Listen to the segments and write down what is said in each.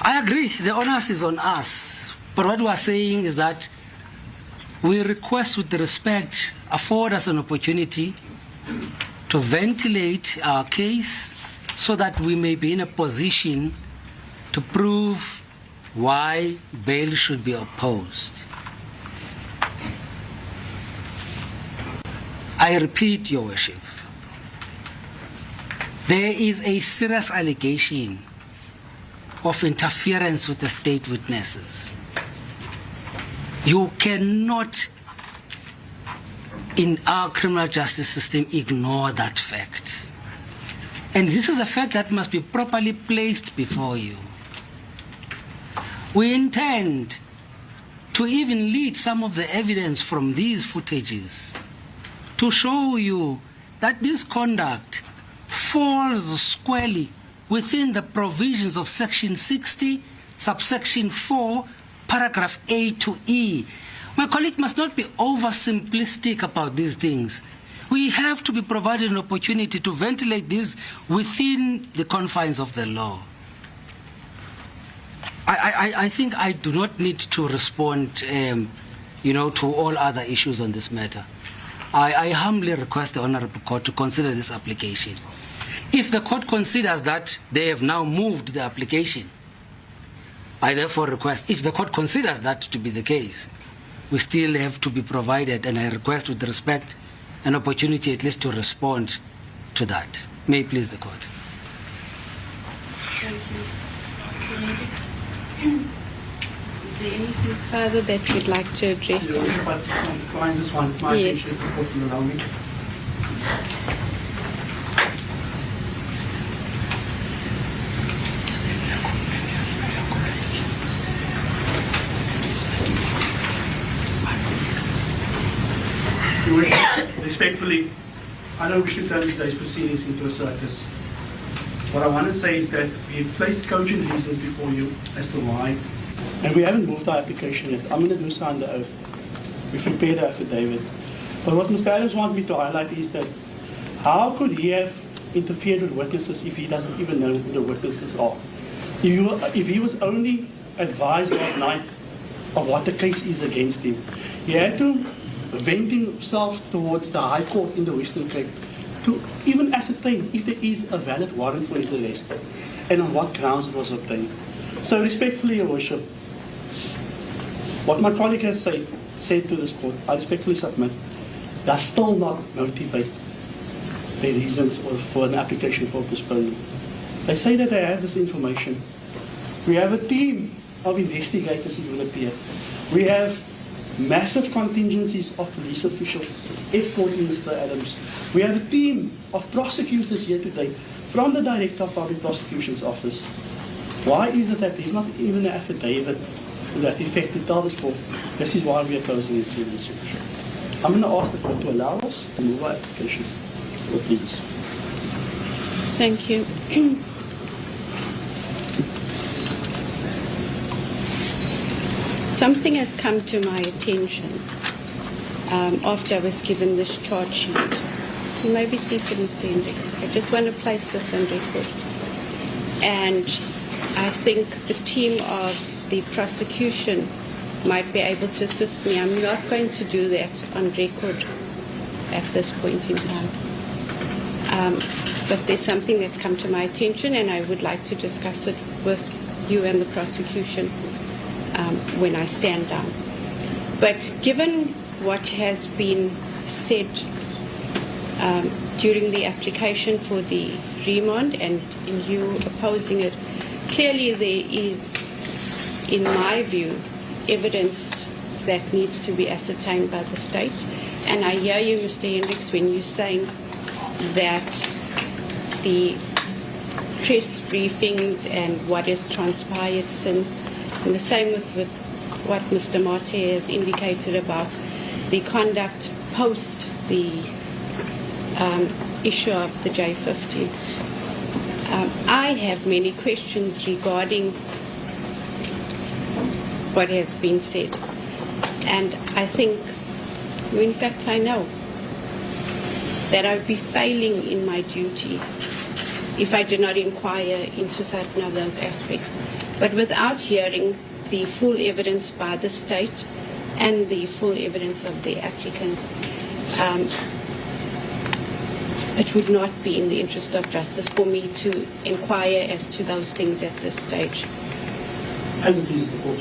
I agree, the onus is on us. But what we are saying is that we request with respect, afford us an opportunity to ventilate our case so that we may be in a position to prove why bail should be opposed. I repeat, Your Worship, there is a serious allegation of interference with the state witnesses. You cannot, in our criminal justice system, ignore that fact. And this is a fact that must be properly placed before you. We intend to even lead some of the evidence from these footages to show you that this conduct falls squarely within the provisions of Section 60, subsection 4, paragraph A to E. My colleague must not be oversimplistic about these things. We have to be provided an opportunity to ventilate this within the confines of the law. I think I do not need to respond, to all other issues on this matter. I humbly request the Honourable Court to consider this application. If the court considers that they have now moved the application, I therefore request, if the court considers that to be the case, we still have to be provided, and I request with respect, an opportunity at least to respond to that. May it please the court. Thank you. Is there anything further that you'd like to address? Your Worship, I find this one, my Yes. attention, if the court will allow me. Your Worship, respectfully, I know we should turn today's proceedings into a circus. What I want to say is that we've placed cogent reasons before you as to why, and we haven't moved our application yet. I'm going to do so under oath. We've prepared the affidavit. But what Mr. Adams wants me to highlight is that how could he have interfered with witnesses if he doesn't even know who the witnesses are? If he was only advised last night of what the case is against him, he had to vent himself towards the High Court in the Western Cape to even ascertain if there is a valid warrant for his arrest and on what grounds it was obtained. So respectfully, Your Worship, what my colleague has said to this court, I respectfully submit, does still not motivate the reasons for an application for postponement. They say that they have this information. We have a team of investigators, it will appear. We have massive contingencies of police officials escorting Mr. Adams. We have a team of prosecutors here today from the Director of Public Prosecution's Office. Why is it that there's not even an affidavit to that effect to tell this court this is why we are closing this resolution? I'm going to ask the court to allow us to move our application. So please. Thank you. Something has come to my attention after I was given this charge sheet. You may be seated, Mr. Hendricks. I just want to place this on record. And I think the team of the prosecution might be able to assist me. I'm not going to do that on record at this point in time. But there's something that's come to my attention, and I would like to discuss it with you and the prosecution when I stand down. But given what has been said during the application for the remand and in you opposing it, clearly there is, in my view, evidence that needs to be ascertained by the state. And I hear you, Mr. Hendricks, when you're saying that the press briefings and what has transpired since, and the same with what Mr. Mate has indicated about the conduct post the issue of the J50. I have many questions regarding what has been said. And I think, in fact, I know that I would be failing in my duty if I did not inquire into certain of those aspects. But without hearing the full evidence by the state and the full evidence of the applicant, it would not be in the interest of justice for me to inquire as to those things at this stage.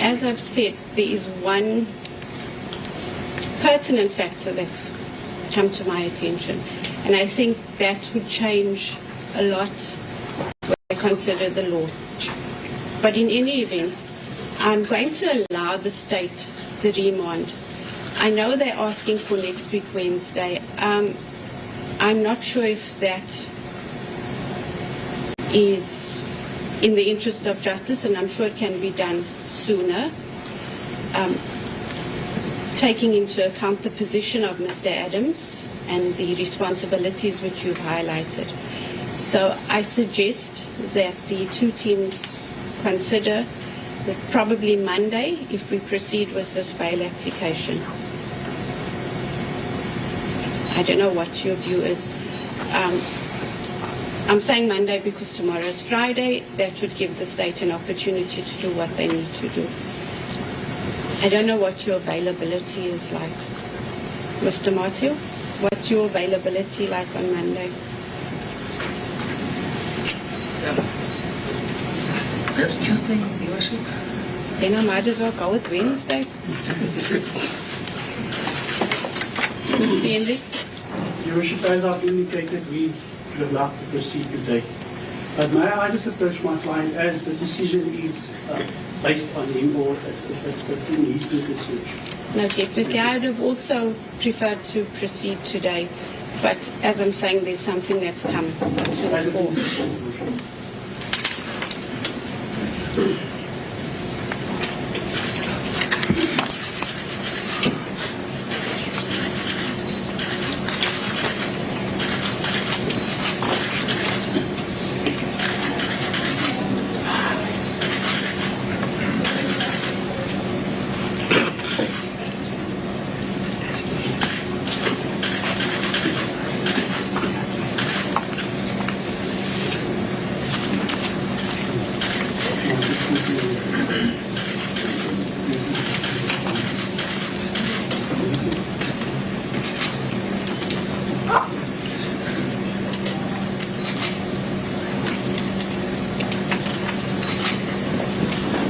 As I've said, there is one pertinent factor that's come to my attention, and I think that would change a lot when I consider the law. But in any event, I'm going to allow the state the remand. I know they're asking for next week, Wednesday. I'm not sure if that is in the interest of justice, and I'm sure it can be done sooner, taking into account the position of Mr. Adams and the responsibilities which you've highlighted. So I suggest that the two teams consider that probably Monday, if we proceed with this bail application. I don't know what your view is. I'm saying Monday because tomorrow is Friday. That would give the state an opportunity to do what they need to do. I don't know what your availability is like. Mr. Matthew, what's your availability like on Monday? Perhaps Tuesday, Your Worship? Then I might as well go with Wednesday. Mr. Hendricks? Your Worship, as I've indicated, we would like to proceed today. But may I just approach my client as this decision is based on him, or it's in his interest? No, definitely. I would have also preferred to proceed today. But as I'm saying, there's something that's come to the fore.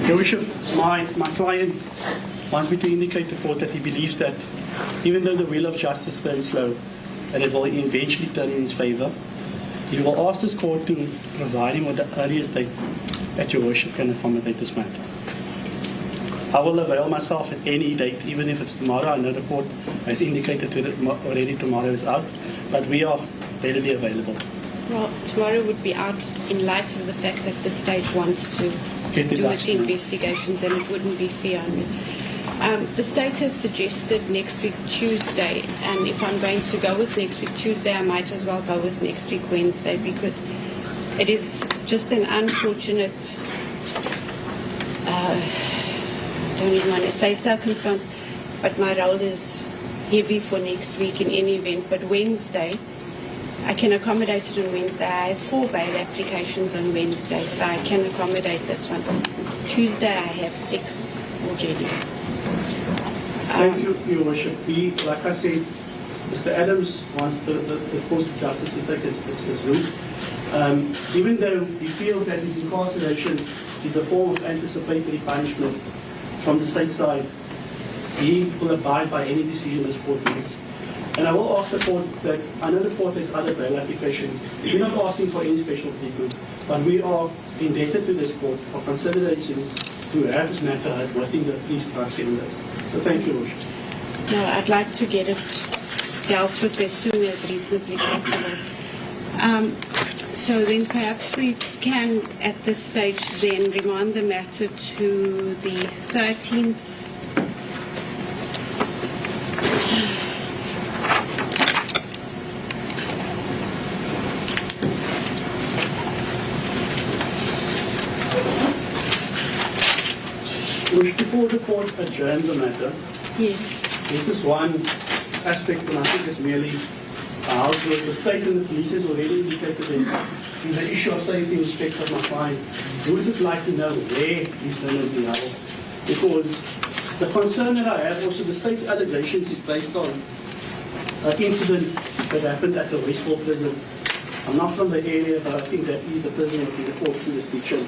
Your Worship, my client wants me to indicate to the court that he believes that even though the wheel of justice turns slow, that it will eventually turn in his favor, he will ask this court to provide him with the earliest date that Your Worship can accommodate this matter. I will avail myself at any date, even if it's tomorrow. I know the court has indicated to it already tomorrow is out, but we are readily available. Well, tomorrow would be out in light of the fact that the state wants to do its investigations, and it wouldn't be fair on me. The state has suggested next week Tuesday, and if I'm going to go with next week Tuesday, I might as well go with next week Wednesday, because it is just an unfortunate, I don't even want to say circumstance, but my role is heavy for next week in any event. But Wednesday, I can accommodate it on Wednesday. I have 4 bail applications on Wednesday, so I can accommodate this one. Tuesday, I have 6 already. Thank you, Your Worship. Like I said, Mr. Adams wants the course of justice to take its route. Even though he feels that his incarceration is a form of anticipatory punishment from the state side, he will abide by any decision this court makes. And I will ask the court that, I know the court has other bail applications. We're not asking for any special treatment, but we are indebted to this court for consideration to have this matter heard within the least 7 days. So thank you, Worship. No, I'd like to get it dealt with as soon as reasonably possible. So then perhaps we can, at this stage, then remand the matter to the 13th. Before the court adjourns the matter, Yes. this is one aspect, and I think it's merely House rules. The state and the police has already indicated is the issue of safety and respect of my client. We would just like to know where he's going to be held. Because the concern that I have, also the state's allegations, is based on an incident that happened at the Westport prison. I'm not from the area, but I think that is the prison within the court jurisdiction.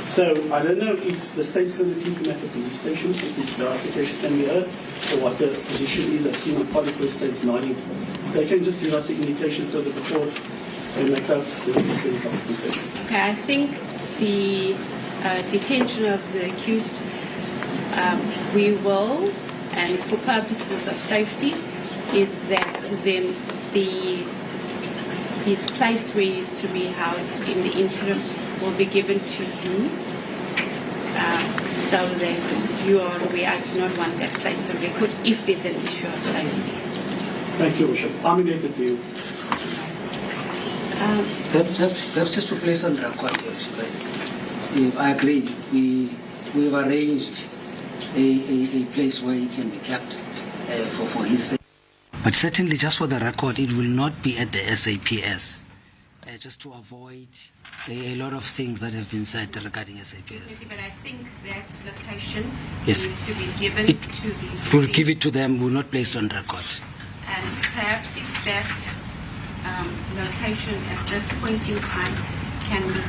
So I don't know if the state's going to keep him at the police station, if the application can be heard, or what the position is. I've seen my colleague the state's nodding. They can just give us an indication so that the court can make up the necessary computation. Okay, I think the detention of the accused, we will, and for purposes of safety, is that then his place where he is to be housed in the interim will be given to you, so that you are aware. I do not want that placed on record if there's an issue of safety. Thank you, Bishop. I'm indebted to you. Perhaps just to place on record here, I agree. We've arranged a place where he can be kept for his safety. But certainly, just for the record, it will not be at the SAPS, just to avoid a lot of things that have been said regarding SAPS. But I think that location Yes. needs to be given to the... We'll give it to them, we'll not place it on record. And perhaps if that location at this point in time can be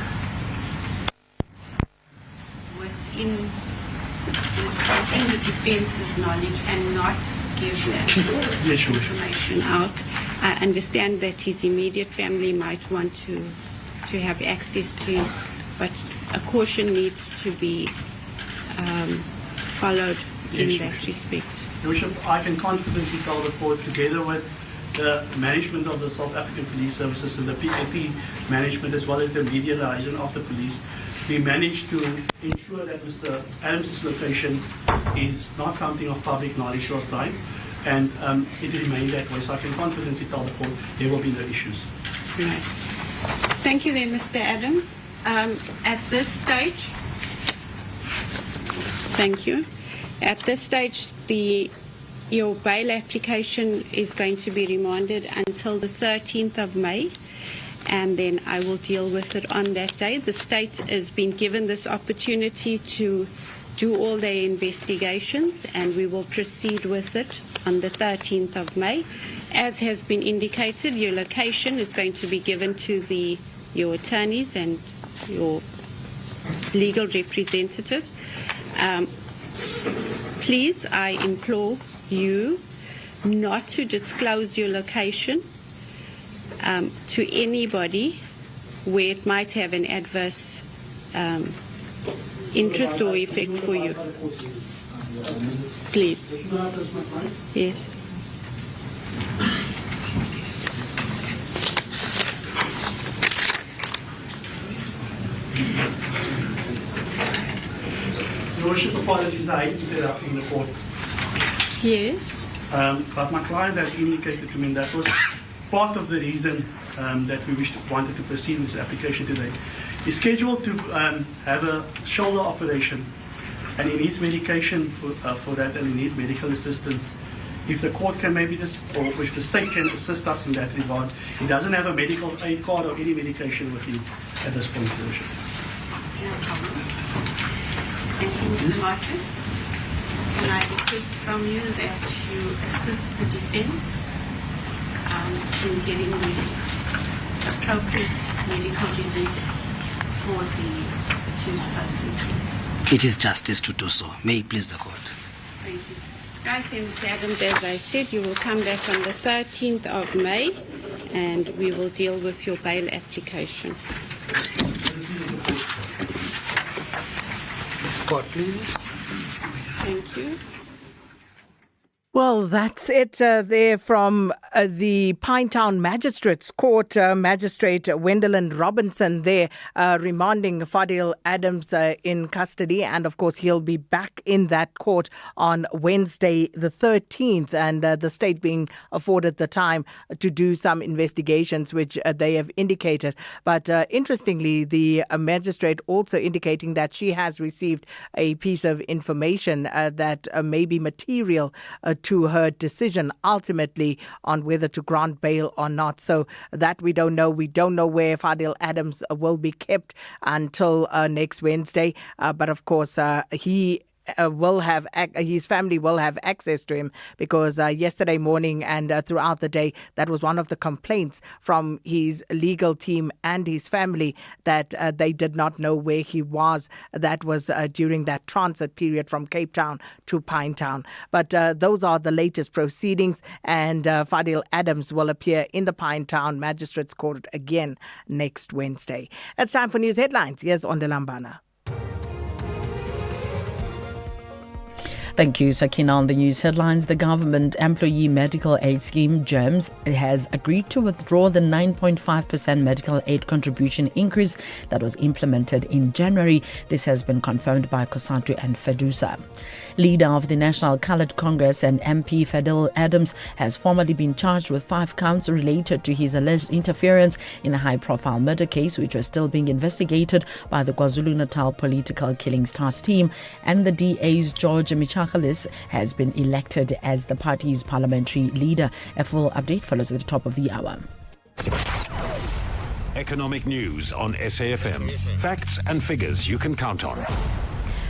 within the defence's knowledge and not give that information out. I understand that his immediate family might want to have access to him, but a caution needs to be followed in that respect. Your Worship, I can confidently tell the court, together with the management of the South African Police Services and the PKP management, as well as the media liaison of the police, we managed to ensure that Mr. Adams' location is not something of public knowledge last time, and it remained that way. So I can confidently tell the court there will be no issues. Right. Thank you then, Mr. Adams. At this stage, thank you. At this stage, your bail application is going to be remanded until the 13th of May, and then I will deal with it on that day. The state has been given this opportunity to do all their investigations, and we will proceed with it on the 13th of May. As has been indicated, your location is going to be given to your attorneys and your legal representatives. Please, I implore you not to disclose your location to anybody where it might have an adverse interest or effect for you. Please. Yes. Your Worship, apologies, I hate to get up in the court. Yes. But my client has indicated to me that was part of the reason that we wanted to proceed with the application today. He's scheduled to have a shoulder operation, and he needs medication for that, and he needs medical assistance. If the court can maybe just, or if the state can assist us in that regard, he doesn't have a medical aid card or any medication with him at this point, Your Worship. No problem. Thank you, Mr. Martin. Can I request from you that you assist the defense in getting the appropriate medical relief for the accused person? It is justice to do so. May it please the court. Thank you. Right then, Mr. Adams, as I said, you will come back on the 13th of May, and we will deal with your bail application. Next court, please. Thank you. Well, that's it there from the Pinetown Magistrates Court. Magistrate Wendelin Robinson there remanding Fadil Adams in custody. And of course, he'll be back in that court on Wednesday the 13th. And the state being afforded the time to do some investigations, which they have indicated. But interestingly, the magistrate also indicating that she has received a piece of information that may be material to her decision ultimately on whether to grant bail or not. So that we don't know. We don't know where Fadil Adams will be kept until next Wednesday. But of course, his family will have access to him, because yesterday morning and throughout the day, that was one of the complaints from his legal team and his family, that they did not know where he was. That was during that transit period from Cape Town to Pinetown. But those are the latest proceedings, and Fadil Adams will appear in the Pinetown Magistrates Court again next Wednesday. It's time for news headlines. Here's Ondelambana. Thank you, Sakina. On the news headlines, the government employee medical aid scheme, GEMS, has agreed to withdraw the 9.5% medical aid contribution increase that was implemented in January. This has been confirmed by COSATU and FEDUSA. Leader of the National Coloured Congress and MP Fadil Adams has formally been charged with 5 counts related to his alleged interference in a high-profile murder case, which was still being investigated by the KwaZulu-Natal Political Killings Task Team, and the DA's George Michalis has been elected as the party's parliamentary leader. A full update follows at the top of the hour. Economic news on SAFM. Facts and figures you can count on.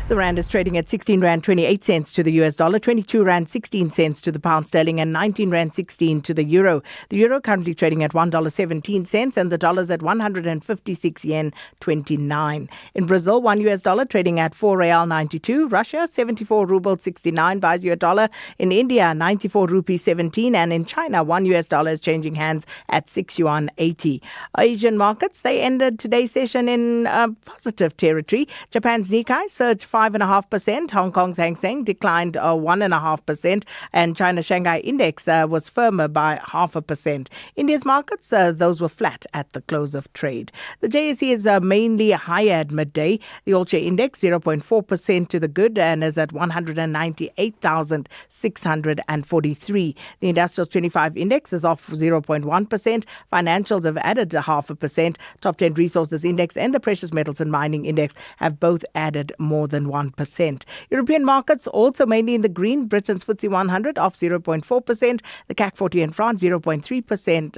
The rand is trading at 16 rand 28 cents to the US dollar, 22 rand 16 cents to the pound sterling, and 19 rand 16 to the euro. The euro currently trading at $1.17, and the dollar's at 156 yen 29. In Brazil, $1 trading at 4 real 92. Russia, 74 ruble 69 buys you a dollar. In India, 94 rupee 17, and in China, $1 is changing hands at 6 yuan 80. Asian markets, they ended today's session in positive territory. Japan's Nikkei surged 5.5%. Hong Kong's Hang Seng declined 1.5%, and China's Shanghai Index was firmer by 0.5%. India's markets, those were flat at the close of trade. The JSE is mainly higher at midday. The All-Share Index 0.4% to the good and is at 198,643. The Industrials 25 Index is off 0.1%. Financials have added 0.5%. Top 10 Resources Index and the Precious Metals and Mining Index have both added more than 1%. European markets also mainly in the green. Britain's FTSE 100 off 0.4%. The CAC 40 in France 0.3%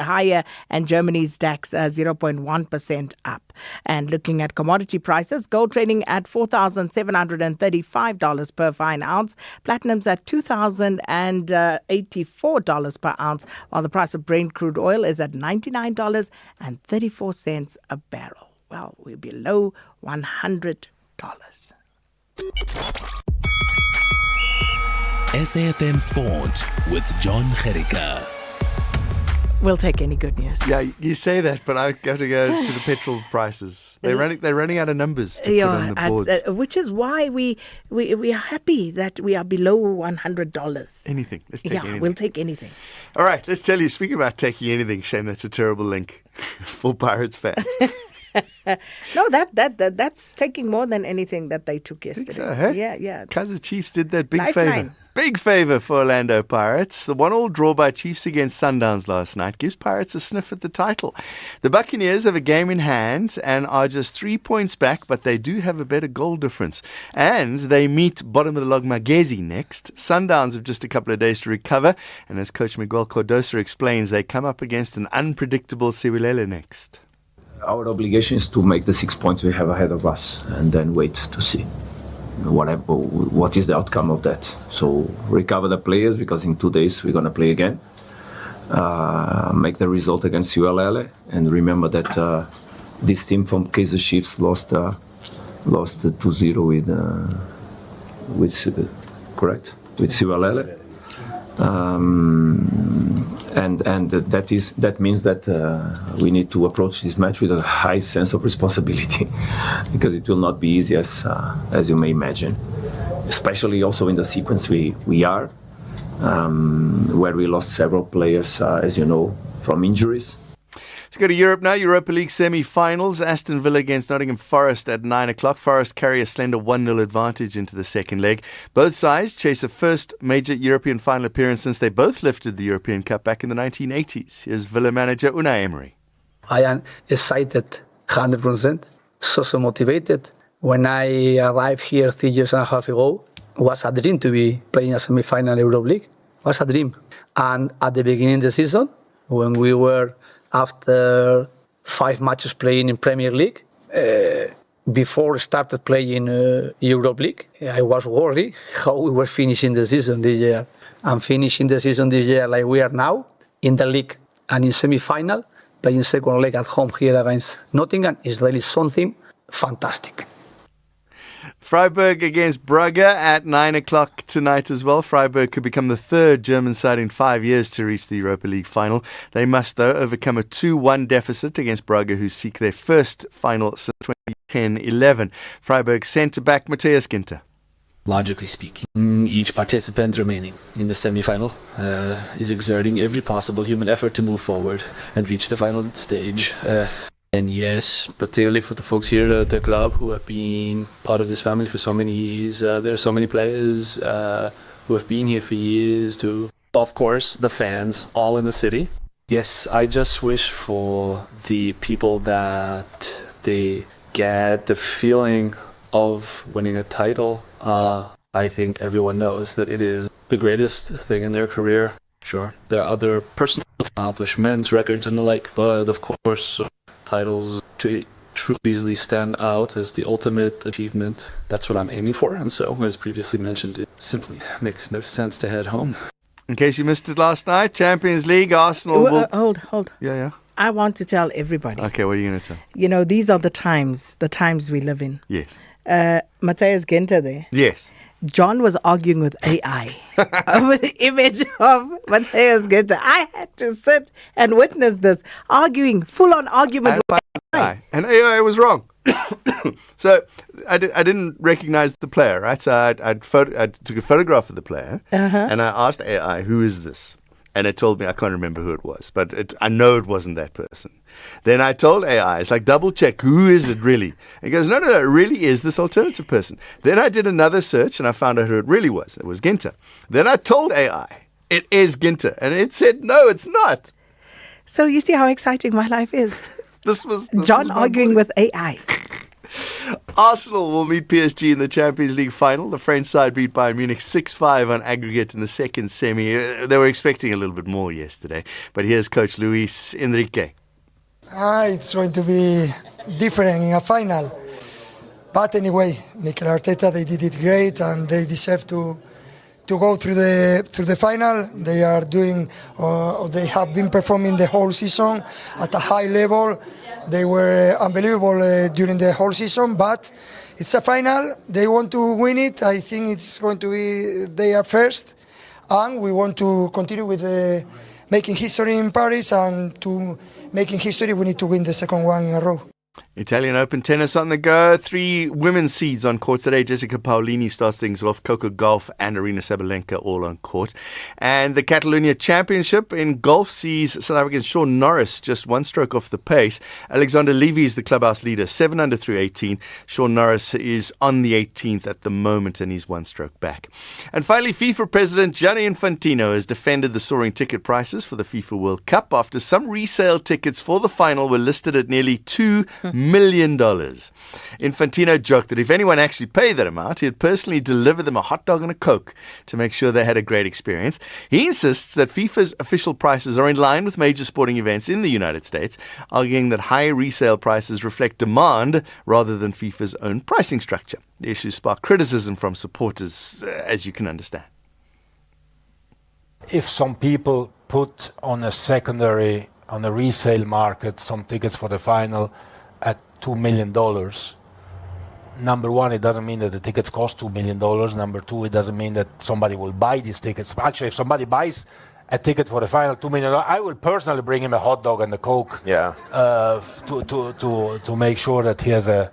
higher, and Germany's DAX 0.1% up. And looking at commodity prices, gold trading at $4,735 per fine ounce. Platinum's at $2,084 per ounce, while the price of Brent crude oil is at $99.34 a barrel. Well, we're below $100. SAFM Sport with John Gerika. We'll take any good news. Yeah, you say that, but I have to go to the petrol prices. They're running out of numbers to put on the boards. Which is why we are happy that we are below $100. Anything. Let's take anything. We'll take anything. All right, let's tell you, speaking about taking anything, Shane, that's a terrible link for Pirates fans. No, that's taking more than anything that they took yesterday. Think so, hey? Yeah. Kaizer Chiefs did that big Lifeline. favour. Big favour for Orlando Pirates. The 1-1 draw by Chiefs against Sundowns last night gives Pirates a sniff at the title. The Buccaneers have a game in hand and are just 3 points back, but they do have a better goal difference. And they meet bottom of the log Magezi next. Sundowns have just a couple of days to recover, and as Coach Miguel Cardoso explains, they come up against an unpredictable Siwilele next. Our obligation is to make the 6 points we have ahead of us and then wait to see what is the outcome of that. So recover the players, because in 2 days we're going to play again. Make the result against ULL, and remember that this team from Kaizer Chiefs lost 2-0 with ULL. And that means that we need to approach this match with a high sense of responsibility, because it will not be easy as you may imagine, especially also in the sequence we are, where we lost several players, as you know, from injuries. Let's go to Europe now. Europa League semi-finals. Aston Villa against Nottingham Forest at 9 o'clock. Forest carry a slender 1-0 advantage into the second leg. Both sides chase a first major European final appearance since they both lifted the European Cup back in the 1980s. Here's Villa manager Unai Emery. I am excited 100%, so motivated. When I arrived here 3.5 years ago, was a dream to be playing a semi-final Europe League. It was a dream. And at the beginning of the season, when we were after 5 matches playing in Premier League, before I started playing Europe League, I was worried how we were finishing the season this year. And finishing the season this year like we are now, in the league and in semi-final, playing second leg at home here against Nottingham is really something fantastic. Freiburg against Brugge at 9 o'clock tonight as well. Freiburg could become the third German side in 5 years to reach the Europa League final. They must, though, overcome a 2-1 deficit against Brugge, who seek their first final since 2010-11. Freiburg centre-back Matthias Ginter. Logically speaking, each participant remaining in the semi-final is exerting every possible human effort to move forward and reach the final stage. And yes, particularly for the folks here at the club who have been part of this family for so many years, there are so many players who have been here for years too. Of course, the fans, all in the city. Yes, I just wish for the people that they get the feeling of winning a title. I think everyone knows that it is the greatest thing in their career. Sure, there are other personal accomplishments, records and the like, but of course, titles truly easily stand out as the ultimate achievement. That's what I'm aiming for, and so, as previously mentioned, it simply makes no sense to head home. In case you missed it last night, Champions League, Arsenal will... Hold. Yeah. I want to tell everybody. Okay, what are you going to tell? You know, these are the times we live in. Yes. Matthias Ginter there. Yes. John was arguing with AI over the image of Matthias Ginter. I had to sit and witness this full-on argument with AI. And AI was wrong. So I didn't recognize the player, right? So I took a photograph of the player and I asked AI, who is this? And it told me, I can't remember who it was, but I know it wasn't that person. Then I told AI, it's like, double check, who is it really? And it goes, no, it really is this alternative person. Then I did another search and I found out who it really was. It was Ginter. Then I told AI, it is Ginter. And it said, no, it's not. So you see how exciting my life is. This John arguing with AI. Arsenal will meet PSG in the Champions League final. The French side beat Bayern Munich 6-5 on aggregate in the second semi. They were expecting a little bit more yesterday. But here's coach Luis Enrique. It's going to be different in a final. But anyway, Mikel Arteta, they did it great and they deserve to go through the final. They are doing, they have been performing the whole season at a high level. They were unbelievable during the whole season, but it's a final. They want to win it. I think it's going to be they are first, and we want to continue with making history in Paris. And to making history, we need to win the second one in a row. Italian Open tennis on the go. 3 women's seeds on court today. Jessica Paolini starts things off. Coco Gauff and Arina Sabalenka all on court. And the Catalonia Championship in golf sees South African Sean Norris just one stroke off the pace. Alexander Levy is the clubhouse leader, 7 under through 18. Sean Norris is on the 18th at the moment and he's one stroke back. And finally, FIFA President Gianni Infantino has defended the soaring ticket prices for the FIFA World Cup after some resale tickets for the final were listed at nearly $2 million. Infantino joked that if anyone actually paid that amount, he'd personally deliver them a hot dog and a Coke to make sure they had a great experience. He insists that FIFA's official prices are in line with major sporting events in the United States, arguing that high resale prices reflect demand rather than FIFA's own pricing structure. The issue sparked criticism from supporters, as you can understand. If some people put on a resale market some tickets for the final at $2 million. Number one, it doesn't mean that the tickets cost $2 million. Number two, it doesn't mean that somebody will buy these tickets. Actually, if somebody buys a ticket for the final $2 million, I will personally bring him a hot dog and a Coke to make sure that he has a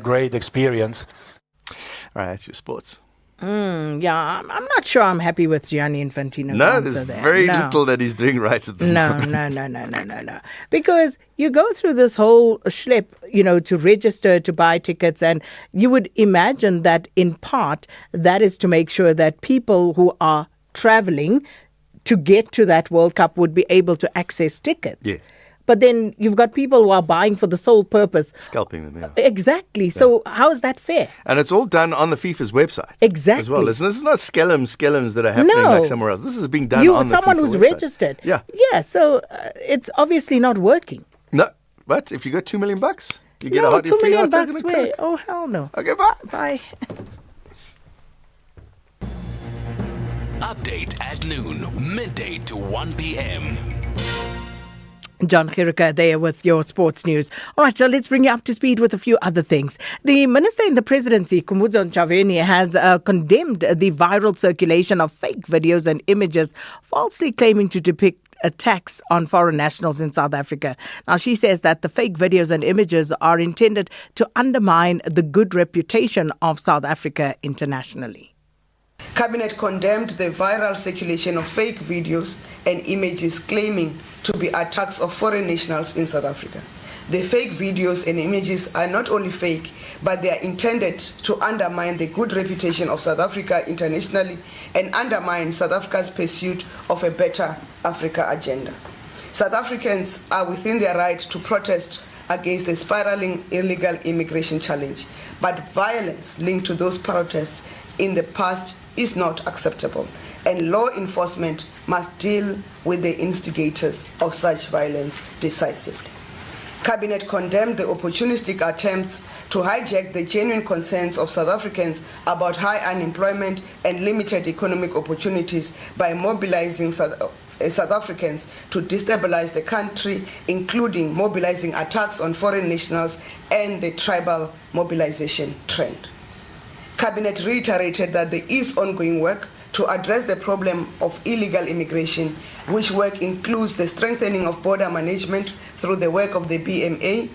great experience. All right, that's your sports. Yeah, I'm not sure I'm happy with Gianni Infantino's No, answer there's there. very little that he's doing right at the moment. No. Because you go through this whole schlep, to register, to buy tickets, and you would imagine that in part that is to make sure that people who are traveling to get to that World Cup would be able to access tickets. Yeah. but then you've got people who are buying for the sole purpose. Scalping them, yeah. Exactly. So how is that fair? And it's all done on the FIFA's website. Exactly. As well. This is not skellums that are happening No. like somewhere else. This is being done on the FIFA someone who's website. registered. Yeah. Yeah, so it's obviously not working. No, but if you got $2 million, you get a No, hot $2 million taken a where? Coke. Oh, hell no. Okay, bye. Bye. Update at noon, midday to 1 p.m. John Chirika there with your sports news. All right, so let's bring you up to speed with a few other things. The minister in the presidency, Khumbudzo Ntshavheni, has condemned the viral circulation of fake videos and images falsely claiming to depict attacks on foreign nationals in South Africa. Now, she says that the fake videos and images are intended to undermine the good reputation of South Africa internationally. Cabinet condemned the viral circulation of fake videos and images claiming to be attacks of foreign nationals in South Africa. The fake videos and images are not only fake, but they are intended to undermine the good reputation of South Africa internationally and undermine South Africa's pursuit of a better Africa agenda. South Africans are within their right to protest against the spiraling illegal immigration challenge, but violence linked to those protests in the past is not acceptable, and law enforcement must deal with the instigators of such violence decisively. Cabinet condemned the opportunistic attempts to hijack the genuine concerns of South Africans about high unemployment and limited economic opportunities by mobilizing South Africans to destabilize the country, including mobilizing attacks on foreign nationals and the tribal mobilization trend. Cabinet reiterated that there is ongoing work to address the problem of illegal immigration, which work includes the strengthening of border management through the work of the BMA,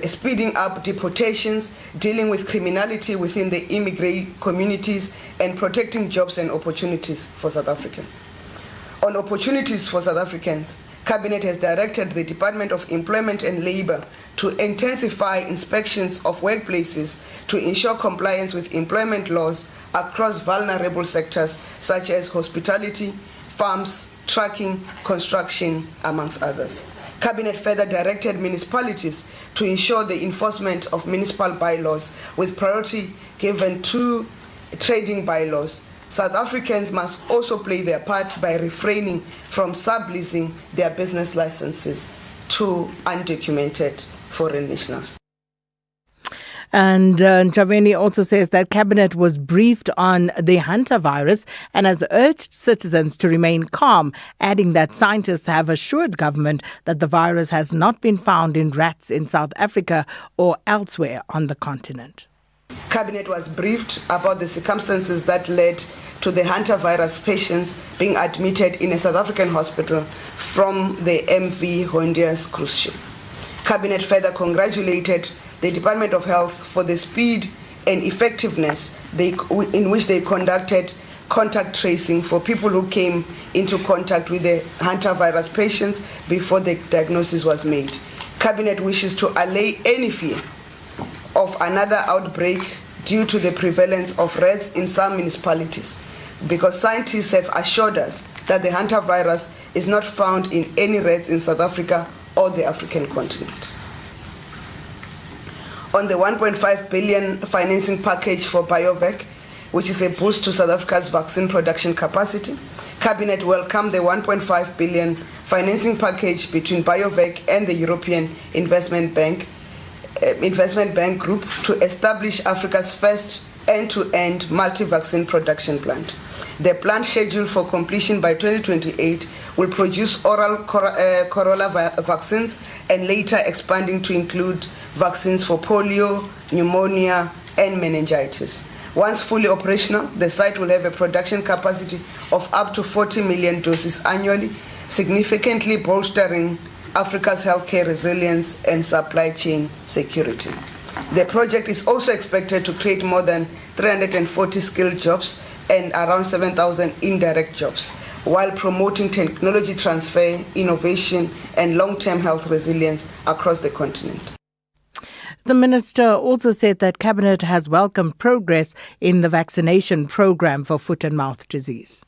speeding up deportations, dealing with criminality within the immigrant communities, and protecting jobs and opportunities for South Africans. On opportunities for South Africans, Cabinet has directed the Department of Employment and Labour to intensify inspections of workplaces to ensure compliance with employment laws across vulnerable sectors such as hospitality, farms, trucking, construction, amongst others. Cabinet further directed municipalities to ensure the enforcement of municipal bylaws with priority given to trading bylaws. South Africans must also play their part by refraining from subleasing their business licenses to undocumented foreign nationals. And Ntshavheni also says that Cabinet was briefed on the Hunter virus and has urged citizens to remain calm, adding that scientists have assured government that the virus has not been found in rats in South Africa or elsewhere on the continent. Cabinet was briefed about the circumstances that led to the Hunter virus patients being admitted in a South African hospital from the MV Honduras cruise ship. Cabinet further congratulated the Department of Health for the speed and effectiveness in which they conducted contact tracing for people who came into contact with the Hunter virus patients before the diagnosis was made. Cabinet wishes to allay any fear of another outbreak due to the prevalence of rats in some municipalities, because scientists have assured us that the Hunter virus is not found in any rats in South Africa or the African continent. On the 1.5 billion financing package for BioVac, which is a boost to South Africa's vaccine production capacity, Cabinet welcomed the 1.5 billion financing package between BioVac and the European Investment Bank Group to establish Africa's first end-to-end multi-vaccine production plant. The plant, scheduled for completion by 2028, will produce oral corolla vaccines and later expanding to include vaccines for polio, pneumonia, and meningitis. Once fully operational, the site will have a production capacity of up to 40 million doses annually, significantly bolstering Africa's healthcare resilience and supply chain security. The project is also expected to create more than 340 skilled jobs and around 7,000 indirect jobs, while promoting technology transfer, innovation, and long-term health resilience across the continent. The minister also said that Cabinet has welcomed progress in the vaccination program for foot and mouth disease.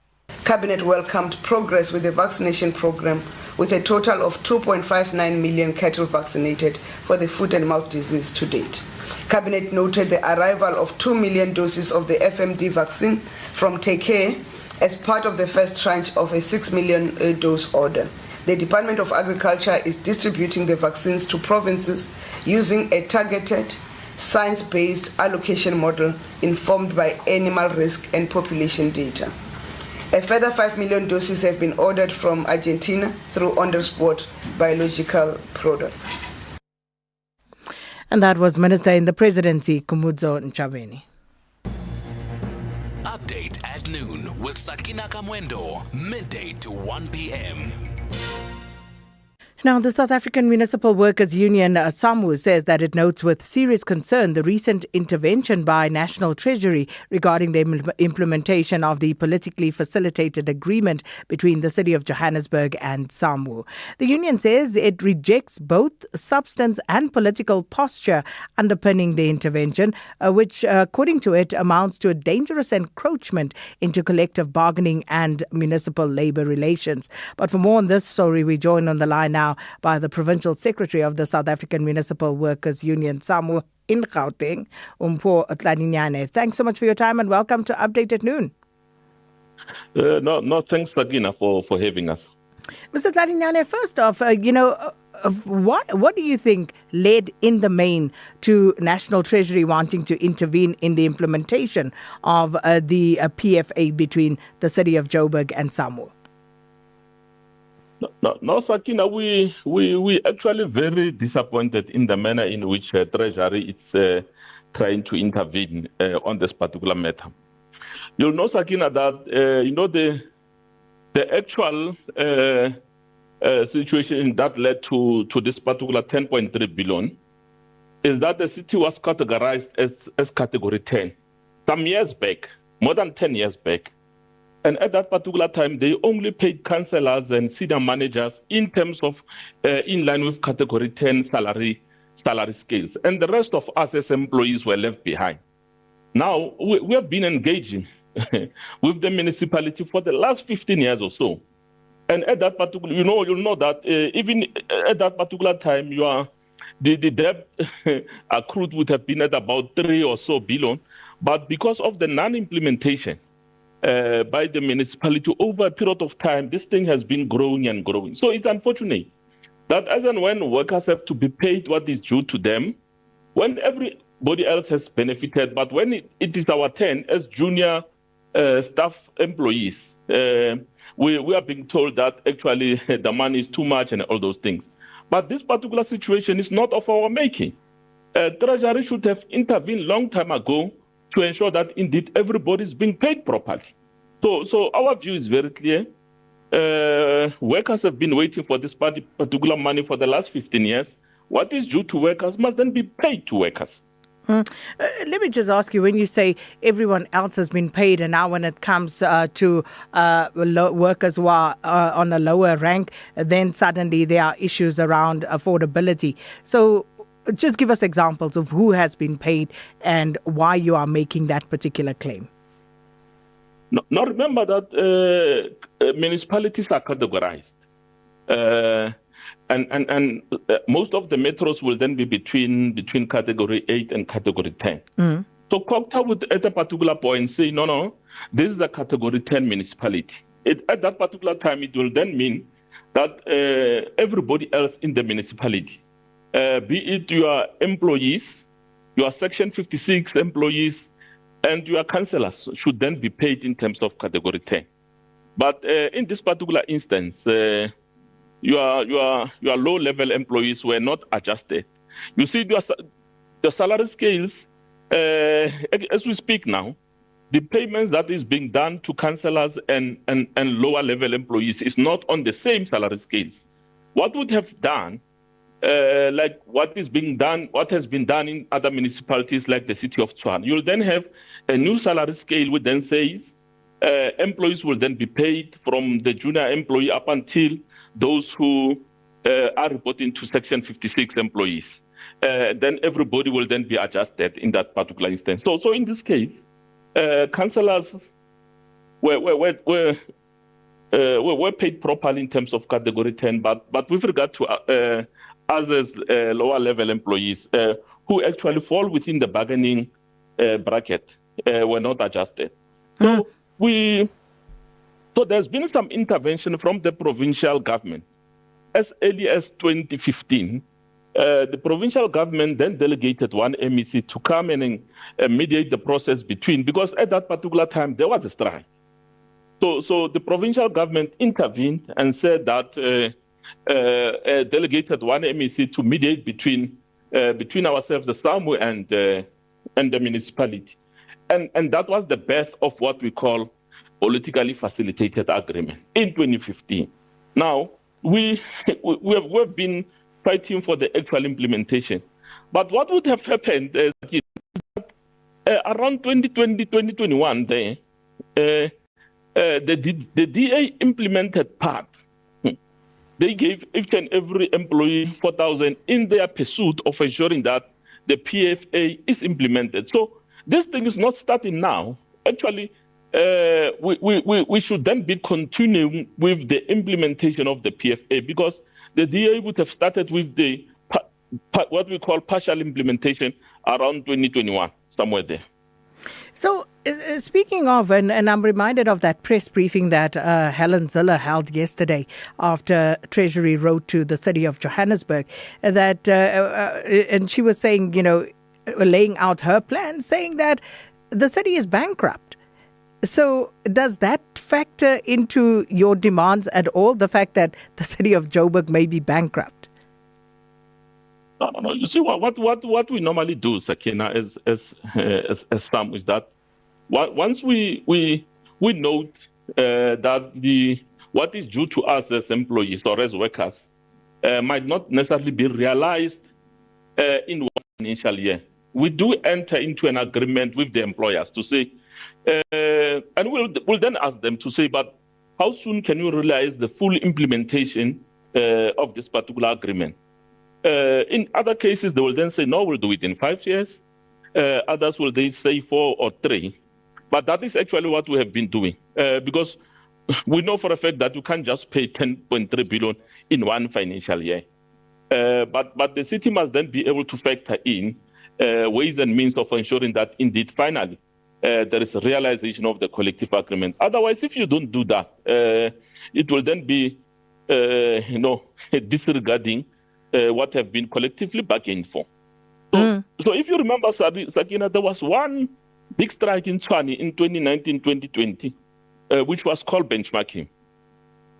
Cabinet welcomed progress with the vaccination program, with a total of 2.59 million cattle vaccinated for the foot and mouth disease to date. Cabinet noted the arrival of 2 million doses of the FMD vaccine from Take Care as part of the first tranche of a 6 million dose order. The Department of Agriculture is distributing the vaccines to provinces using a targeted, science-based allocation model informed by animal risk and population data. A further 5 million doses have been ordered from Argentina through Ondersport Biological Products. And that was Minister in the Presidency, Kumudzo Nchabeni. Update at noon with Sakina Kamwendo, midday to 1 p.m. Now, the South African Municipal Workers Union, SAMWU, says that it notes with serious concern the recent intervention by National Treasury regarding the implementation of the politically facilitated agreement between the City of Johannesburg and SAMWU. The union says it rejects both substance and political posture underpinning the intervention, which, according to it, amounts to a dangerous encroachment into collective bargaining and municipal labour relations. But for more on this story, we join on the line now by the Provincial Secretary of the South African Municipal Workers Union, SAMWU, in Gauteng, Mpho Tladinyane. Thanks so much for your time and welcome to Update at Noon. No, thanks, Sagina, for having us. Mr. Tladinyane, first off, what do you think led in the main to National Treasury wanting to intervene in the implementation of the PFA between the City of Joburg and SAMWU? No, Sakina, we actually very disappointed in the manner in which Treasury is trying to intervene on this particular matter. You'll know, Sakina, that the actual situation that led to this particular 10.3 billion is that the city was categorized as category 10 some years back, more than 10 years back. And at that particular time, they only paid councillors and senior managers in terms of in line with category 10 salary scales. And the rest of us as employees were left behind. Now, we have been engaging with the municipality for the last 15 years or so. And at that particular, you'll know that even at that particular time, the debt accrued would have been at about 3 or so billion. But because of the non-implementation by the municipality over a period of time, this thing has been growing and growing. So it's unfortunate that as and when workers have to be paid what is due to them, when everybody else has benefited, but when it is our turn as junior staff employees, we are being told that actually the money is too much and all those things. But this particular situation is not of our making. Treasury should have intervened long time ago to ensure that indeed everybody is being paid properly. So our view is very clear. Workers have been waiting for this particular money for the last 15 years. What is due to workers must then be paid to workers. Let me just ask you, when you say everyone else has been paid and now when it comes to workers who are on a lower rank, then suddenly there are issues around affordability. So just give us examples of who has been paid and why you are making that particular claim. Now remember that municipalities are categorized. And most of the metros will then be between category 8 and category 10. So COGTA would at a particular point say, no, this is a category 10 municipality. At that particular time, it will then mean that everybody else in the municipality, be it your employees, your Section 56 employees, and your councillors should then be paid in terms of category 10. But in this particular instance, your low-level employees were not adjusted. You see, the salary scales, as we speak now, the payments that is being done to councillors and lower-level employees is not on the same salary scales. What would have done, like what has been done in other municipalities like the city of Tshwane, you'll then have a new salary scale which then says employees will then be paid from the junior employee up until those who are reporting to Section 56 employees. Then everybody will then be adjusted in that particular instance. So in this case, councillors were were paid properly in terms of Category 10, but with regard to us as lower level employees who actually fall within the bargaining bracket were not adjusted. So there's been some intervention from the provincial government as early as 2015. The provincial government then delegated one MEC to come and mediate the process between, because at that particular time there was a strike. So the provincial government intervened and said that delegated one MEC to mediate between ourselves, the SAMU, and the municipality, and that was the birth of what we call politically facilitated agreement in 2015. Now we've been fighting for the actual implementation, but what would have happened is that around 2020, 2021, the DA implemented part. They gave each and every employee 4,000 in their pursuit of ensuring that the PFA is implemented. So this thing is not starting now. Actually, we should then be continuing with the implementation of the PFA, because the DA would have started with the what we call partial implementation around 2021, somewhere there. So, speaking of, and I'm reminded of that press briefing that Helen Ziller held yesterday after Treasury wrote to the city of Johannesburg, that and she was saying, laying out her plan, saying that the city is bankrupt. So does that factor into your demands at all, the fact that the city of Joburg may be bankrupt? No. You see, what we normally do, Sakina, as some, is that once we note that what is due to us as employees or as workers might not necessarily be realized in one financial year, we do enter into an agreement with the employers to say, and we'll then ask them to say, but how soon can you realize the full implementation of this particular agreement? In other cases, they will then say, no, we'll do it in 5 years. Others will they say 4 or 3. But that is actually what we have been doing, because we know for a fact that you can't just pay 10.3 billion in one financial year. But the city must then be able to factor in ways and means of ensuring that indeed finally there is a realization of the collective agreement. Otherwise, if you don't do that, it will then be disregarding what have been collectively bargained for. So if you remember, Sakina, there was one big strike in Tshwane in 2019-2020, which was called benchmarking.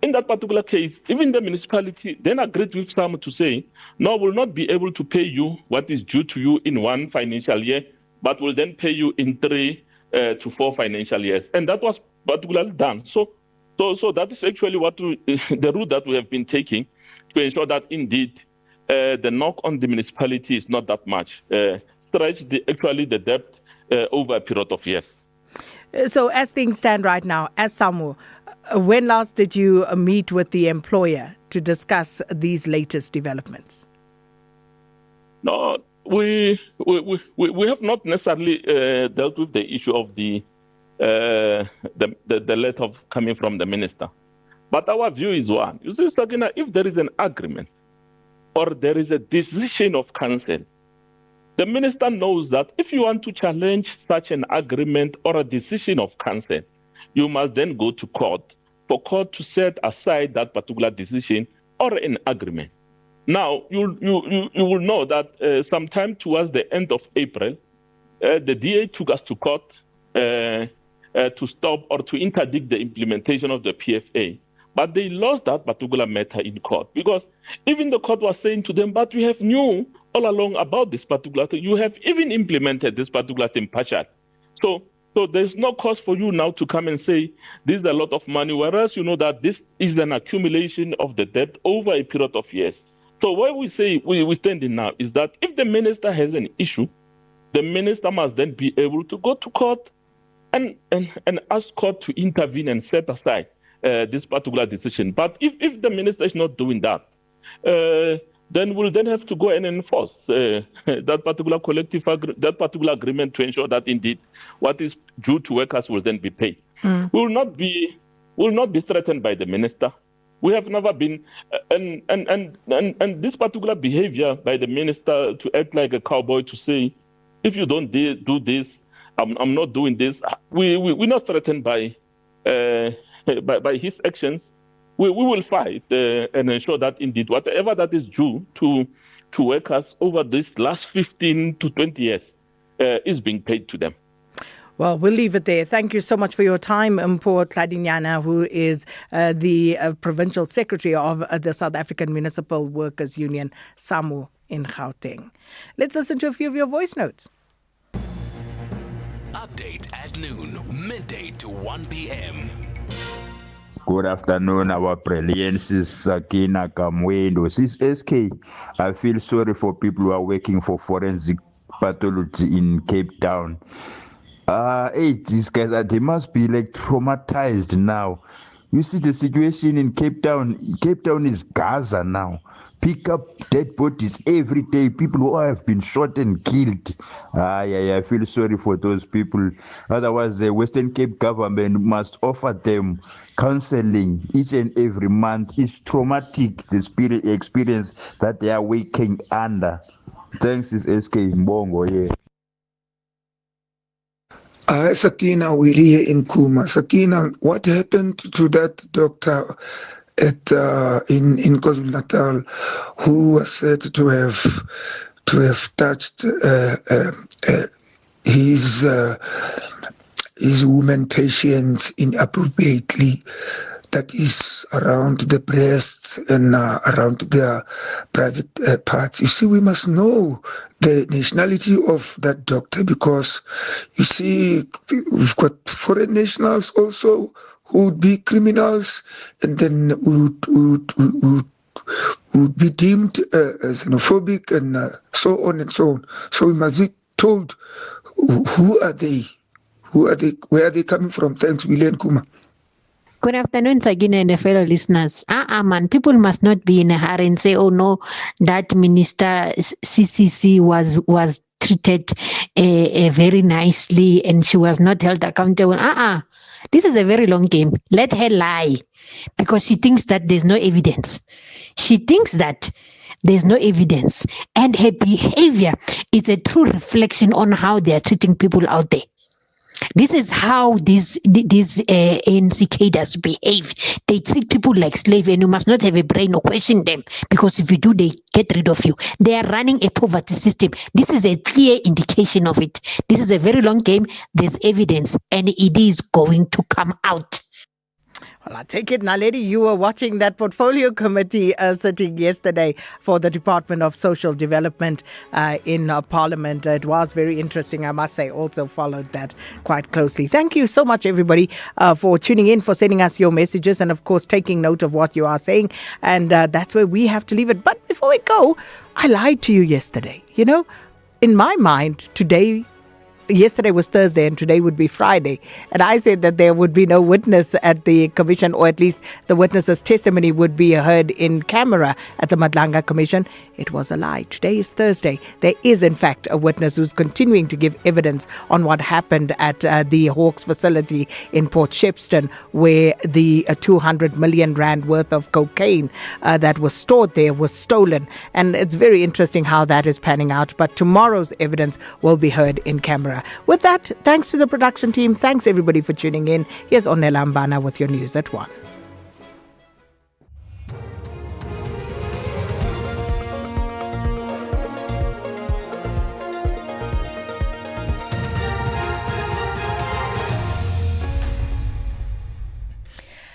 In that particular case, even the municipality then agreed with some to say, no, we'll not be able to pay you what is due to you in one financial year, but we'll then pay you in 3 to 4 financial years. And that was particularly done. So that is actually the route that we have been taking to ensure that indeed the knock on the municipality is not that much. Stretch the debt over a period of years. So as things stand right now, as SAMU, when last did you meet with the employer to discuss these latest developments? No, we have not necessarily dealt with the issue of the letter coming from the minister. But our view is one. You see, Sakina, if there is an agreement or there is a decision of council, the minister knows that if you want to challenge such an agreement or a decision of council, you must then go to court for court to set aside that particular decision or an agreement. Now, you will know that sometime towards the end of April, the DA took us to court to stop or to interdict the implementation of the PFA. But they lost that particular matter in court, because even the court was saying to them, but we have knew all along about this particular thing. You have even implemented this particular thing partially. So there's no cause for you now to come and say this is a lot of money, whereas you know that this is an accumulation of the debt over a period of years. So what we say we stand in now is that if the minister has an issue, the minister must then be able to go to court and ask court to intervene and set aside this particular decision. But if the minister is not doing that, then we'll then have to go and enforce that particular agreement to ensure that indeed what is due to workers will then be paid. We will not be will not be threatened by the minister. We have never been, and this particular behavior by the minister to act like a cowboy, to say, if you don't do this, I'm not doing this. We're not threatened by his actions. We will fight and ensure that indeed whatever that is due to workers over this last 15 to 20 years is being paid to them. Well, we'll leave it there. Thank you so much for your time, Mpho Tladinyana, who is the Provincial Secretary of the South African Municipal Workers Union, SAMU, in Gauteng. Let's listen to a few of your voice notes. Update at noon, midday to 1 p.m. Good afternoon, our brilliant Sakina Kamwendo. Sis SK, I feel sorry for people who are working for forensic pathology in Cape Town. These guys, they must be like traumatized now. You see the situation in Cape Town. Cape Town is Gaza now. Pick up dead bodies every day. People who have been shot and killed. I feel sorry for those people. Otherwise, the Western Cape government must offer them counseling each and every month. It's traumatic, the experience that they are waking under. Thanks, is SK Mbongo, yeah. Sakina, we're here in Kuma. Sakina, what happened to that doctor in KwaZulu-Natal who was said to have touched his woman patients inappropriately? That is around the breasts and around their private parts. You see, we must know the nationality of that doctor, because you see, we've got foreign nationals also who would be criminals, and then would be deemed xenophobic and so on and so on. So we must be told who are they, where are they coming from. Thanks, William Kuma. Good afternoon, Sagina and the fellow listeners. Man, people must not be in a hurry and say, oh no, that minister CCC was treated very nicely and she was not held accountable. This is a very long game. Let her lie, because she thinks that there's no evidence. She thinks that there's no evidence, and her behavior is a true reflection on how they are treating people out there. This is how these ANC cadres behave. They treat people like slaves, and you must not have a brain or question them, because if you do, they get rid of you. They are running a poverty system. This is a clear indication of it. This is a very long game. There's evidence, and it is going to come out. Well, I take it, Naledi, you were watching that portfolio committee sitting yesterday for the Department of Social Development in Parliament. It was very interesting, I must say. Also followed that quite closely. Thank you so much, everybody, for tuning in, for sending us your messages, and, of course, taking note of what you are saying. And that's where we have to leave it. But before we go, I lied to you yesterday. You know, in my mind, yesterday was Thursday and today would be Friday. And I said that there would be no witness at the commission, or at least the witness's testimony would be heard in camera at the Madlanga Commission. It was a lie. Today is Thursday. There is, in fact, a witness who's continuing to give evidence on what happened at the Hawks facility in Port Shepstone, where the 200 million rand worth of cocaine that was stored there was stolen. And it's very interesting how that is panning out. But tomorrow's evidence will be heard in camera. With that, thanks to the production team. Thanks, everybody, for tuning in. Here's Onela Mbana with your news at 1.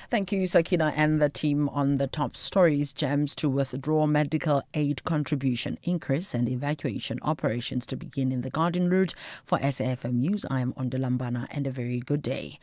Thank you, Sakina, and the team on the top stories. Jams to withdraw medical aid contribution increase and evacuation operations to begin in the Garden Route. For SAFM News, I am Ondalambana, and a very good day.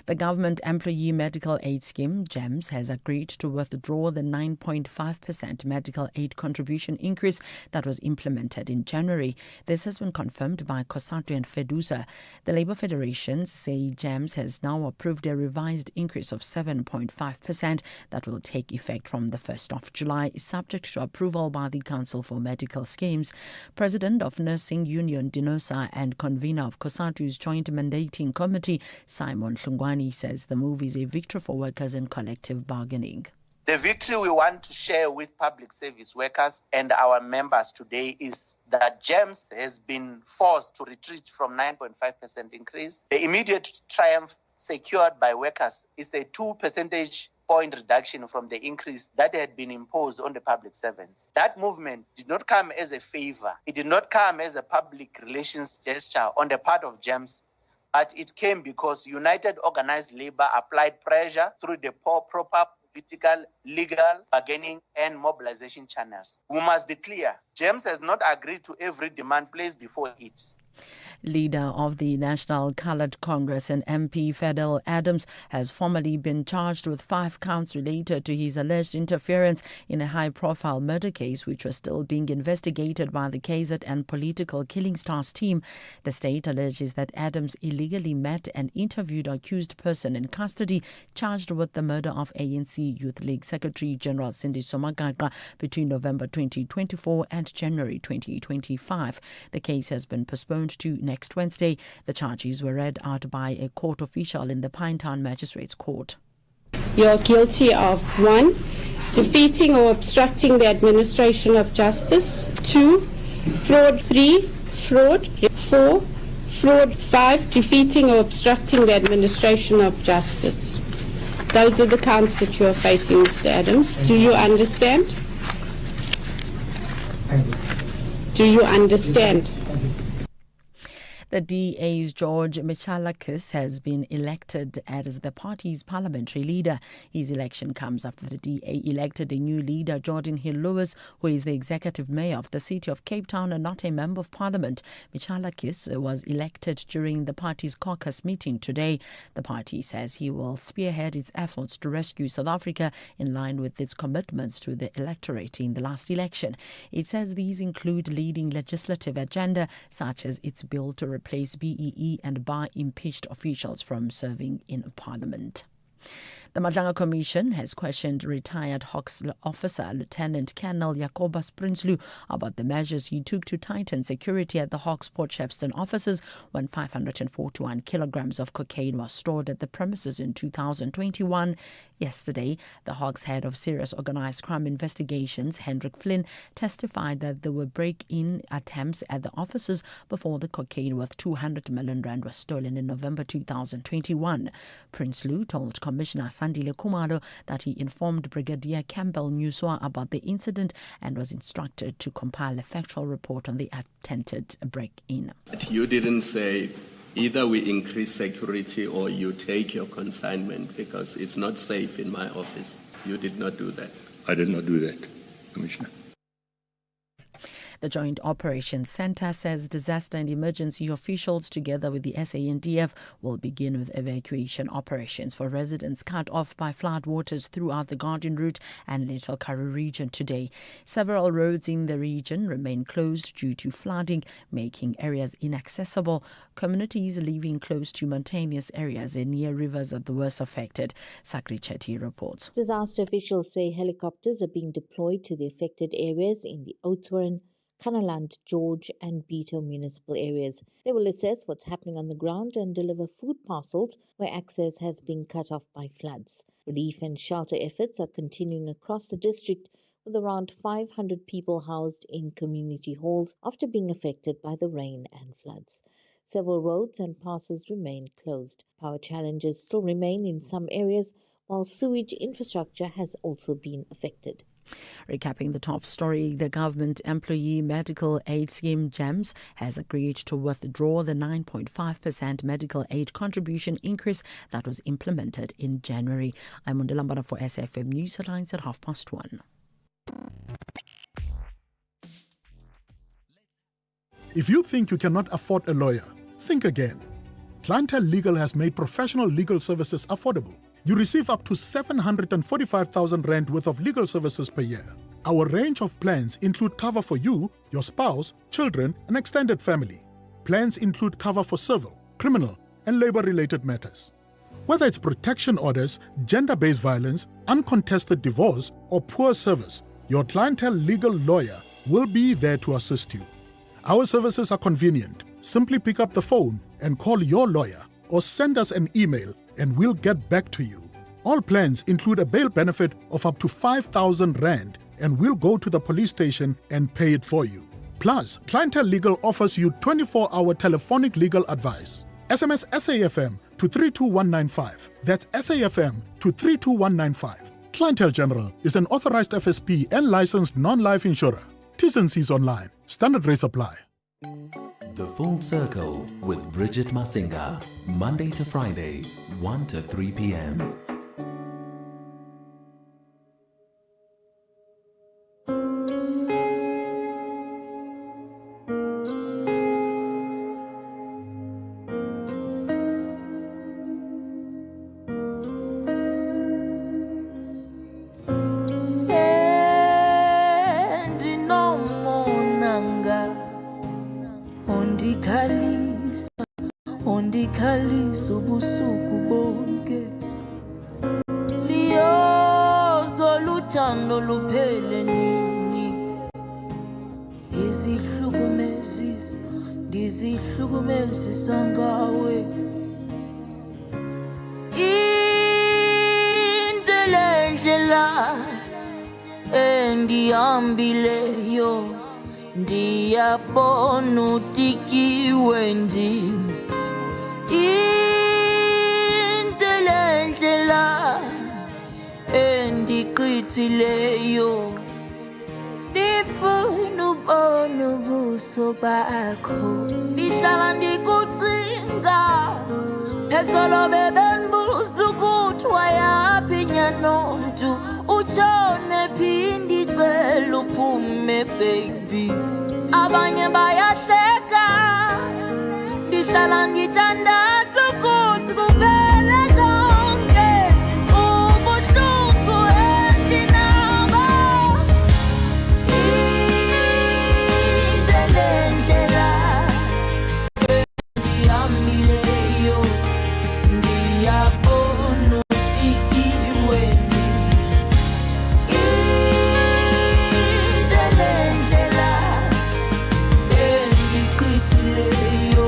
The Government Employee Medical Aid Scheme, GEMS, has agreed to withdraw the 9.5% medical aid contribution increase that was implemented in January. This has been confirmed by COSATU and FEDUSA. The Labour Federations say GEMS has now approved a revised increase of 7.5%. 9.5% that will take effect from the 1st of July, subject to approval by the Council for Medical Schemes. President of Nursing Union Dinosa and convener of COSATU's Joint Mandating Committee, Simon Hlungwani, says the move is a victory for workers and collective bargaining. The victory we want to share with public service workers and our members today is that GEMS has been forced to retreat from 9.5% increase. The immediate triumph secured by workers is a 2 percentage point reduction from the increase that had been imposed on the public servants. That movement did not come as a favor. It did not come as a public relations gesture on the part of GEMS, but it came because United Organized Labour applied pressure through the proper political, legal, bargaining and mobilization channels. We must be clear, GEMS has not agreed to every demand placed before it. Leader of the National Coloured Congress and MP Fidel Adams has formally been charged with 5 counts related to his alleged interference in a high-profile murder case which was still being investigated by the KZN Political Killing Stars team. The state alleges that Adams illegally met and interviewed an accused person in custody charged with the murder of ANC Youth League Secretary General Cindy Somagaqa between November 2024 and January 2025. The case has been postponed to next Wednesday. The charges were read out by a court official in the Pinetown Magistrates Court. You're guilty of 1, defeating or obstructing the administration of justice, 2, fraud, 3, fraud, 4, fraud, 5, defeating or obstructing the administration of justice. Those are the counts that you are facing, Mr. Adams. Do you understand? Do you understand? The DA's George Michalakis has been elected as the party's parliamentary leader. His election comes after the DA elected a new leader, Jordan Hill-Lewis, who is the executive mayor of the city of Cape Town and not a member of parliament. Michalakis was elected during the party's caucus meeting today. The party says he will spearhead its efforts to rescue South Africa in line with its commitments to the electorate in the last election. It says these include leading legislative agenda, such as its bill to replace BEE and bar impeached officials from serving in Parliament. The Madlanga Commission has questioned retired Hawks officer Lieutenant Colonel Jacobus Prinsloo about the measures he took to tighten security at the Hawks Port Shepstone offices when 541 kilograms of cocaine was stored at the premises in 2021. Yesterday, the Hawks head of Serious Organised Crime Investigations, Hendrik Flynn, testified that there were break-in attempts at the offices before the cocaine worth 200 million rand was stolen in November 2021. Prinsloo told Commissioner Sandile Kumalo that he informed Brigadier Campbell Newswa about the incident and was instructed to compile a factual report on the attempted break-in. You didn't say either we increase security or you take your consignment because it's not safe in my office. You did not do that. I did not do that, Commissioner. The Joint Operations Centre says disaster and emergency officials, together with the SANDF, will begin with evacuation operations for residents cut off by floodwaters throughout the Guardian Route and Little Karoo region today. Several roads in the region remain closed due to flooding, making areas inaccessible. Communities living close to mountainous areas and near rivers are the worst affected. Sakri Chetty reports. Disaster officials say helicopters are being deployed to the affected areas in the Oudtshoorn, Kannaland, George and Beto municipal areas. They will assess what's happening on the ground and deliver food parcels where access has been cut off by floods. Relief and shelter efforts are continuing across the district, with around 500 people housed in community halls after being affected by the rain and floods. Several roads and passes remain closed. Power challenges still remain in some areas, while sewage infrastructure has also been affected. Recapping the top story, the Government Employee Medical Aid Scheme GEMS has agreed to withdraw the 9.5% medical aid contribution increase that was implemented in January. I'm Mundilambana for SFM News Headlines at 1:30. If you think you cannot afford a lawyer, think again. Clientele Legal has made professional legal services affordable. You receive up to 745,000 rand worth of legal services per year. Our range of plans include cover for you, your spouse, children, and extended family. Plans include cover for civil, criminal, and labor-related matters. Whether it's protection orders, gender-based violence, uncontested divorce, or poor service, your clientele legal lawyer will be there to assist you. Our services are convenient. Simply pick up the phone and call your lawyer or send us an email and we'll get back to you. All plans include a bail benefit of up to 5,000 Rand and we'll go to the police station and pay it for you. Plus, Clientele Legal offers you 24-hour telephonic legal advice. SMS SAFM to 32195. That's SAFM to 32195. Clientele General is an authorized FSP and licensed non-life insurer. T's and C's online. Standard rates apply. The Full Circle with Bridget Masinga. Monday to Friday, 1 to 3 p.m. Ondikhalisa ubusuku bonke liyozo luthando luphele nini ndizihlukumezisa ngawe indlela endihambileyo ndiyabona utikiwe ndim indlela endiqithileyo ndifuna ubona ubuso bakho ndihlala ndikucinga phezolo bebendibuza ukuthi wayaphi nyanomntu utshone phi ndicela uphume baby abanye bayahleka ndihlala ndithandaza ukuthi kuphele konke ubuhlungu endinabo indlela endihambileyo ndiyabona utikiwe indlela endiqithileyo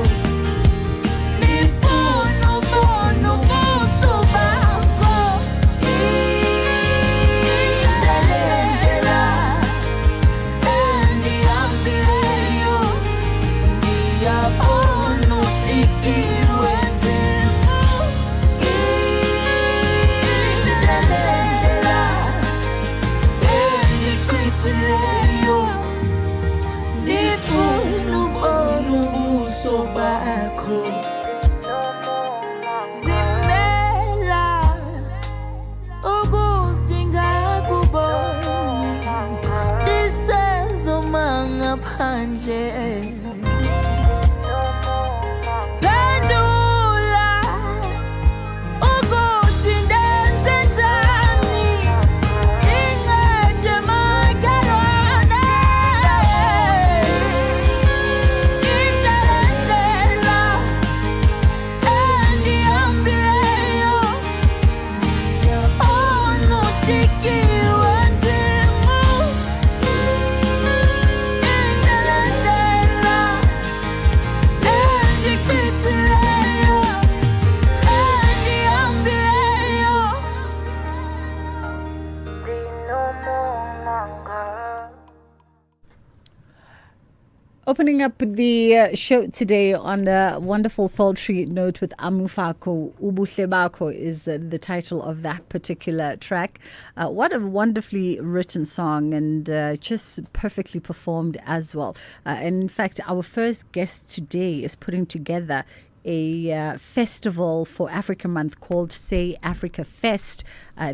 Opening up the show today on a wonderful sultry note with Amufako, Ubuhle Bakho is the title of that particular track. What a wonderfully written song and just perfectly performed as well. And in fact, our first guest today is putting together a festival for Africa Month called Say Africa Fest,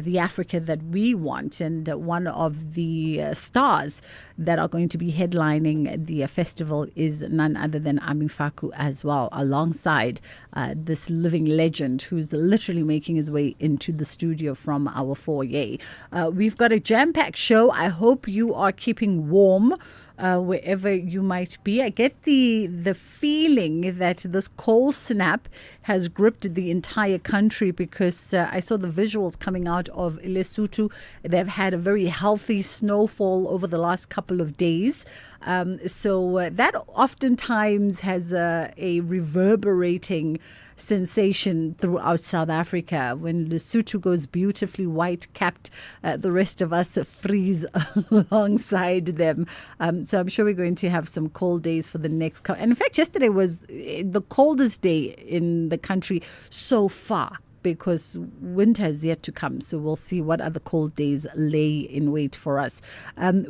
the Africa that we want. And one of the stars that are going to be headlining the festival is none other than Amufako as well, alongside this living legend who's literally making his way into the studio from our foyer. We've got a jam-packed show. I hope you are keeping warm. wherever you might be. I get the feeling that this cold snap has gripped the entire country, because I saw the visuals coming out of Lesotho. They've had a very healthy snowfall over the last couple of days. So that oftentimes has a reverberating sensation throughout South Africa. When Lesotho goes beautifully white-capped, the rest of us freeze alongside them. So I'm sure we're going to have some cold days for the next couple. And in fact, yesterday was the coldest day in the country so far, because winter is yet to come. So we'll see what other cold days lay in wait for us.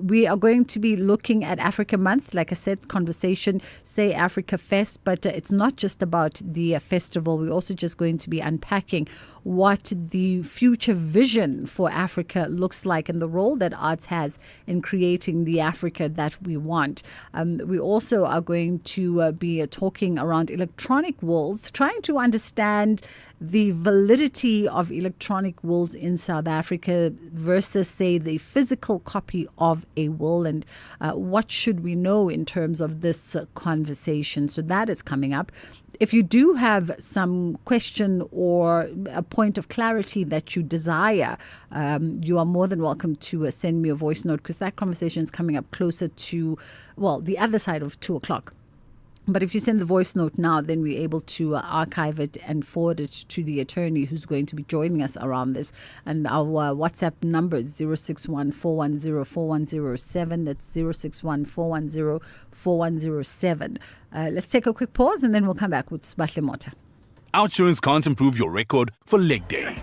We are going to be looking at Africa Month. Like I said, conversation, Say Africa Fest. But it's not just about the festival. We're also just going to be unpacking what the future vision for Africa looks like and the role that arts has in creating the Africa that we want. We also are going to be talking around electronic wills, trying to understand the validity of electronic wills in South Africa versus, say, the physical copy of a will, and what should we know in terms of this conversation. So that is coming up. If you do have some question or a point of clarity that you desire, you are more than welcome to send me a voice note, because that conversation is coming up closer to, well, the other side of 2 o'clock. But if you send the voice note now, then we're able to archive it and forward it to the attorney who's going to be joining us around this. And our WhatsApp number is 061-410-4107. That's 061-410-4107. Let's take a quick pause, and then we'll come back with Sibahle Mota. Outsurance can't improve your record for leg day,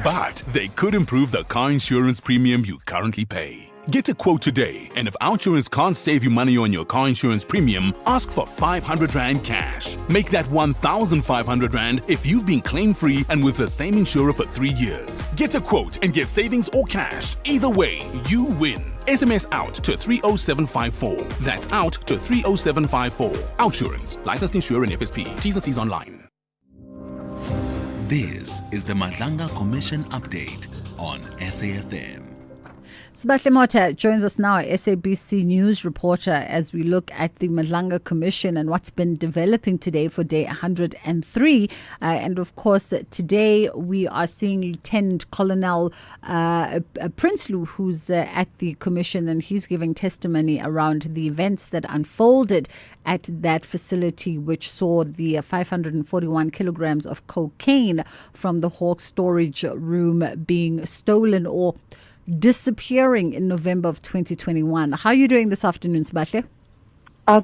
but they could improve the car insurance premium you currently pay. Get a quote today, and if Outsurance can't save you money on your car insurance premium, ask for 500 Rand cash. Make that 1,500 Rand if you've been claim-free and with the same insurer for 3 years. Get a quote and get savings or cash. Either way, you win. SMS out to 30754. That's out to 30754. Outsurance. Licensed insurer and FSP. T's and C's online. This is the Madlanga Commission update on SAFM. Sibahle Mota joins us now, SABC News reporter, as we look at the Madlanga Commission and what's been developing today for day 103. And of course, today we are seeing Lieutenant Colonel Prinsloo, who's at the commission, and he's giving testimony around the events that unfolded at that facility, which saw the 541 kilograms of cocaine from the Hawk storage room being stolen or disappearing in November of 2021. How are you doing this afternoon, Sibahle?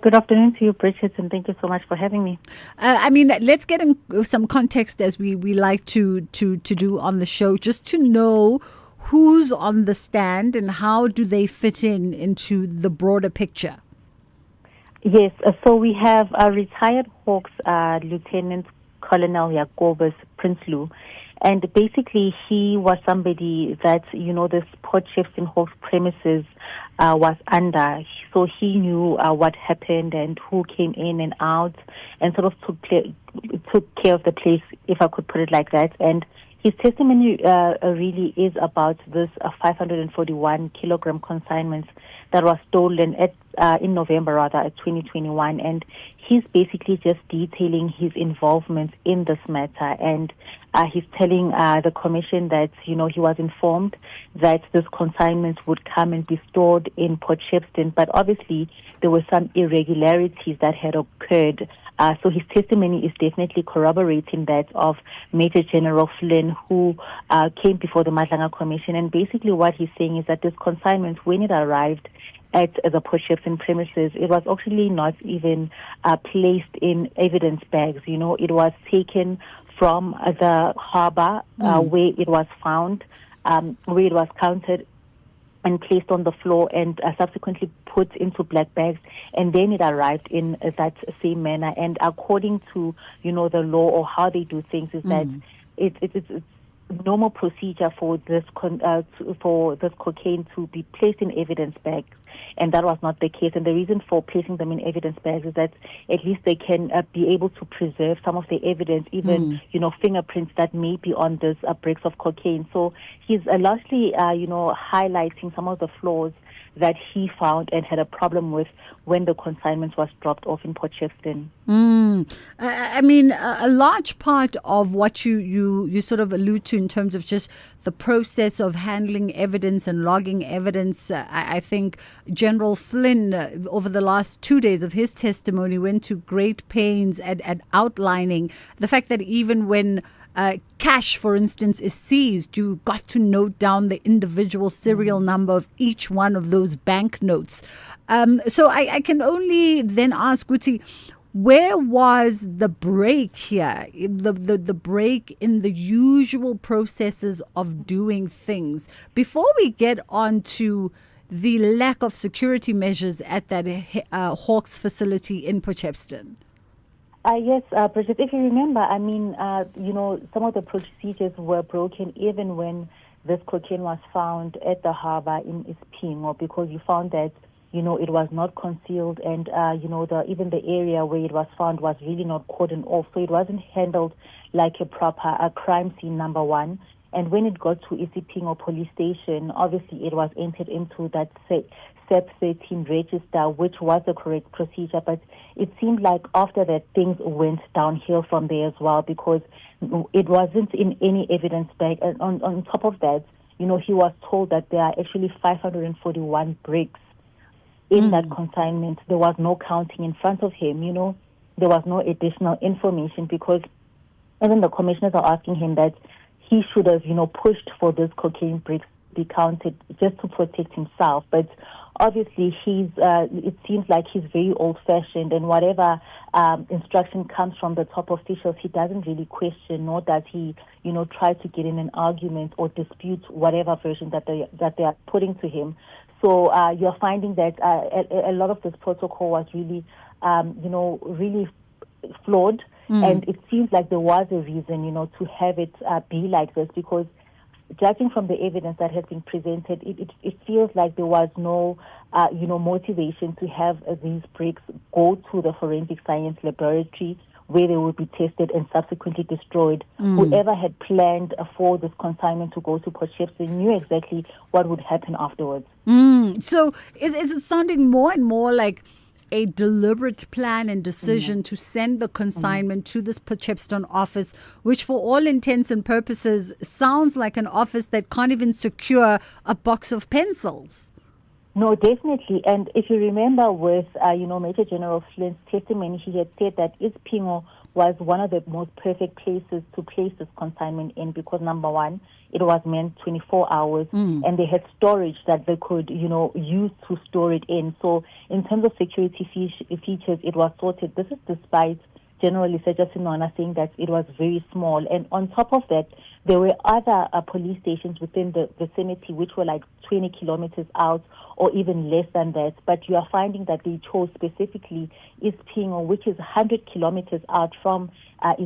Good afternoon to you, Bridget, and thank you so much for having me. Let's get in some context, as we like to do on the show, just to know who's on the stand and how do they fit into the broader picture. Yes, so we have a retired Hawks Lieutenant Colonel Jacobus Prinsloo. And basically, he was somebody that, the sport chefs in Hawks premises was under. So he knew what happened and who came in and out, and sort of took care of the place, if I could put it like that. And his testimony really is about this 541 kilogram consignments that was stolen in November, 2021. And he's basically just detailing his involvement in this matter. And he's telling the commission that, he was informed that this consignments would come and be stored in Port Shepstone, but obviously there were some irregularities that had occurred. So his testimony is definitely corroborating that of Major General Flynn, who came before the Madlanga Commission. And basically what he's saying is that this consignment, when it arrived at the Port Shepstone premises, it was actually not even placed in evidence bags. It was taken from the harbour where it was found, where it was counted and placed on the floor and subsequently put into black bags, and then it arrived in that same manner. And according to, the law or how they do things is that it's normal procedure for this cocaine to be placed in evidence bags and that was not the case. And the reason for placing them in evidence bags is that at least they can be able to preserve some of the evidence, even fingerprints that may be on this bricks of cocaine. So he's largely highlighting some of the flaws that he found and had a problem with when the consignment was dropped off in Port Shepstone. I mean, a large part of what you sort of allude to in terms of just the process of handling evidence and logging evidence, I think General Flynn, over the last 2 days of his testimony, went to great pains at outlining the fact that even when cash, for instance, is seized, you got to note down the individual serial number of each one of those banknotes. So I can only then ask Guti, where was the break here, the break in the usual processes of doing things? Before we get on to the lack of security measures at that Hawks facility in Port Shepstone. Yes, Bridget, if you remember, I mean, some of the procedures were broken even when this cocaine was found at the harbor in Ispingo, because you found that, it was not concealed, and, even the area where it was found was really not cordoned off, so it wasn't handled like a proper crime scene, number one. And when it got to Isipingo police station, obviously it was entered into that SEP 13 register, which was the correct procedure. But it seemed like after that, things went downhill from there as well, because it wasn't in any evidence bag. And on top of that, he was told that there are actually 541 bricks in that consignment. There was no counting in front of him, There was no additional information, because even the commissioners are asking him that he should have, pushed for this cocaine bricks to be counted just to protect himself. But obviously, it seems like he's very old-fashioned, and whatever instruction comes from the top officials, he doesn't really question, nor does he, try to get in an argument or dispute whatever version that they are putting to him. So you're finding that a lot of this protocol was really, really flawed. And it seems like there was a reason, to have it be like this, because judging from the evidence that has been presented, it feels like there was no, motivation to have these bricks go to the forensic science laboratory where they would be tested and subsequently destroyed. Whoever had planned for this consignment to go to Port Shepstone knew exactly what would happen afterwards. So is it sounding more and more like a deliberate plan and decision to send the consignment to this Port Shepstone office, which for all intents and purposes sounds like an office that can't even secure a box of pencils? No, definitely. And if you remember with, Major General Flynn's testimony, he had said that Ispingo was one of the most perfect places to place this consignment in, because number one, it was meant 24 hours and they had storage that they could, use to store it in. So in terms of security features, it was sorted. This is despite General Liseja Sinona saying that it was very small. And on top of that, there were other police stations within the vicinity which were like 20 kilometers out or even less than that. But you are finding that they chose specifically Ispingo, which is 100 kilometers out from Port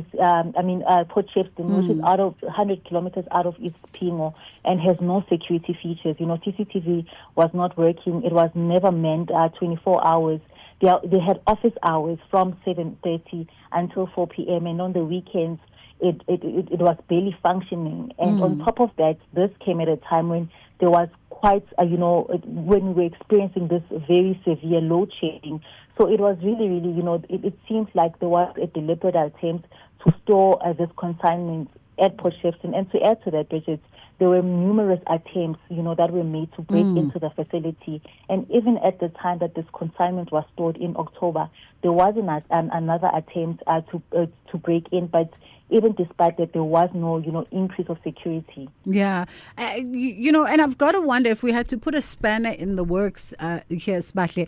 Shepstone, which is out of 100 kilometers out of Ispingo, and has no security features. CCTV was not working. It was never manned 24 hours. They had office hours from 7:30 until 4 p.m. and on the weekends it was barely functioning. And on top of that, this came at a time when there was quite, when we were experiencing this very severe load shedding. So it was really, really, it seems like there was a deliberate attempt to store this consignment at Port Shepstone. And to add to that, Bridget, there were numerous attempts, that were made to break into the facility. And even at the time that this consignment was stored in October, there was another attempt to break in, but even despite that, there was no, increase of security. Yeah. And I've got to wonder if we had to put a spanner in the works here, Sbahle.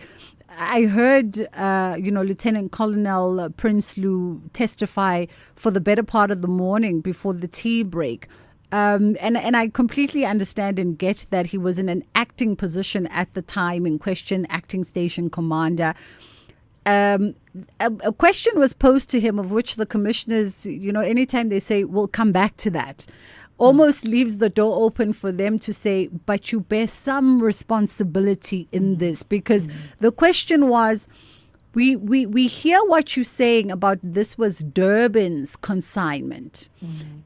I heard, Lieutenant Colonel Prinsloo testify for the better part of the morning before the tea break. And I completely understand and get that he was in an acting position at the time in question, acting station commander. A question was posed to him of which the commissioners, anytime they say, we'll come back to that, almost leaves the door open for them to say, but you bear some responsibility in this, because the question was, we hear what you're saying about this was Durban's consignment.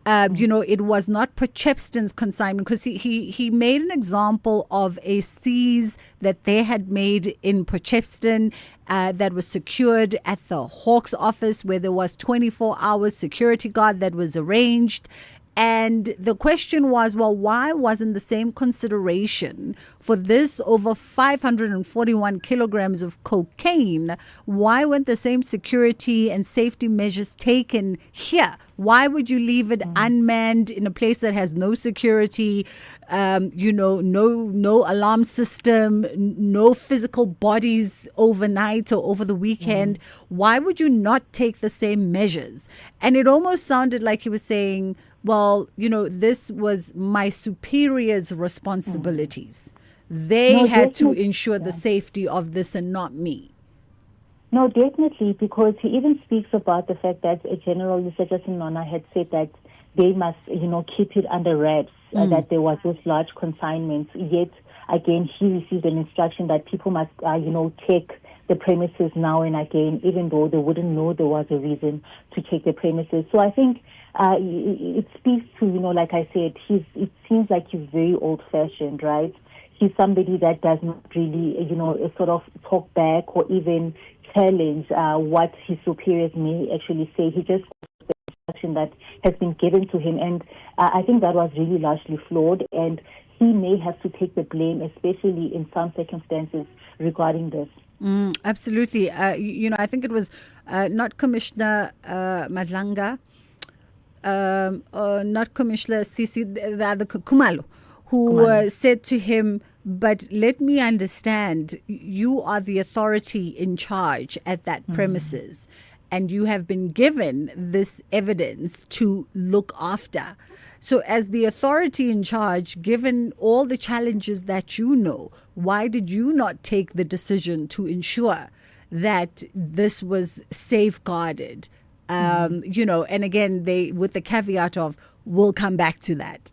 It was not Potchefstroom's consignment, because he made an example of a seize that they had made in Potchefstroom that was secured at the Hawks office, where there was 24 hours security guard that was arranged. And the question was, well, why wasn't the same consideration for this over 541 kilograms of cocaine? Why weren't the same security and safety measures taken here? Why would you leave it unmanned in a place that has no security, no alarm system, no physical bodies overnight or over the weekend? Why would you not take the same measures? And it almost sounded like he was saying, well, this was my superiors' responsibilities. They had to ensure the safety of this and not me. No, definitely, because he even speaks about the fact that General Lusetja Sinona had said that they must, keep it under wraps, that there was those large consignments. Yet, again, he received an instruction that people must, check the premises now and again, even though they wouldn't know there was a reason to check the premises. So I think it speaks to, like I said, it seems like he's very old-fashioned, right? He's somebody that does not really, sort of talk back or even challenge what his superiors may actually say. He just goes the instruction that has been given to him. And I think that was really largely flawed. And he may have to take the blame, especially in some circumstances regarding this. Absolutely. I think it was not Commissioner Madlanga, not Commissioner Sisi, the other Kumalo, who said to him, but let me understand, you are the authority in charge at that premises, and you have been given this evidence to look after. So as the authority in charge, given all the challenges that you know, why did you not take the decision to ensure that this was safeguarded? And again, they with the caveat of, we'll come back to that.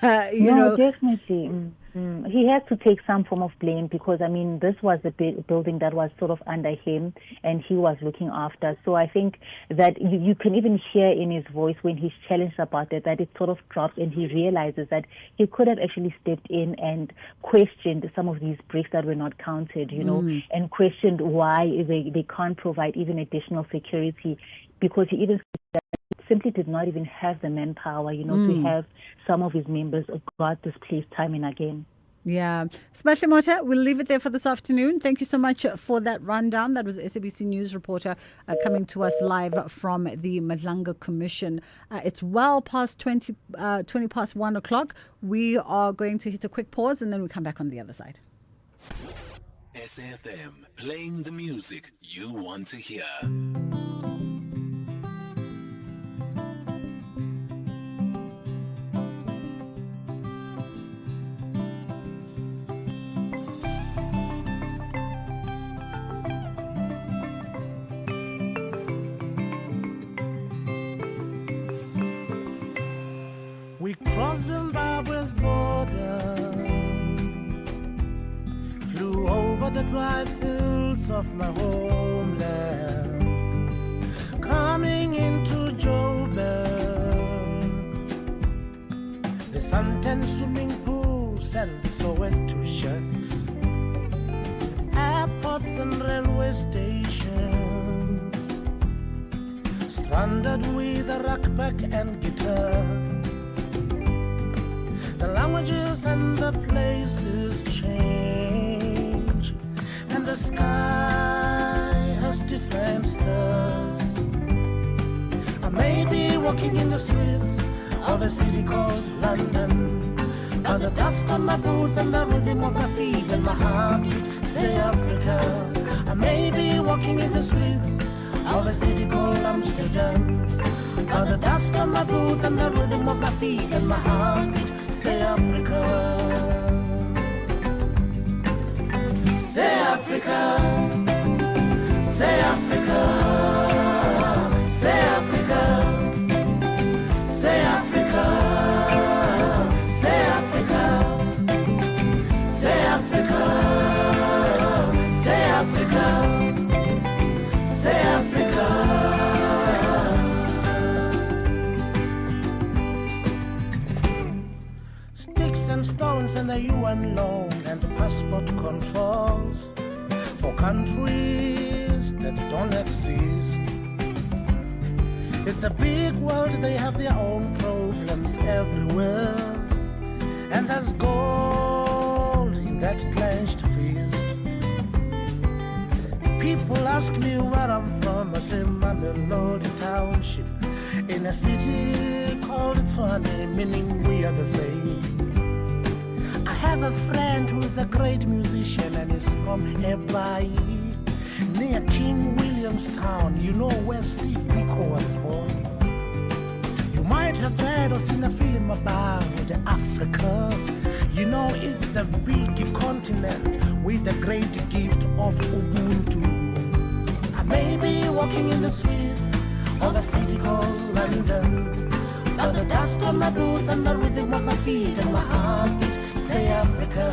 Definitely. He has to take some form of blame because, this was a building that was sort of under him and he was looking after. So I think that you can even hear in his voice when he's challenged about it, that it sort of drops and he realizes that he could have actually stepped in and questioned some of these bricks that were not counted, and questioned why they can't provide even additional security, because he even simply did not even have the manpower, to have some of his members guard this place time and again. Yeah. Smash Mota, we'll leave it there for this afternoon. Thank you so much for that rundown. That was SABC News reporter coming to us live from the Madlanga Commission. It's well past 20 past 1 o'clock. We are going to hit a quick pause and then we come back on the other side. SAFM, playing the music you want to hear. We crossed Zimbabwe's border, flew over the dry hills of my homeland, coming into Joburg, the suntan swimming pools and the Soweto shacks, airports and railway stations, stranded with a ruckback and guitar. The languages and the places change, and the sky has different stars. I may be walking in the streets of a city called London, but the dust on my boots and the rhythm of my feet and my heartbeat say Africa. I may be walking in the streets of a city called Amsterdam, but the dust on my boots and the rhythm of my feet and my heartbeat say Africa. Say Africa. Say Africa. Say Africa. Say Africa. and stones and the UN loan and passport controls for countries that don't exist. It's a big world, they have their own problems everywhere, and there's gold in that clenched fist. People ask me where I'm from, I say Mamelodi Township, in a city called Tshwane, meaning we are the same. I have a friend who's a great musician and is from Ebai, near King Williamstown, you know where Steve Biko was born. You might have read or seen a film about Africa. You know it's a big continent with the great gift of Ubuntu. I may be walking in the streets of a city called London, but the dust on my boots and the rhythm of my feet and my heartbeat say Africa.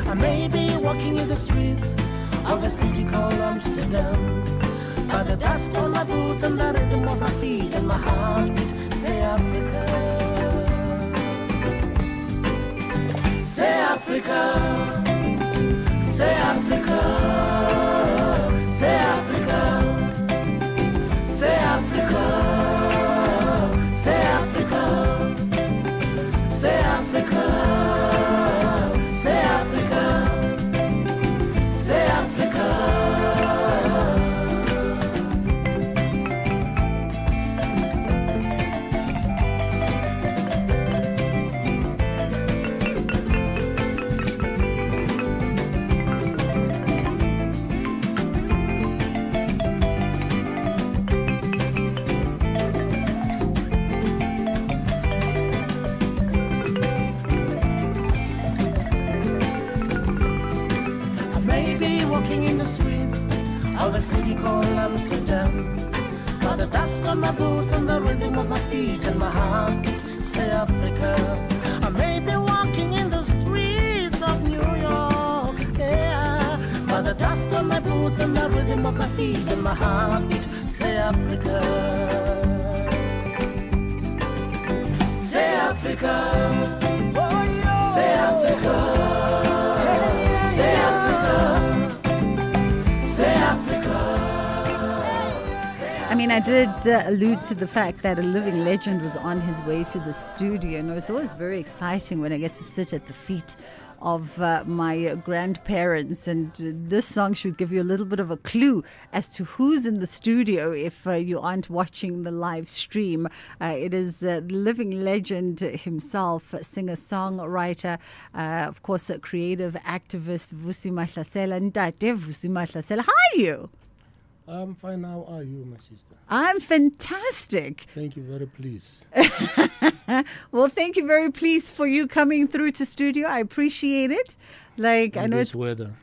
I may be walking in the streets of a city called Amsterdam, but the dust on my boots and the rhythm of my feet and my heartbeat say Africa. Say Africa, say Africa, say Africa, say Africa, say Africa, say Africa, say Africa, say Africa. Of a city called Amsterdam, but the dust on my boots and the rhythm of my feet and my heart say Africa. I may be walking in the streets of New York, yeah, but the dust on my boots and the rhythm of my feet and my heartbeat say Africa. Say Africa, oh, yeah. Say Africa, yeah. Say Africa. I mean, I did allude to the fact that a living legend was on his way to the studio. You know, it's always very exciting when I get to sit at the feet of my grandparents, and this song should give you a little bit of a clue as to who's in the studio if you aren't watching the live stream. It is the living legend himself, singer-songwriter, of course, a creative activist, Vusi Mahlasela. Ntate Vusi Mahlasela, how are you? I'm fine. How are you, my sister? I'm fantastic. Thank you. Very pleased. Well, thank you. Very pleased for you coming through to studio. I appreciate it. Like, I know this it's weather,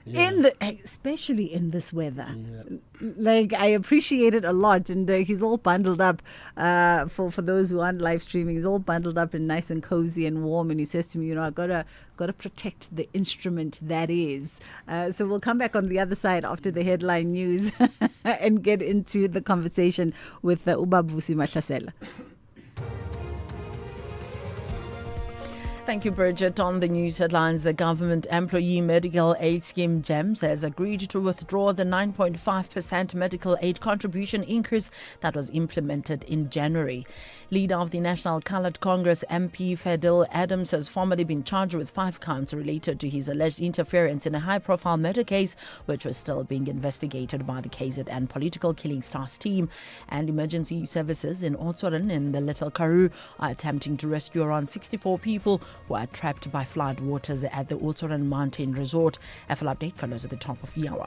especially in this weather. Yeah. Like, I appreciate it a lot. And he's all bundled up. For those who aren't live streaming, he's all bundled up and nice and cozy and warm. And he says to me, you know, I gotta protect the instrument that is. So we'll come back on the other side after the headline news and get into the conversation with Vusi Mahlasela. Thank you, Bridget. On the news headlines, the government employee medical aid scheme GEMS has agreed to withdraw the 9.5% medical aid contribution increase that was implemented in January. Leader of the National Coloured Congress MP Fadil Adams has formally been charged with 5 counts related to his alleged interference in a high-profile murder case, which was still being investigated by the KZN Political Killing Stars team. And emergency services in Oudtshoorn in the Little Karoo are attempting to rescue around 64 people who are trapped by flood waters at the Oudtshoorn Mountain Resort. A full update follows at the top of the hour.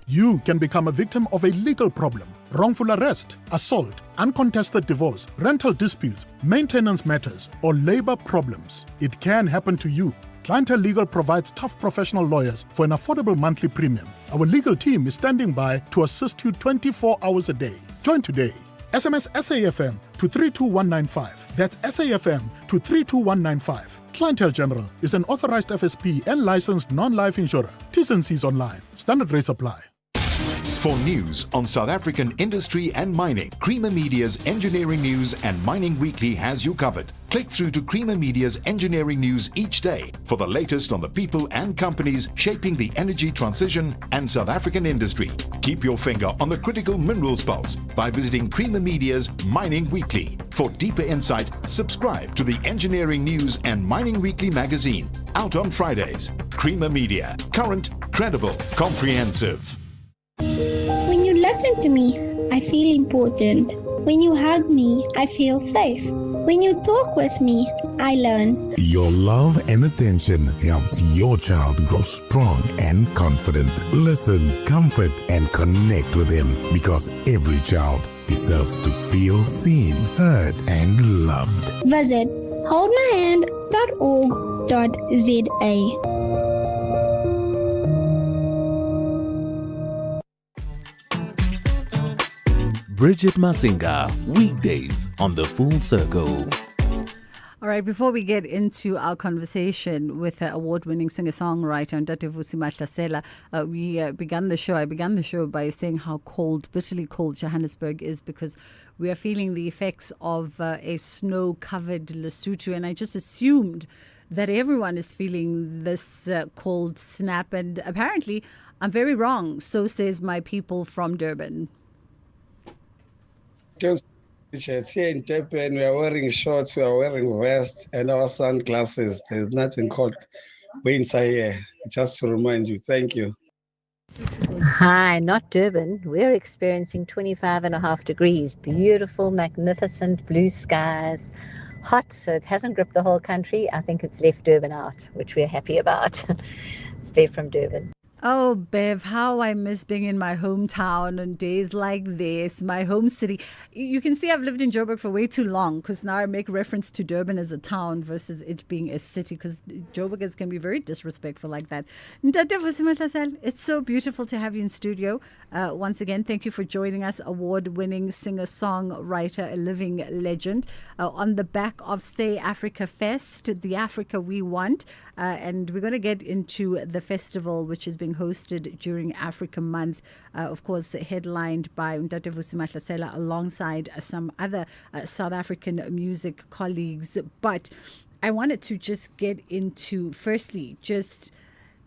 You can become a victim of a legal problem: wrongful arrest, assault, uncontested divorce, rental disputes, maintenance matters, or labor problems. It can happen to you. Clientele Legal provides tough professional lawyers for an affordable monthly premium. Our legal team is standing by to assist you 24 hours a day. Join today. SMS SAFM to 32195. That's SAFM to 32195. Clientele General is an authorized FSP and licensed non-life insurer. T's and C's online. Standard rates apply. For news on South African industry and mining, Creamer Media's Engineering News and Mining Weekly has you covered. Click through to Creamer Media's Engineering News each day for the latest on the people and companies shaping the energy transition and South African industry. Keep your finger on the critical minerals pulse by visiting Creamer Media's Mining Weekly. For deeper insight, subscribe to the Engineering News and Mining Weekly magazine, out on Fridays. Creamer Media, current, credible, comprehensive. When you listen to me, I feel important. When you hug me, I feel safe. When you talk with me, I learn. Your love and attention helps your child grow strong and confident. Listen, comfort, and connect with him, because every child deserves to feel seen, heard, and loved. Visit holdmyhand.org.za. Bridget Masinga, weekdays on The Full Circle. All right, before we get into our conversation with award-winning singer-songwriter Ntate Vusi Mahlasela, I began the show by saying how cold, bitterly cold Johannesburg is, because we are feeling the effects of a snow-covered Lesotho, and I just assumed that everyone is feeling this cold snap, and apparently I'm very wrong. So says my people from Durban. Here in Durban, we are wearing shorts, we are wearing vests and our sunglasses. There's nothing called inside here. Just to remind you. Thank you. Hi, not Durban. We're experiencing 25.5 degrees. Beautiful, magnificent blue skies. Hot, so it hasn't gripped the whole country. I think it's left Durban out, which we're happy about. It's Bev from Durban. Oh, Bev, how I miss being in my hometown on days like this, my home city. You can see I've lived in Joburg for way too long, because now I make reference to Durban as a town versus it being a city, because Joburgers can be very disrespectful like that. Ntate Vusi Mahlasela, it's so beautiful to have you in studio. Once again, thank you for joining us, award-winning singer-songwriter, a living legend, on the back of Say Africa Fest, the Africa we want. And we're going to get into the festival, which is being hosted during Africa Month, of course, headlined by Ntate Vusi Mahlasela alongside some other South African music colleagues. But I wanted to just get into, firstly, just,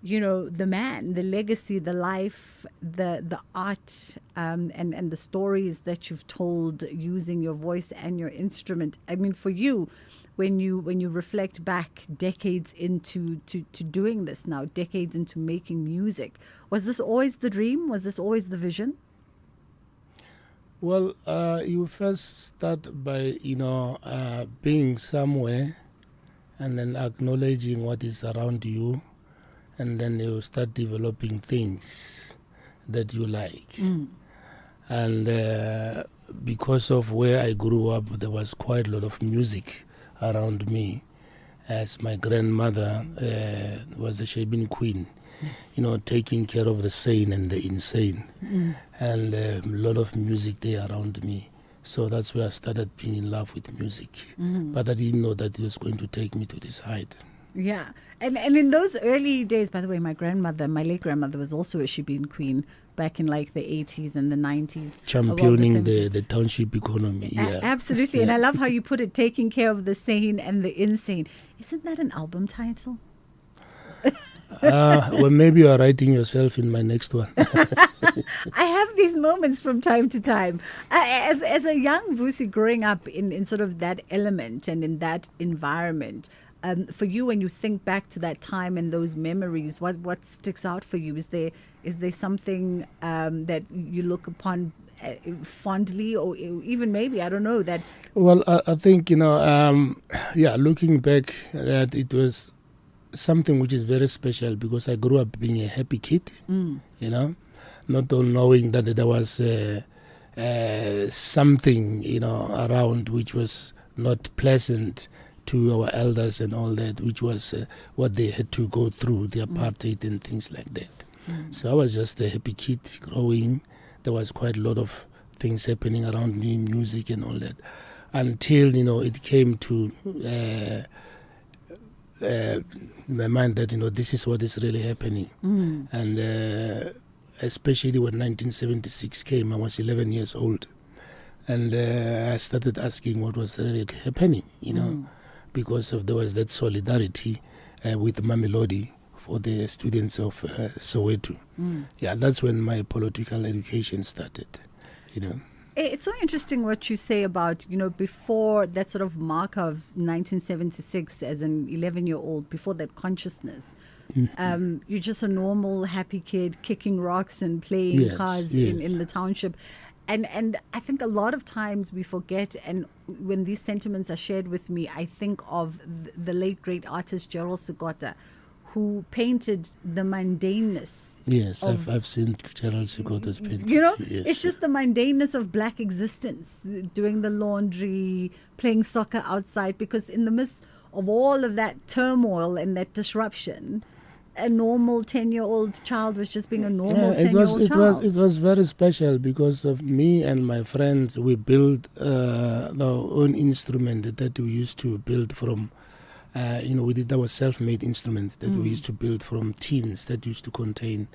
you know, the man, the legacy, the life, the art, and the stories that you've told using your voice and your instrument. I mean, for you, when you reflect back decades into to doing this now, decades into making music, was this always the dream? Was this always the vision? Well, you first start by, being somewhere and then acknowledging what is around you, and then you start developing things that you like. And because of where I grew up, there was quite a lot of music around me, as my grandmother was the Shebin Queen, taking care of the sane and the insane, and a lot of music there around me. So that's where I started being in love with music. But I didn't know that it was going to take me to this height. Yeah. And in those early days, by the way, my late grandmother was also a Shebin Queen back in like the 80s and the 90s. Championing the township economy. Yeah. Absolutely. Yeah. And I love how you put it, taking care of the sane and the insane. Isn't that an album title? Well, maybe you are writing yourself in my next one. I have these moments from time to time. As a young Vusi growing up in sort of that element and in that environment, for you, when you think back to that time and those memories, what sticks out for you? Is there something that you look upon fondly, or even maybe, I don't know, that? Well, I think, looking back, that it was something which is very special, because I grew up being a happy kid, not knowing that there was something, around which was not pleasant to our elders and all that, which was what they had to go through, the apartheid and things like that. So I was just a happy kid growing. There was quite a lot of things happening around me, music and all that, until, it came to my mind that, this is what is really happening. And especially when 1976 came. I was 11 years old. And I started asking what was really happening, because there was that solidarity with Mamelodi for the students of Soweto. Yeah, that's when my political education started, It's so interesting what you say about, before that sort of mark of 1976 as an 11-year-old, before that consciousness. You're just a normal, happy kid kicking rocks and playing cars in the township. And I think a lot of times we forget, and when these sentiments are shared with me, I think of the late, great artist Gerald Sigota, who painted the mundaneness. Yes, I've seen Gerald Sigota's paintings. It's just the mundaneness of black existence, doing the laundry, playing soccer outside, because in the midst of all of that turmoil and that disruption, a normal 10-year-old child was just being a normal 10-year-old child. It was very special because of me and my friends. We built our own instrument that we used to build from. We did our self-made instrument that we used to build from tins that used to contain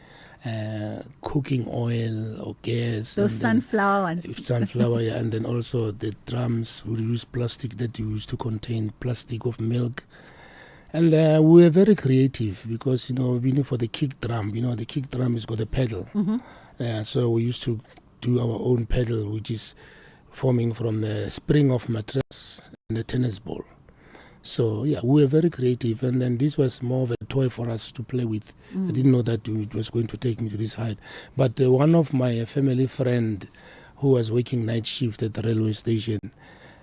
cooking oil or gas. Those sunflower ones. Yeah, and then also the drums. We used plastic that used to contain plastic of milk. And we were very creative because, for the kick drum, the kick drum has got a pedal. So we used to do our own pedal, which is forming from the spring of mattress and the tennis ball. So, we were very creative. And then this was more of a toy for us to play with. I didn't know that it was going to take me to this height. But one of my family friend who was working night shift at the railway station,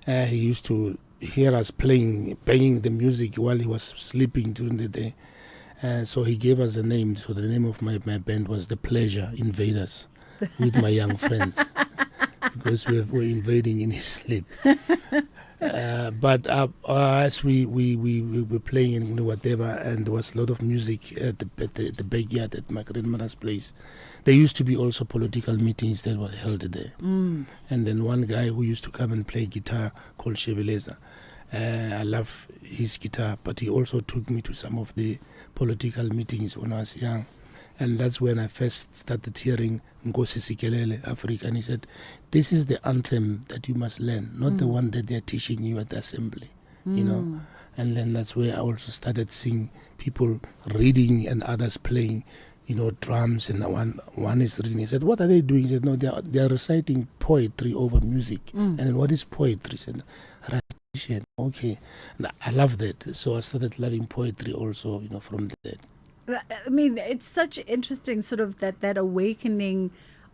he used to hear us banging the music while he was sleeping during the day. So he gave us a name. So the name of my band was The Pleasure Invaders with my young friends because we were invading in his sleep. But as we were playing in whatever, and there was a lot of music at the backyard at my grandmother's place. There used to be also political meetings that were held there. And then one guy who used to come and play guitar called Shebeleza. I love his guitar, but he also took me to some of the political meetings when I was young. And that's when I first started hearing Nkosi Sikelele, Africa. And he said, this is the anthem that you must learn, not the one that they're teaching you at the assembly, And then that's where I also started seeing people reading and others playing, drums. And one is reading. He said, what are they doing? He said, no, they are reciting poetry over music. And then what is poetry? He said, recitation. Okay. And I love that. So I started loving poetry also, from that. I mean, it's such interesting sort of that awakening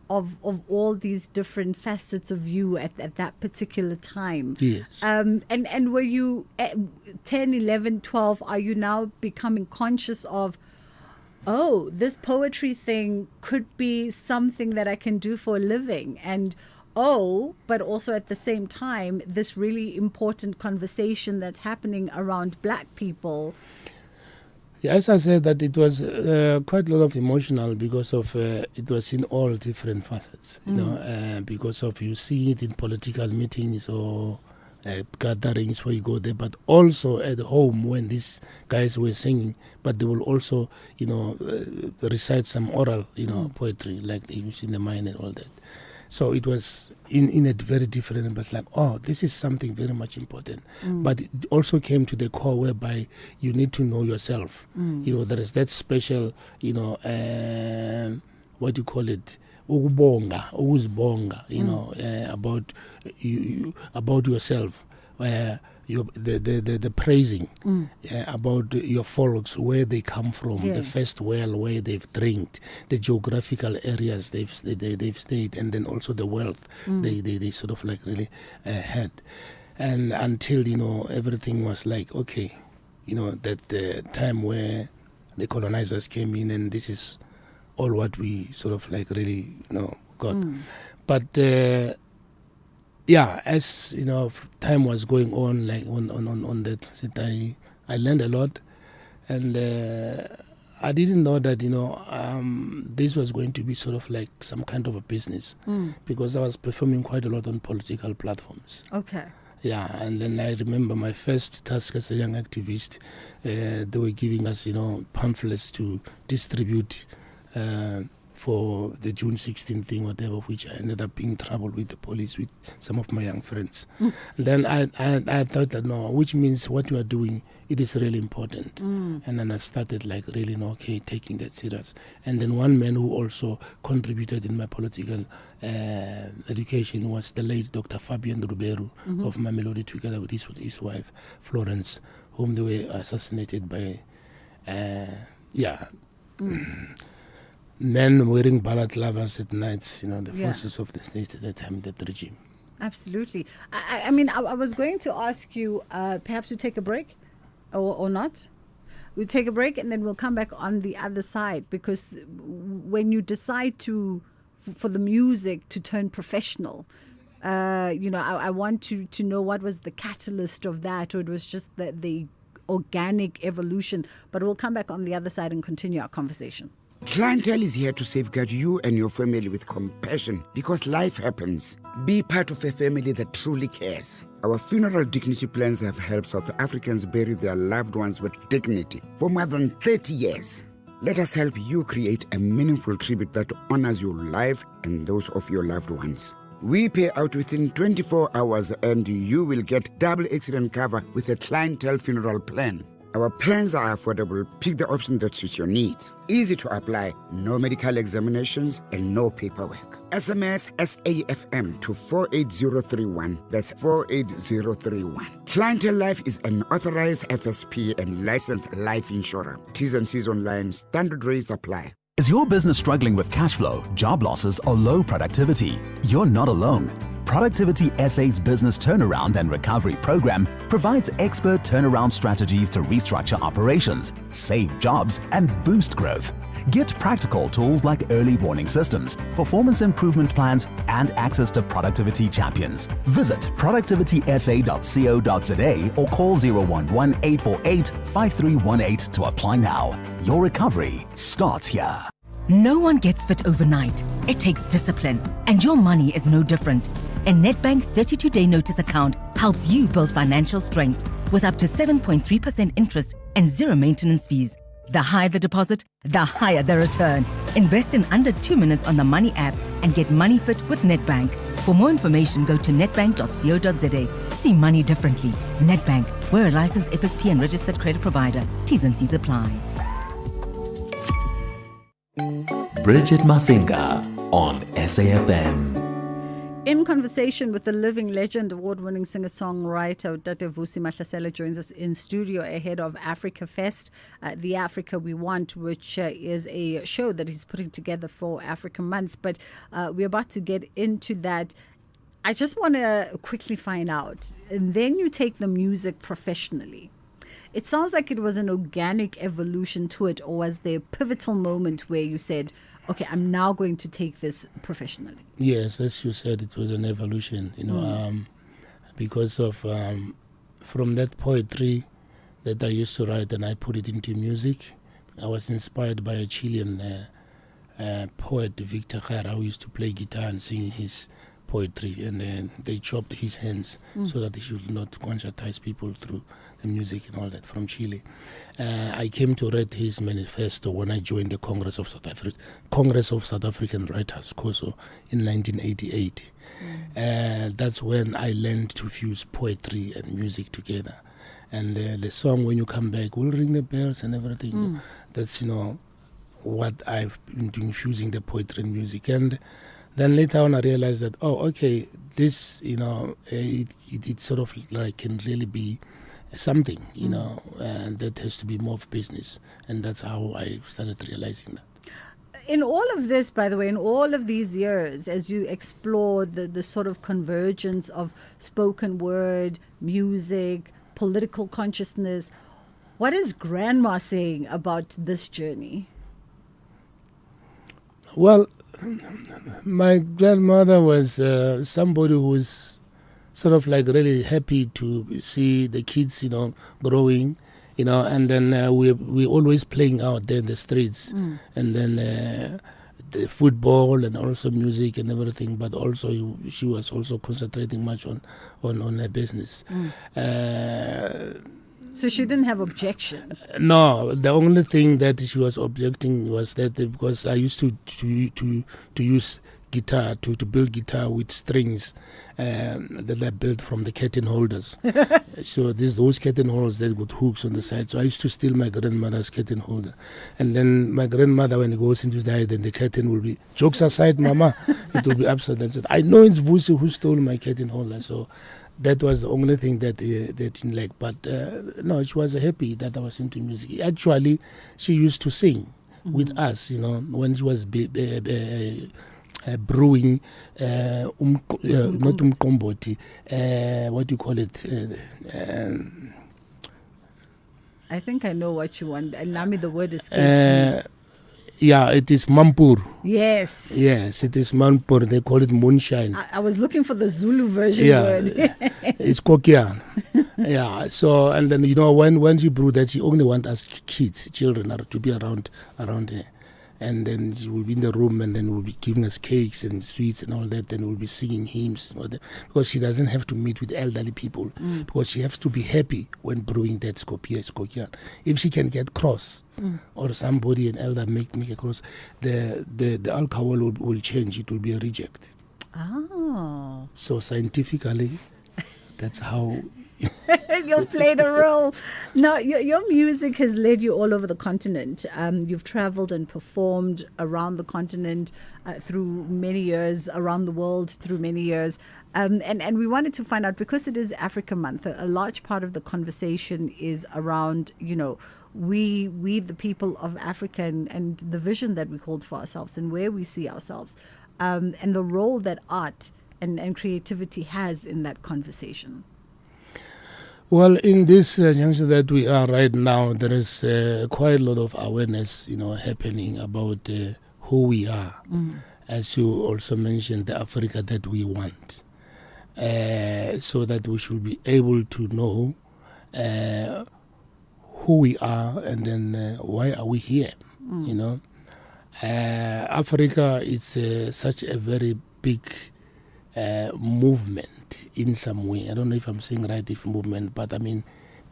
of all these different facets of you at that particular time. Yes. And were you at 10, 11, 12, are you now becoming conscious of, this poetry thing could be something that I can do for a living? And but also at the same time, this really important conversation that's happening around black people. Yeah, as I said, that it was quite a lot of emotional because of it was in all different facets, because of you see it in political meetings or gatherings where you go there, but also at home when these guys were singing, but they will also, recite some oral, poetry like they use in the mine and all that. So it was in a very different, but like, this is something very much important. But it also came to the core whereby you need to know yourself. There is that special, what do you call it? Ukubonga, about you, about yourself. The praising about your folks, where they come from, the first well where they've drank, the geographical areas they've stayed, and then also the wealth they sort of like really had, and until everything was like okay, that the time where the colonizers came in, and this is all what we sort of like really got, but. As time was going on, like on that, I learned a lot, and I didn't know that this was going to be sort of like some kind of a business, because I was performing quite a lot on political platforms. Okay. Yeah, and then I remember my first task as a young activist. They were giving us pamphlets to distribute for the June 16th thing, whatever, which I ended up in trouble with the police, with some of my young friends. And then I thought that, no, which means what you are doing, it is really important. And then I started like really, taking that serious. And then one man who also contributed in my political education was the late Dr. Fabian Ruberu of Mamelodi, together with his wife, Florence, whom they were assassinated by, men wearing balaclavas at nights, the forces of the state at that time, that regime. Absolutely. I mean, I was going to ask you, perhaps we take a break or not? We'll take a break and then we'll come back on the other side, because when you decide for the music to turn professional, I want to know what was the catalyst of that, or it was just the organic evolution. But we'll come back on the other side and continue our conversation. Clientele is here to safeguard you and your family with compassion, because life happens. Be part of a family that truly cares. Our funeral dignity plans have helped South Africans bury their loved ones with dignity for more than 30 years. Let us help you create a meaningful tribute that honors your life and those of your loved ones. We pay out within 24 hours and you will get double accident cover with a clientele funeral plan. Our plans are affordable. Pick the option that suits your needs. Easy to apply, no medical examinations and no paperwork. SMS SAFM to 48031. That's 48031. Clientele Life is an authorized FSP and licensed life insurer. T's and C's online. Standard rates apply. Is your business struggling with cash flow, job losses, or low productivity? You're not alone. Productivity SA's Business Turnaround and Recovery Program provides expert turnaround strategies to restructure operations, save jobs, and boost growth. Get practical tools like early warning systems, performance improvement plans, and access to productivity champions. Visit productivitysa.co.za or call 011-848-5318 to apply now. Your recovery starts here. No one gets fit overnight. It takes discipline, and your money is no different. A Nedbank 32-day notice account helps you build financial strength with up to 7.3% interest and zero maintenance fees. The higher the deposit, the higher the return. Invest in under 2 minutes on the Money app and get money fit with Nedbank. For more information, go to nedbank.co.za. See money differently. Nedbank, we're a licensed FSP and registered credit provider. T's and C's apply. Bridget Masinga on SAFM. In conversation with the living legend, award-winning singer-songwriter Tate Vusi Mahlasela joins us in studio ahead of Africa Fest, The Africa We Want, which is a show that he's putting together for Africa Month. But we're about to get into that. I just want to quickly find out, and then you take the music professionally. It sounds like it was an organic evolution to it, or was there a pivotal moment where you said, okay, I'm now going to take this professionally? Yes, as you said, it was an evolution, because of from that poetry that I used to write and I put it into music. I was inspired by a Chilean poet, Victor Jara, who used to play guitar and sing his poetry, and then they chopped his hands so that he should not conscientize people through the music and all that from Chile. I came to read his manifesto when I joined the Congress of South African Writers, COSO, in 1988. That's when I learned to fuse poetry and music together. And the song "When You Come Back" will ring the bells and everything. That's what I've been doing, fusing the poetry and music. And then later on, I realized that this it sort of like can really be something, and that has to be more of business. And that's how I started realizing that. In all of this, by the way, in all of these years, as you explore the sort of convergence of spoken word, music, political consciousness, what is Grandma saying about this journey? Well, my grandmother was somebody who was sort of like really happy to see the kids, growing, and then we always playing out there in the streets, and then the football and also music and everything. But also she was also concentrating much on her business. So she didn't have objections. No, the only thing that she was objecting was that because I used to use guitar to build guitar with strings that I built from the curtain holders. So those curtain holders that got hooks on the side. So I used to steal my grandmother's curtain holder, and then my grandmother, when it goes into the eye, then the curtain will be, jokes aside, Mama, it will be upside down. I know it's Vusi who stole my curtain holder. So that was the only thing that didn't like. But no, she was happy that I was into music. Actually, she used to sing with us, when she was brewing, not umkomboti, what do you call it? I think I know what you want. And Nami, the word escapes me. Yeah, it is Mampur. Yes. Yes, it is Mampur. They call it moonshine. I was looking for the Zulu version word. It's kokian. Yeah, so, and then, when she brew that, she only wants us children to be around her. And then she will be in the room, and then will be giving us cakes and sweets and all that. Then we'll be singing hymns, because she doesn't have to meet with elderly people, because she has to be happy when brewing that skokian. If she can get cross, or somebody, an elder, make a cross, the alcohol will change. It will be a reject. Oh. So scientifically, that's how. You played a role. Now, your music has led you all over the continent. You've traveled and performed around the continent through many years, around the world through many years. And we wanted to find out, because it is Africa Month, a large part of the conversation is around, we the people of Africa, and the vision that we hold for ourselves and where we see ourselves, and the role that art and creativity has in that conversation. Well, in this junction that we are right now, there is quite a lot of awareness, happening about who we are. As you also mentioned, the Africa that we want, so that we should be able to know who we are, and then why are we here. Africa is such a very big movement in some way. I don't know if I'm saying right, if movement, but I mean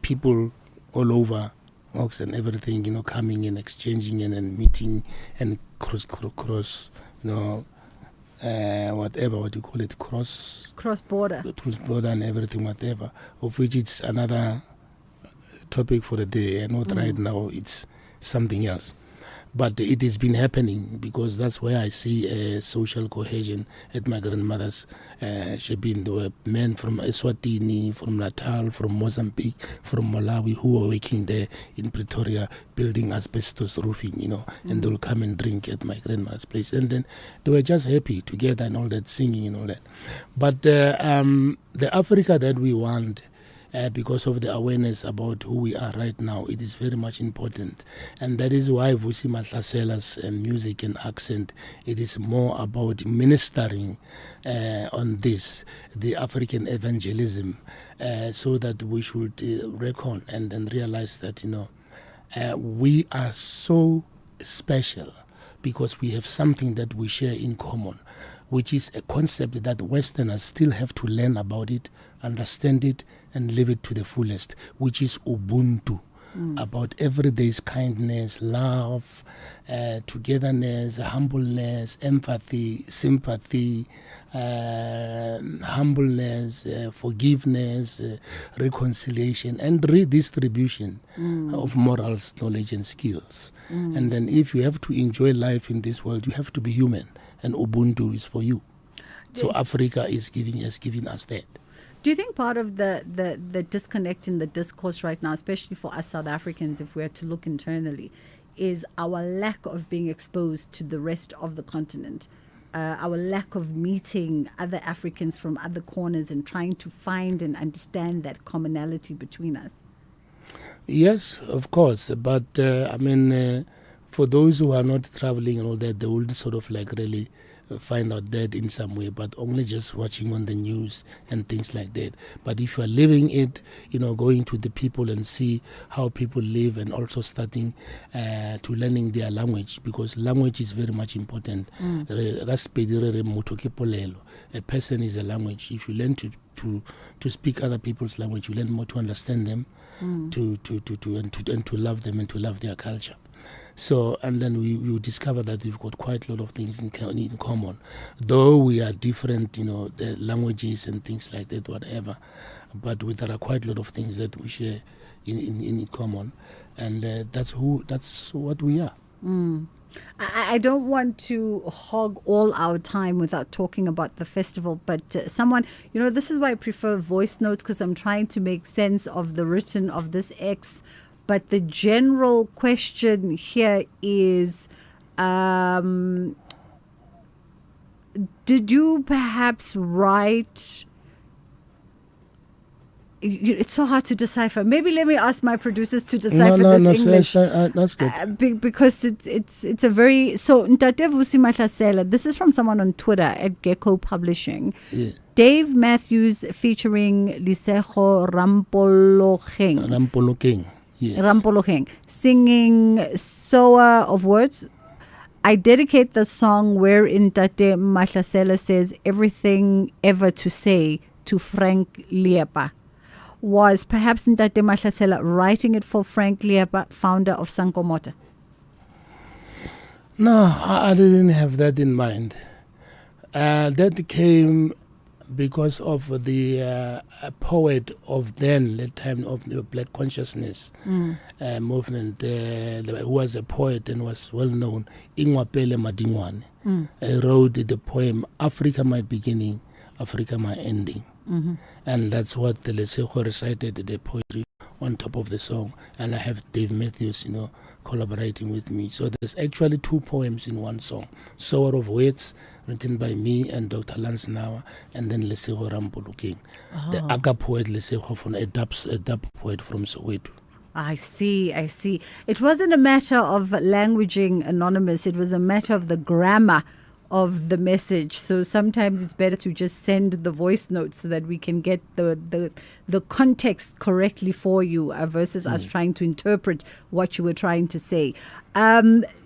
people all over Ox and everything, coming and exchanging and meeting and cross, whatever, what you call it, cross border and everything, whatever, of which it's another topic for the day. I know right now it's something else. But it has been happening, because that's where I see social cohesion at my grandmother's Shebin. There were men from Eswatini, from Natal, from Mozambique, from Malawi, who were working there in Pretoria building asbestos roofing, and they'll come and drink at my grandmother's place. And then they were just happy together and all that, singing and all that. But the Africa that we want, because of the awareness about who we are right now, it is very much important. And that is why Vusi Mahlasela's music and accent, it is more about ministering on this, the African evangelism, so that we should reckon and then realize that, we are so special because we have something that we share in common, which is a concept that Westerners still have to learn about it, understand it, and live it to the fullest, which is Ubuntu. About everyday's kindness, love, togetherness, humbleness, empathy, sympathy, humbleness, forgiveness, reconciliation, and redistribution of morals, knowledge, and skills. And then if you have to enjoy life in this world, you have to be human, and Ubuntu is for you. So Africa has given us that. Do you think part of the disconnect in the discourse right now, especially for us South Africans, if we're to look internally, is our lack of being exposed to the rest of the continent, our lack of meeting other Africans from other corners and trying to find and understand that commonality between us? Yes, of course. But, for those who are not traveling and all that, they will sort of like really find out that in some way, but only just watching on the news and things like that. But if you are living it, going to the people and see how people live, and also starting to learning their language, because language is very much important. A person is a language. If you learn to speak other people's language, you learn more to understand them, and to love them and to love their culture. So, and then we discover that we've got quite a lot of things in common, though we are different, the languages and things like that, whatever. But there are quite a lot of things that we share in common, and that's what we are. I don't want to hog all our time without talking about the festival, but someone, this is why I prefer voice notes, because I'm trying to make sense of the written of this X. But the general question here is, did you perhaps write... It's so hard to decipher. Maybe let me ask my producers to decipher this English. That's good. Because it's a very... So, Ntate Vusi Mahlasela, this is from someone on Twitter at Gecko Publishing. Yeah. Dave Matthews featuring Lisejo Rampolokeng. Yes. Rampolokeng, singing Sower of Words. I dedicate the song wherein Tate Mahlasela says everything ever to say to Frank Liepa. Was perhaps Tate Mahlasela writing it for Frank Liepa, founder of Sankomota? No, I didn't have that in mind. That came because of the poet of then, that time of the Black Consciousness movement, who was a poet and was well known, Ingwapele Madingwane. Wrote the poem Africa My Beginning, Africa My Ending. And that's what the Lesego recited, the poetry on top of the song. And I have Dave Matthews, collaborating with me. So there's actually 2 poems in one song. Sower of Words, written by me and Dr. Lance Nawa, and then Lesego Rampolokeng. The Aka poet Lesego, from a dub poet from Soweto. I see. It wasn't a matter of languaging anonymous. It was a matter of the grammar of the message. So sometimes it's better to just send the voice notes so that we can get the context correctly for you versus us trying to interpret what you were trying to say.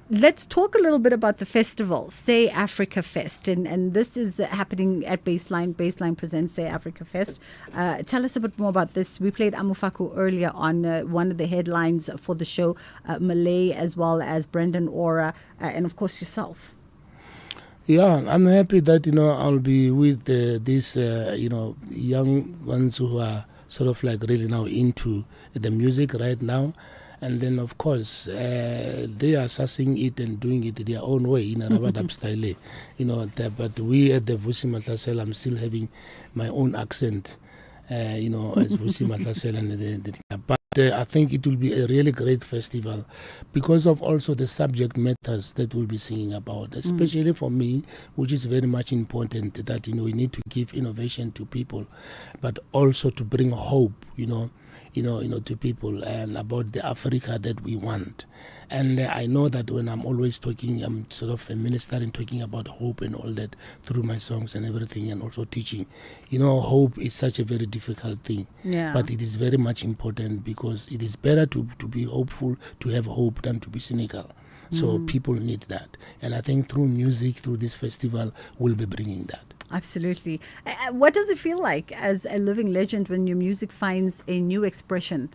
Let's talk a little bit about the festival, Say Africa Fest. And this is happening at Baseline. Baseline presents Say Africa Fest. Tell us a bit more about this. We played Amufaku earlier on one of the headlines for the show, Malay, as well as Brendan Ora, and of course yourself. Yeah, I'm happy that, I'll be with these, young ones who are sort of like really now into the music right now. And then, of course, they are sussing it and doing it their own way in a Rabadab style. But we at the Vusi Mahlasela, I'm still having my own accent, as Vusi Mahlasela. But I think it will be a really great festival because of also the subject matters that we'll be singing about, especially for me, which is very much important that, we need to give innovation to people, but also to bring hope, to people and about the Africa that we want. And I know that when I'm always talking, I'm sort of a minister and talking about hope and all that through my songs and everything, and also teaching. Hope is such a very difficult thing. Yeah. But it is very much important because it is better to be hopeful, to have hope, than to be cynical. So people need that. And I think through music, through this festival, we'll be bringing that. Absolutely. What does it feel like as a living legend when your music finds a new expression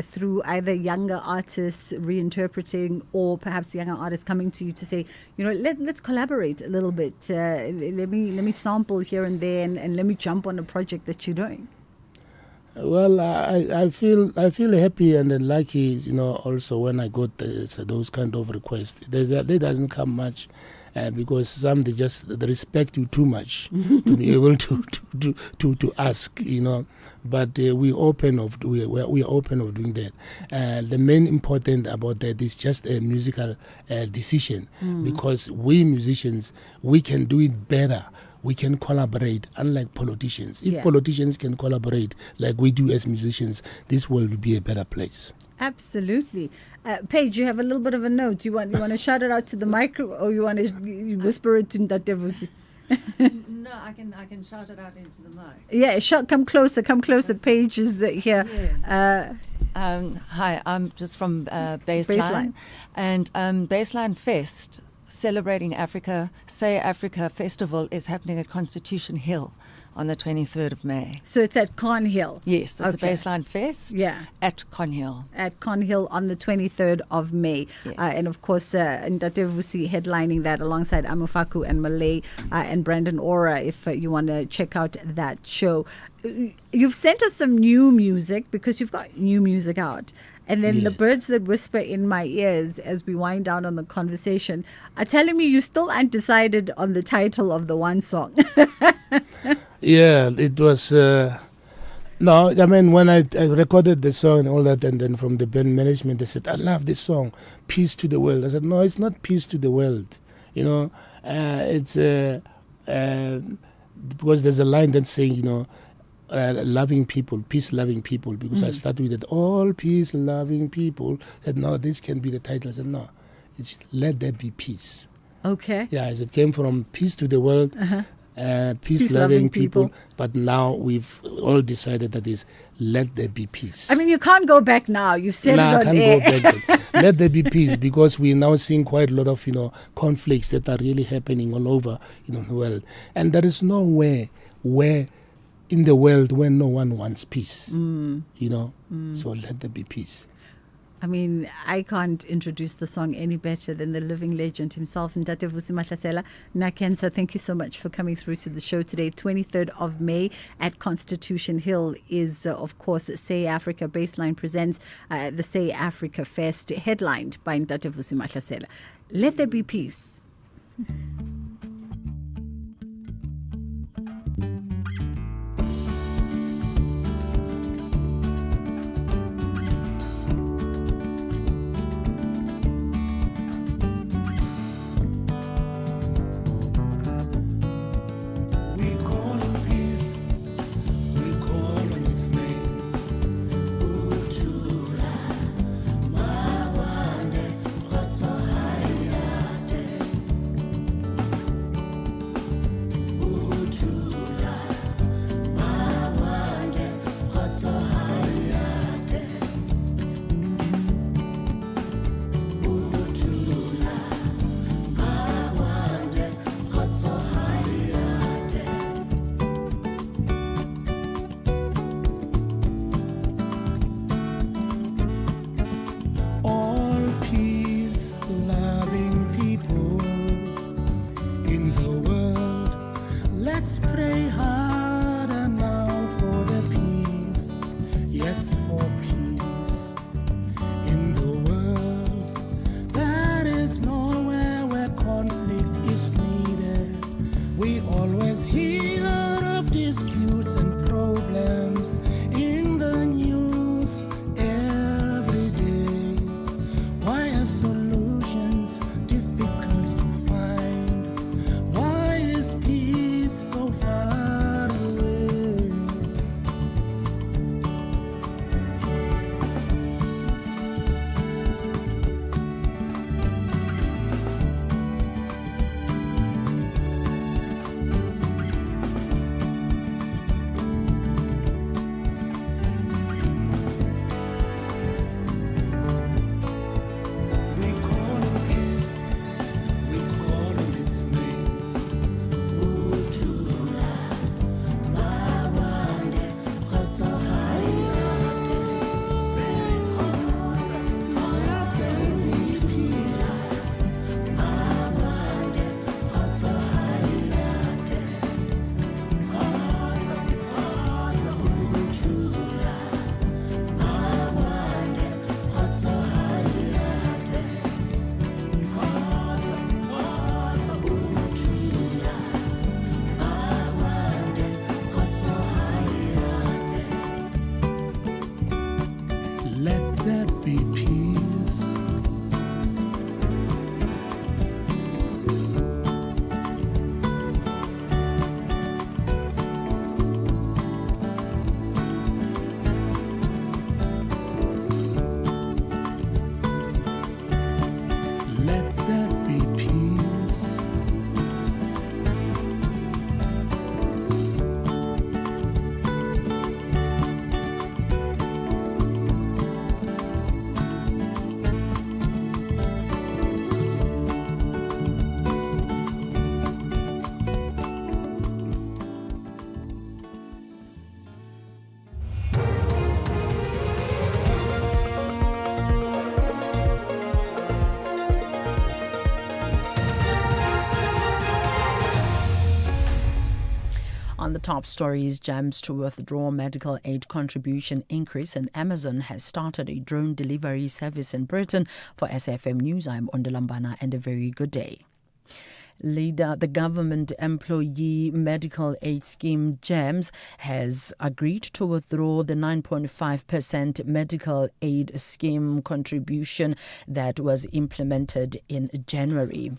through either younger artists reinterpreting or perhaps younger artists coming to you to say, let's collaborate a little bit. Let me sample here and there and let me jump on a project that you're doing. Well, I feel happy and lucky, also when I got those kind of requests. They doesn't come much. Because some they respect you too much to be able to ask, But we are open of doing that. The main important about that is just a musical decision, because we musicians, we can do it better. We can collaborate, unlike politicians. If politicians can collaborate like we do as musicians, this world will be a better place. Absolutely. Paige, you have a little bit of a note. You want to shout it out to the mic, or you want to whisper it to Ndatevusi? No, I can shout it out into the mic. Yeah, come closer. Paige is here. Yeah. Hi, I'm just from Baseline. And Baseline Fest, celebrating Africa, Say Africa Festival, is happening at Constitution Hill on the 23rd of May. So it's at Con Hill? Yes, it's a Baseline Fest at Con Hill. At Con Hill on the 23rd of May. Yes. And of course, Ndatevusi headlining that alongside Amufaku and Malay and Brandon Ora, if you want to check out that show. You've sent us some new music because you've got new music out. And then the birds that whisper in my ears as we wind down on the conversation are telling me you still aren't decided on the title of the one song. Yeah, it was... no, I mean, when I recorded the song and all that, and then from the band management, they said, I love this song, Peace to the World. I said, no, it's not Peace to the World. You know, it's... because there's a line that's saying, you know, loving people, peace-loving people, because I started with it, all peace-loving people. I said, no, this can be the title. I said, no, it's Let There Be Peace. Okay. Yeah, as it came from Peace to the World, peace-loving people, but now we've all decided that is Let There Be Peace. I mean, you can't go back now. You've said it on air. Go back. Let there be peace, because we're now seeing quite a lot of, you know, conflicts that are really happening all over, you know, the world. And there is nowhere where in the world where no one wants peace, you know, so let there be peace. I mean, I can't introduce the song any better than the living legend himself, Ndatevusi Mahlasela. Nakensa, thank you so much for coming through to the show today. 23rd of May at Constitution Hill is, of course, Say Africa. Baseline presents the Say Africa Fest, headlined by Ndatevusi Mahlasela. Let there be peace. the top stories, GEMS to withdraw medical aid contribution increase, and Amazon has started a drone delivery service in Britain. For SFM News, I'm Ondalambana, and a very good day. The government employee medical aid scheme GEMS has agreed to withdraw the 9.5% medical aid scheme contribution that was implemented in January.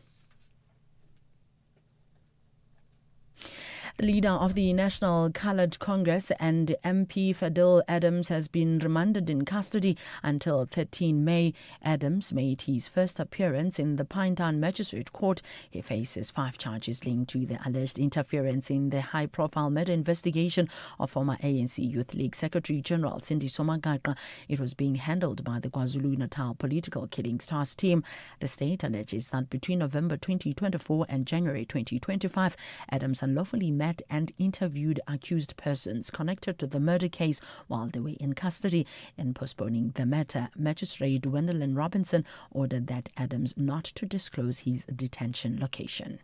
The leader of the National Coloured Congress and MP Fadil Adams has been remanded in custody until 13 May. Adams made his first appearance in the Pinetown Magistrate Court. He faces 5 charges linked to the alleged interference in the high-profile murder investigation of former ANC Youth League Secretary General Cindy Somagaqa. It was being handled by the KwaZulu-Natal Political Killings Task Team. The state alleges that between November 2024 and January 2025, Adams unlawfully met and interviewed accused persons connected to the murder case while they were in custody. In postponing the matter, Magistrate Gwendolyn Robinson ordered that Adams not to disclose his detention location.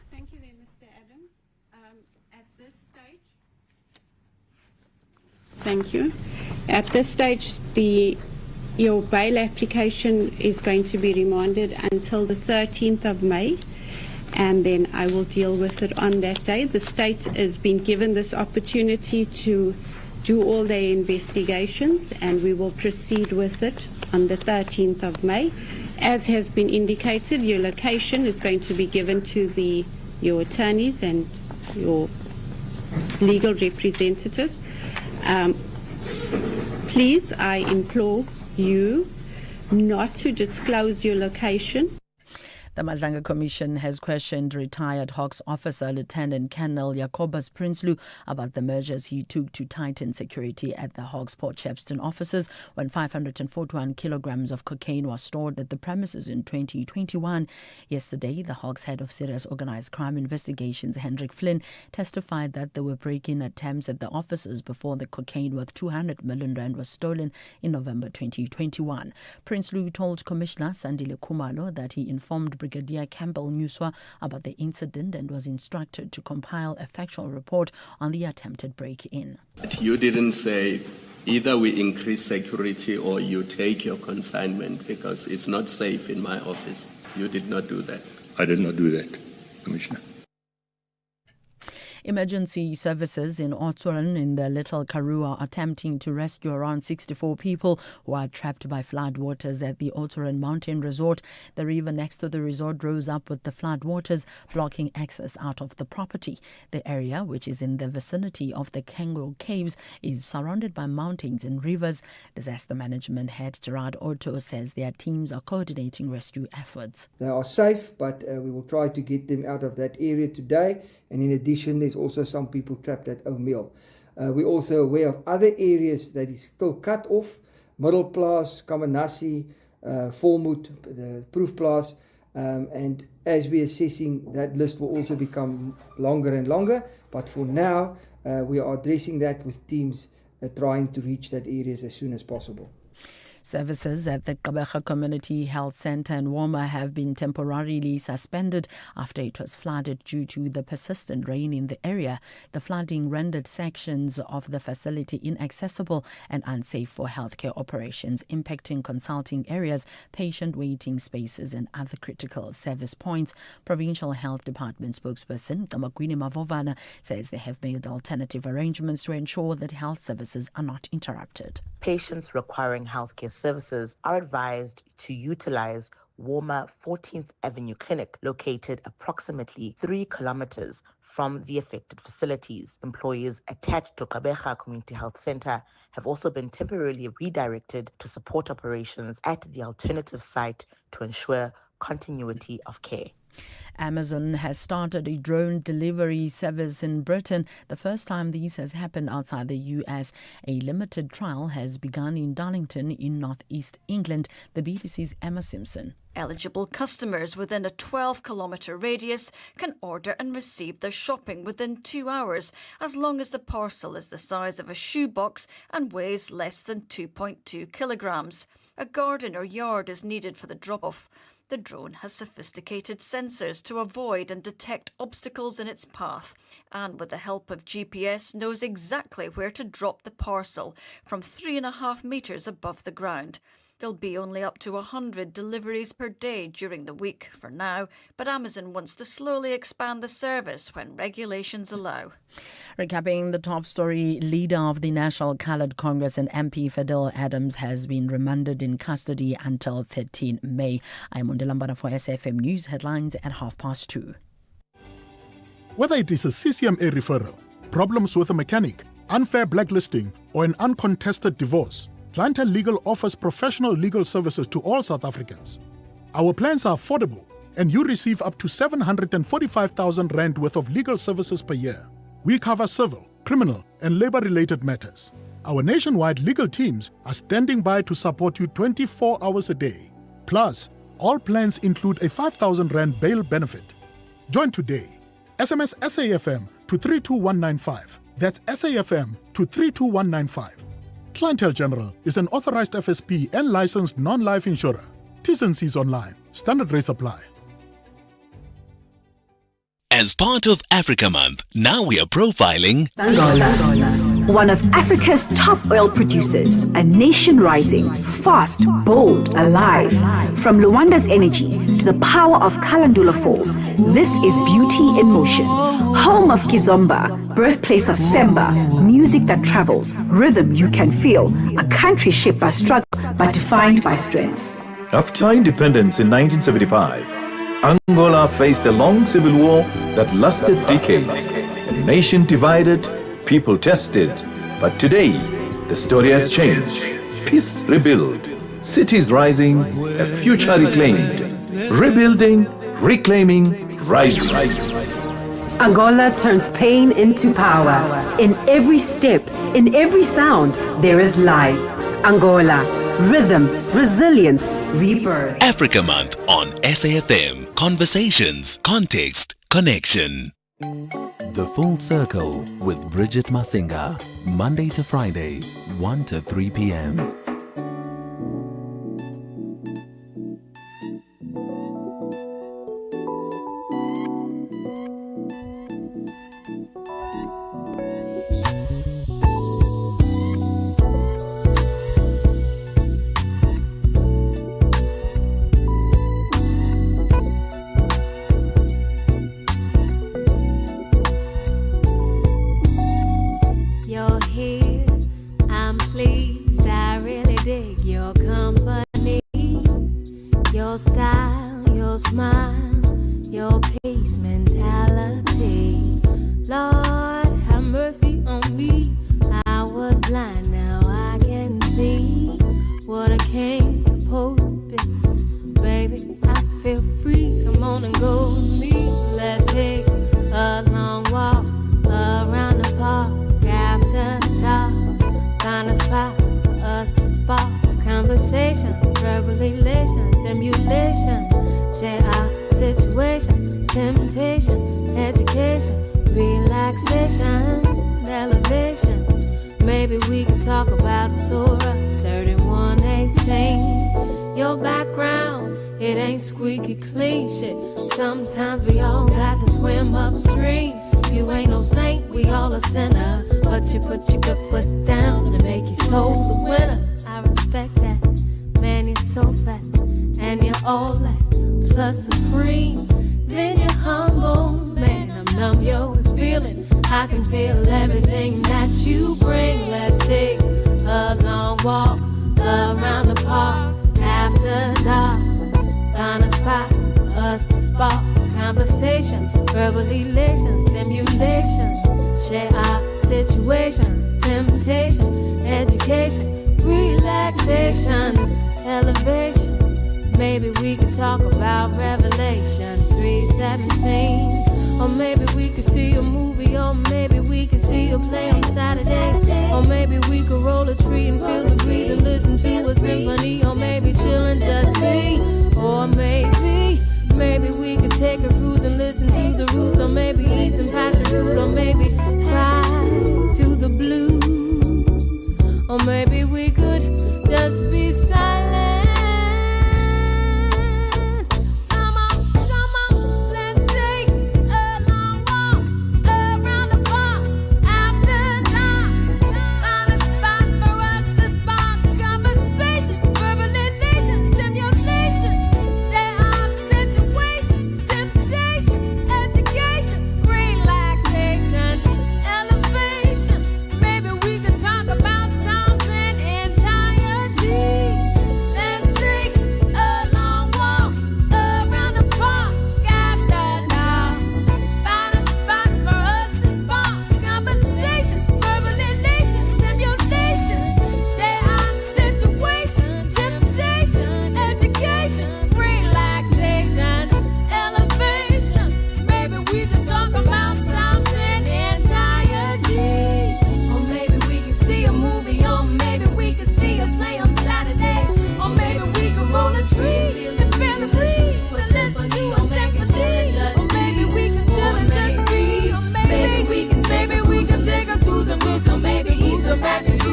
Thank you then, Mr. Adams. At this stage, thank you. At this stage, your bail application is going to be remanded until the 13th of May. And then I will deal with it on that day. The state has been given this opportunity to do all their investigations, and we will proceed with it on the 13th of May. As has been indicated, your location is going to be given to your attorneys and your legal representatives. Please, I implore you not to disclose your location. The Madlanga Commission has questioned retired Hawks officer Lieutenant Colonel Jacobus Prinsloo about the measures he took to tighten security at the Hawks Port Shepstone offices when 541 kilograms of cocaine was stored at the premises in 2021. Yesterday, the Hawks head of Serious Organised Crime Investigations, Hendrik Flynn, testified that there were break-in attempts at the offices before the cocaine worth 200 million rand was stolen in November 2021. Prinsloo told Commissioner Sandile Khumalo that he informed Brigadier Campbell Newswa about the incident and was instructed to compile a factual report on the attempted break-in. You didn't say either we increase security or you take your consignment because it's not safe in my office. You did not do that. I did not do that, Commissioner. Emergency services in Oudtshoorn in the Little Karoo are attempting to rescue around 64 people who are trapped by flood waters at the Oudtshoorn Mountain Resort. The river next to the resort rose up with the flood waters, blocking access out of the property. The area, which is in the vicinity of the Kangaroo Caves, is surrounded by mountains and rivers. Disaster Management Head Gerard Otto says their teams are coordinating rescue efforts. They are safe, but we will try to get them out of that area today. And in addition, there's also some people trapped at O'Meal. We're also aware of other areas that is still cut off, Middelplaas, Kamanassi, Volmoed, the Proefplaas, and as we're assessing, that list will also become longer and longer. But for now, we are addressing that with teams trying to reach that areas as soon as possible. Services at the Gqeberha Community Health Centre in Woma have been temporarily suspended after it was flooded due to the persistent rain in the area. The flooding rendered sections of the facility inaccessible and unsafe for healthcare operations, impacting consulting areas, patient waiting spaces and other critical service points. Provincial Health Department spokesperson Kamakwini Mavovana says they have made alternative arrangements to ensure that health services are not interrupted. Patients requiring healthcare services are advised to utilize Woma 14th Avenue Clinic, located approximately 3 kilometers from the affected facilities. Employees attached to Gqeberha Community Health Centre have also been temporarily redirected to support operations at the alternative site to ensure continuity of care. Amazon has started a drone delivery service in Britain, the first time this has happened outside the US. A limited trial has begun in Darlington in northeast England. The BBC's Emma Simpson. Eligible customers within a 12-kilometre radius can order and receive their shopping within 2 hours, as long as the parcel is the size of a shoebox and weighs less than 2.2 kilograms. A garden or yard is needed for the drop-off. The drone has sophisticated sensors to avoid and detect obstacles in its path, and with the help of GPS knows exactly where to drop the parcel from 3.5 metres above the ground. There'll be only up to 100 deliveries per day during the week for now, but Amazon wants to slowly expand the service when regulations allow. Recapping the top story, leader of the National Coloured Congress and MP Fidel Adams has been remanded in custody until 13 May. I'm Undilambana for SFM News headlines at 2:30. Whether it is a CCMA referral, problems with a mechanic, unfair blacklisting, or an uncontested divorce, Clientele Legal offers professional legal services to all South Africans. Our plans are affordable, and you receive up to 745,000 rand worth of legal services per year. We cover civil, criminal, and labor-related matters. Our nationwide legal teams are standing by to support you 24 hours a day. Plus, all plans include a 5,000 rand bail benefit. Join today. SMS SAFM to 32195. That's SAFM to 32195. Clientele General is an authorized FSP and licensed non-life insurer. T's and C's online. Standard rates apply. As part of Africa Month, now we are profiling Angola, one of Africa's top oil producers, a nation rising, fast, bold, alive. From Luanda's energy to the power of Kalandula Falls, this is Beauty in Motion. Home of Kizomba, birthplace of Semba, music that travels, rhythm you can feel, a country shaped by struggle but defined by strength. After independence in 1975, Angola faced a long civil war that lasted decades. A nation divided, people tested. But today, the story has changed. Peace rebuilt, cities rising, a future reclaimed. Rebuilding, reclaiming, rising. Angola turns pain into power. In every step, in every sound, there is life. Angola, rhythm, resilience, rebirth. Africa Month on SAFM. Conversations, context, connection. The Full Circle with Bridget Masinga. Monday to Friday, 1 to 3 p.m. You're here, I'm pleased, I really dig your company. Your style, your smile, your peace mentality. Lord, have mercy on me. I was blind, now I can see what I came supposed to be. Baby, I feel free, come on and go with me. Let's take a long walk around the park. After dark, find a spot for us to spark conversation, verbal elation, stimulation, share our situation, temptation, education, relaxation, elevation. Maybe we could talk about Surah 31:18. Your background, it ain't squeaky clean shit. Sometimes we all got to swim upstream. You ain't no saint, we all a sinner. But you put your good foot down and make your soul the winner. I respect that, man, you're so fat. And you're all that, plus supreme. Then you're humble, man, I'm numb, yo, with feeling. I can feel everything that you bring. Let's take a long walk around the park after dark. Find a spot for us to spark conversation, verbal elation, stimulation, share our situation, temptation, education, relaxation, elevation. Maybe we could talk about Revelations 3:17. Or maybe we could see a movie, or maybe we could see a play on Saturday. Or maybe we could roll a tree and feel the breeze and listen to a symphony. Or maybe chill and just be. Or maybe we could take a cruise and listen to the roots. Or maybe eat some passion fruit. Or maybe fly to the blues. Or maybe we could just be silent. Come on, let's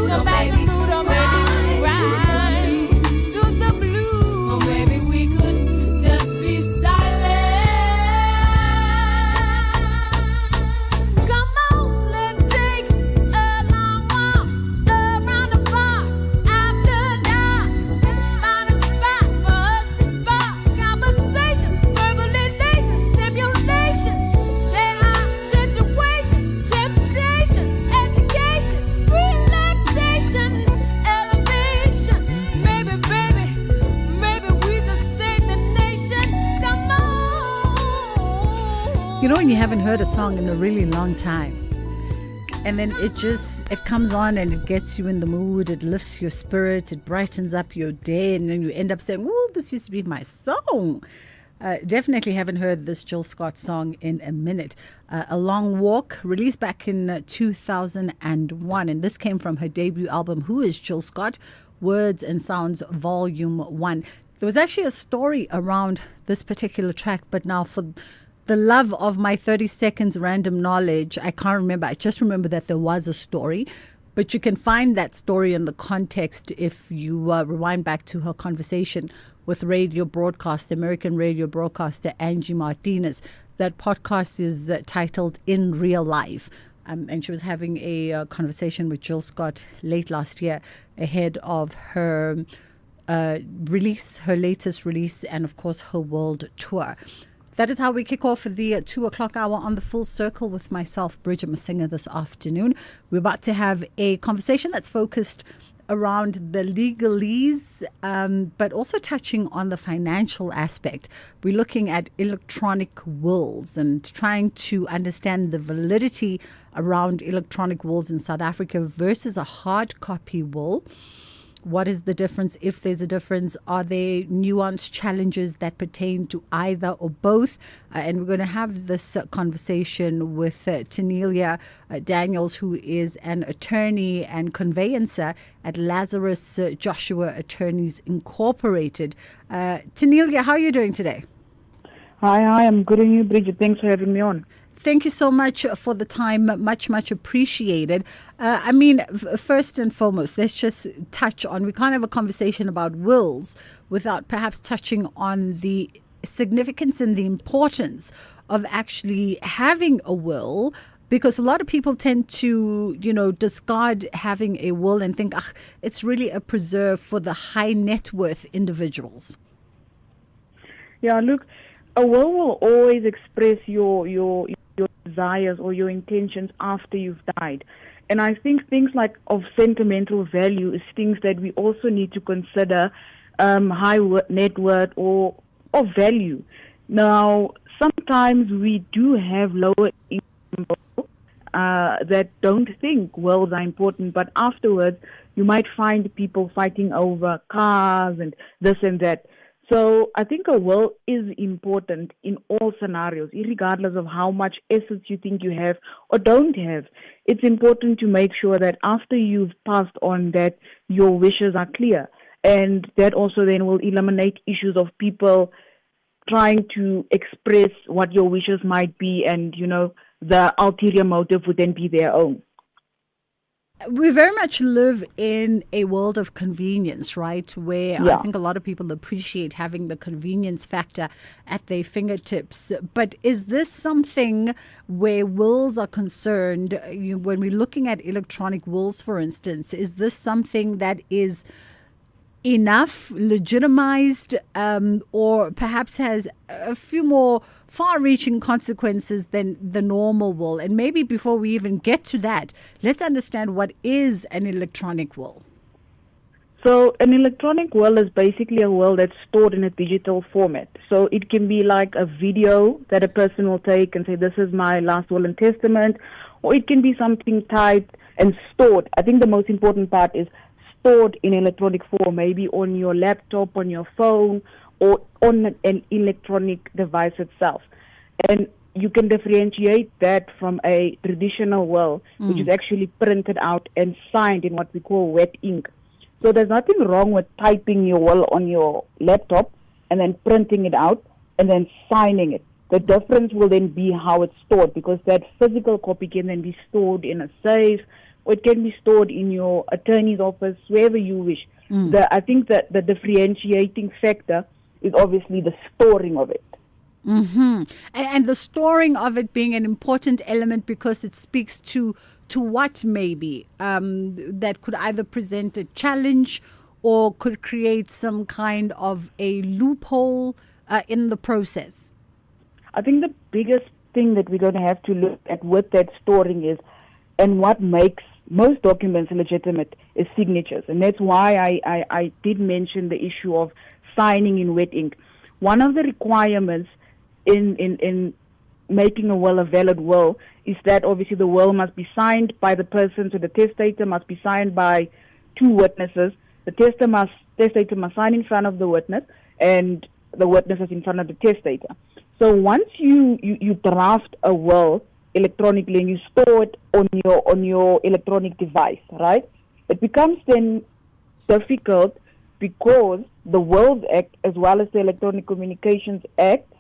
So maybe we ride to the blue, or maybe we could just be silent. Come on, let's take a long walk around the park after dark. Find a spot for us to spark conversation, verbalization, stimulation, share our situation, temptation, education, relaxation, elevation. Maybe, baby, maybe we could save the nation. Come on. You know when you haven't heard a song in a really long time, and then it comes on and it gets you in the mood, it lifts your spirit, it brightens up your day, and then you end up saying, oh, this used to be my song. Definitely haven't heard this Jill Scott song in a minute. A Long Walk, released back in 2001, and this came from her debut album, Who is Jill Scott? Words and Sounds Volume 1. There was actually a story around this particular track, but now for the love of my 30 seconds random knowledge, I can't remember. I just remember that there was a story, but you can find that story in the context if you rewind back to her conversation with American radio broadcaster Angie Martinez. That podcast is titled In Real Life. And she was having a conversation with Jill Scott late last year ahead of her release, her latest release, and of course her world tour. That is how we kick off the 2 o'clock hour on The Full Circle with myself, Bridget Masinga, this afternoon. We're about to have a conversation that's focused around the legalese, but also touching on the financial aspect. We're looking at electronic wills and trying to understand the validity around electronic wills in South Africa versus a hard copy will. What is the difference, if there's a difference? Are there nuanced challenges that pertain to either or both? And we're going to have this conversation with Tanelia Daniels, who is an attorney and conveyancer at Lazarus Joshua Attorneys Incorporated. Tanelia, how are you doing today? Hi, I'm good, and you, Bridget? Thanks for having me on. Thank you so much for the time. Much appreciated. First and foremost, let's just touch on, we can't have a conversation about wills without perhaps touching on the significance and the importance of actually having a will, because a lot of people tend to, discard having a will and think, it's really a preserve for the high net worth individuals. Yeah, look, a will always express your desires or your intentions after you've died. And I think things like of sentimental value is things that we also need to consider high net worth or value. Now, sometimes we do have lower income people that don't think wills are important, but afterwards you might find people fighting over cars and this and that. So I think a will is important in all scenarios, regardless of how much assets you think you have or don't have. It's important to make sure that after you've passed on, that your wishes are clear. And that also then will eliminate issues of people trying to express what your wishes might be, and, the ulterior motive would then be their own. We very much live in a world of convenience, right? Where I think a lot of people appreciate having the convenience factor at their fingertips. But is this something where wills are concerned, when we're looking at electronic wills, for instance, is this something that is enough, legitimized, or perhaps has a few more far-reaching consequences than the normal will? And maybe before we even get to that, let's understand what is an electronic will. So an electronic will is basically a will that's stored in a digital format. So it can be like a video that a person will take and say, this is my last will and testament, or it can be something typed and stored. I think the most important part is stored in electronic form, maybe on your laptop, on your phone, or on an electronic device itself. And you can differentiate that from a traditional will, which is actually printed out and signed in what we call wet ink. So there's nothing wrong with typing your will on your laptop and then printing it out and then signing it. The difference will then be how it's stored, because that physical copy can then be stored in a safe, or it can be stored in your attorney's office, wherever you wish. I think that the differentiating factor is obviously the storing of it. Mm-hmm. And the storing of it being an important element because it speaks to what maybe that could either present a challenge or could create some kind of a loophole in the process. I think the biggest thing that we're going to have to look at with that storing is, and what makes most documents legitimate, is signatures. And that's why I did mention the issue of signing in wet ink. One of the requirements in making a will a valid will is that obviously the will must be signed by the person, so the testator must be signed by two witnesses. The testator must sign in front of the witness, and the witness is in front of the testator. So once you draft a will electronically and you store it on your electronic device, right? It becomes then difficult because the Wills Act as well as the Electronic Communications Act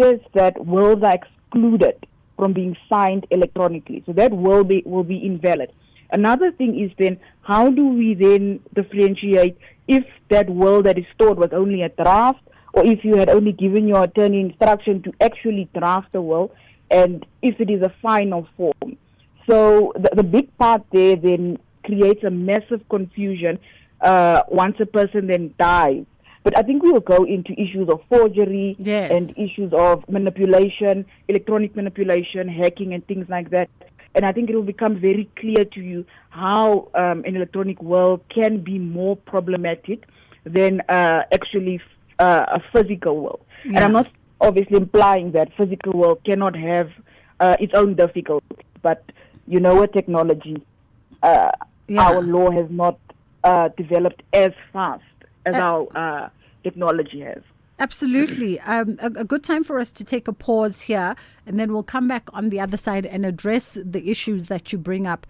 says that wills are excluded from being signed electronically. So that will be invalid. Another thing is then, how do we then differentiate if that will that is stored was only a draft, or if you had only given your attorney instruction to actually draft the will, and if it is a final form. So the big part there then creates a massive confusion once a person then dies. But I think we will go into issues of forgery and issues of manipulation, electronic manipulation, hacking, and things like that. And I think it will become very clear to you how an electronic will can be more problematic than actually a physical will. And I'm not obviously implying that physical will cannot have its own difficulties. But you know what, technology, our law has not developed as fast as our technology has. Absolutely. A good time for us to take a pause here, and then we'll come back on the other side and address the issues that you bring up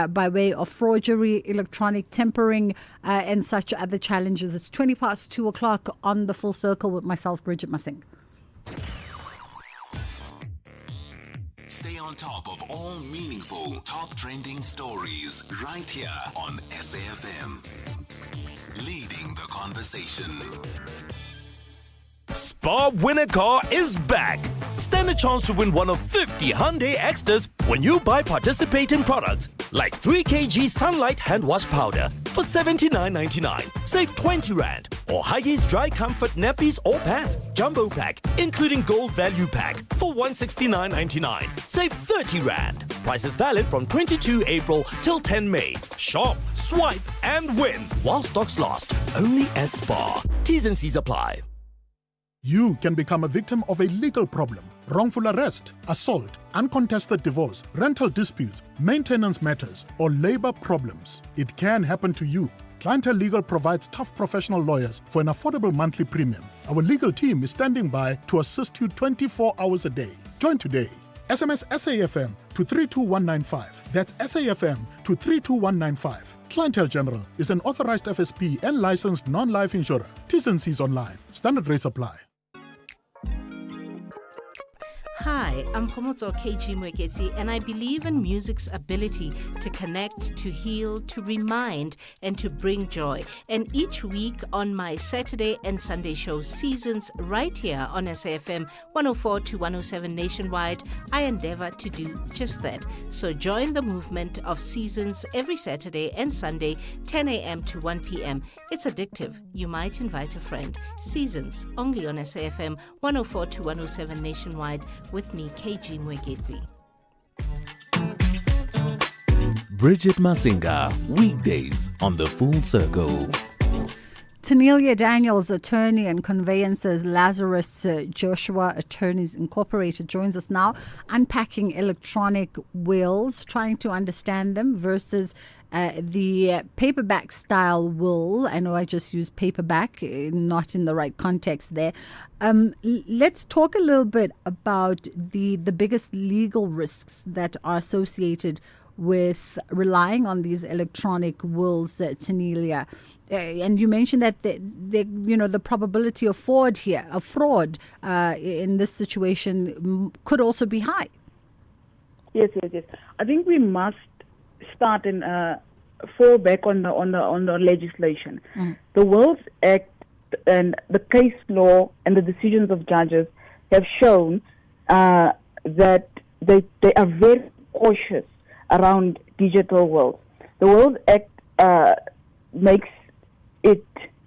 by way of forgery, electronic tampering, and such other challenges. It's 2:20 on The Full Circle with myself, Bridget Masinga. Stay on top of all meaningful, top trending stories right here on SAFM. Leading the conversation. Spar Winner Car is back. Stand a chance to win one of 50 Hyundai Extras when you buy participating products like 3 kg Sunlight hand wash powder for $79.99. Save 20 Rand. Or Huggies Dry Comfort Nappies or Pads Jumbo Pack, including Gold Value Pack for $169.99. Save 30 Rand. Prices valid from 22 April till 10 May. Shop, swipe, and win while stocks last. Only at Spar. T's and C's apply. You can become a victim of a legal problem: wrongful arrest, assault, uncontested divorce, rental disputes, maintenance matters, or labor problems. It can happen to you. Clientele Legal provides tough professional lawyers for an affordable monthly premium. Our legal team is standing by to assist you 24 hours a day. Join today. SMS SAFM to 32195. That's SAFM to 32195. Clientele General is an authorized FSP and licensed non-life insurer. T's and C's online. Standard rates apply. Hi, I'm Khomotso KG Mweketi, and I believe in music's ability to connect, to heal, to remind, and to bring joy. And each week on my Saturday and Sunday show Seasons, right here on SAFM 104 to 107 nationwide, I endeavor to do just that. So join the movement of Seasons every Saturday and Sunday, 10 a.m. to 1 p.m. It's addictive. You might invite a friend. Seasons, only on SAFM 104 to 107 nationwide, with me, KG Mwekezi. Bridget Masinga, weekdays on The Full Circle. Tanelia Daniels, attorney and conveyances, Lazarus Joshua Attorneys Incorporated, joins us now, unpacking electronic wills, trying to understand them versus the paperback style will. I know I just used paperback, not in the right context there. Let's talk a little bit about the biggest legal risks that are associated with relying on these electronic wills, Tanelia. And you mentioned that the probability of fraud in this situation could also be high. Yes. I think we must start and fall back on the legislation. The Wills Act and the case law and the decisions of judges have shown that they are very cautious around digital wills. The Wills Act makes it,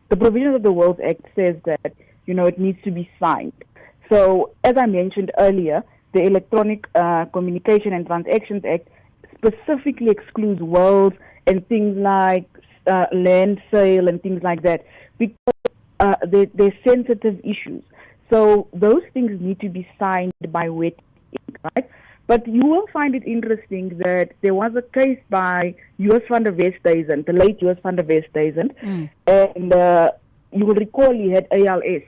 the provisions of the Wills Act says that, it needs to be signed. So, as I mentioned earlier, the Electronic Communication and Transactions Act specifically excludes wills and things like land sale and things like that because they're sensitive issues. So those things need to be signed by wet ink, right? But you will find it interesting that there was a case by Joos van der Westhuizen, the late Joos van der Westhuizen, and you will recall he had ALS.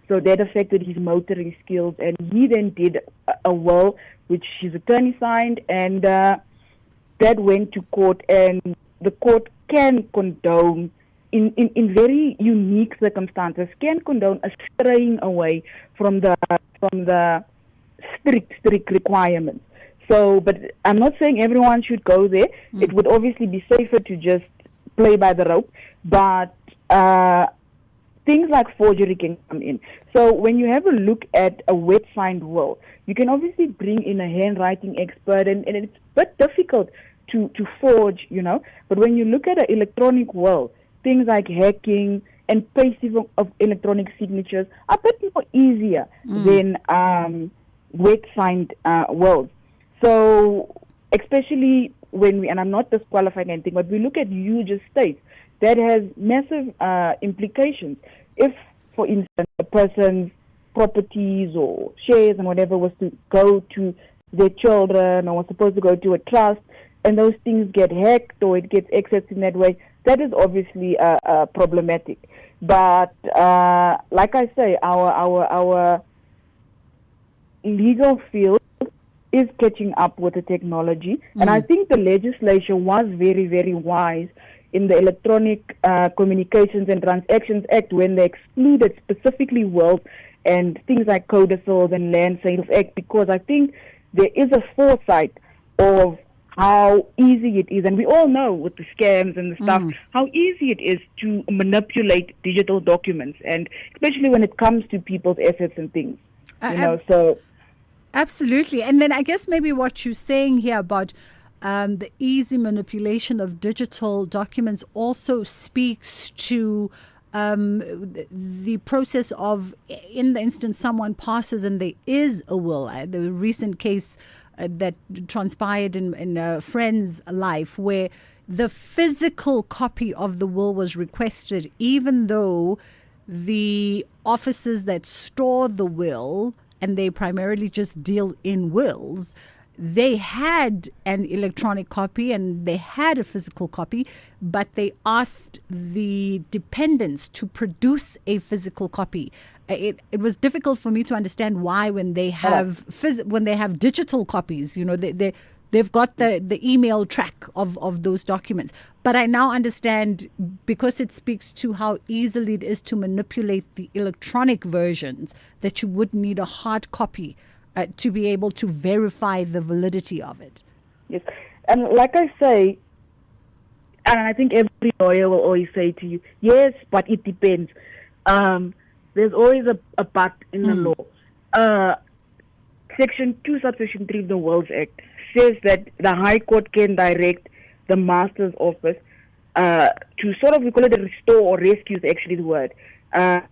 So that affected his motoring skills, and he then did a will which his attorney signed, and that went to court, and the court can condone, in very unique circumstances, can condone a straying away from the strict requirements. So, but I'm not saying everyone should go there. It would obviously be safer to just play by the rope, but things like forgery can come in. So when you have a look at a wet signed will, you can obviously bring in a handwriting expert, and it's a bit difficult to forge, But when you look at an electronic will, things like hacking and pasting of electronic signatures are a bit more easier than wet signed wills. So especially when and I'm not disqualifying anything, but we look at huge estates, that has massive implications. If, for instance, a person's properties or shares and whatever was to go to their children or was supposed to go to a trust, and those things get hacked or it gets accessed in that way, that is obviously problematic. But like I say, our legal field is catching up with the technology, and I think the legislature was very, very wise in the Electronic Communications and Transactions Act when they excluded specifically wills and things like codicils and land sales act, because I think there is a foresight of how easy it is, and we all know with the scams and the stuff, how easy it is to manipulate digital documents, and especially when it comes to people's assets and things, so. Absolutely. And then I guess maybe what you're saying here about the easy manipulation of digital documents also speaks to the process of, in the instance someone passes and there is a will. The recent case that transpired in a friend's life where the physical copy of the will was requested, even though the officers that store the will, and they primarily just deal in wills, they had an electronic copy and they had a physical copy, but they asked the dependents to produce a physical copy. It was difficult for me to understand why, when they have when they have digital copies, they've got the email track of those documents. But I now understand, because it speaks to how easily it is to manipulate the electronic versions, that you would need a hard copy to be able to verify the validity of it. Yes, and like I say, and I think every lawyer will always say to you, yes, but it depends. There's always a but in the law. Section 2, subsection 3 of the Wills Act says that the High Court can direct the Master's Office to sort of, we call it a restore or rescue is actually the word,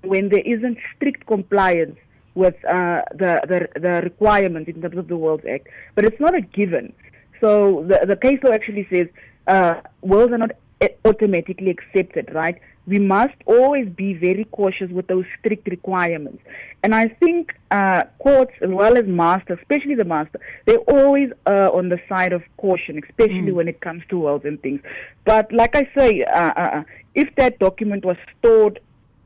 when there isn't strict compliance with the requirements in terms of the Wills Act. But it's not a given. So the case law actually says wills are not automatically accepted, right? We must always be very cautious with those strict requirements. And I think courts, as well as masters, especially the master, they always are on the side of caution, especially when it comes to wills and things. But like I say, if that document was stored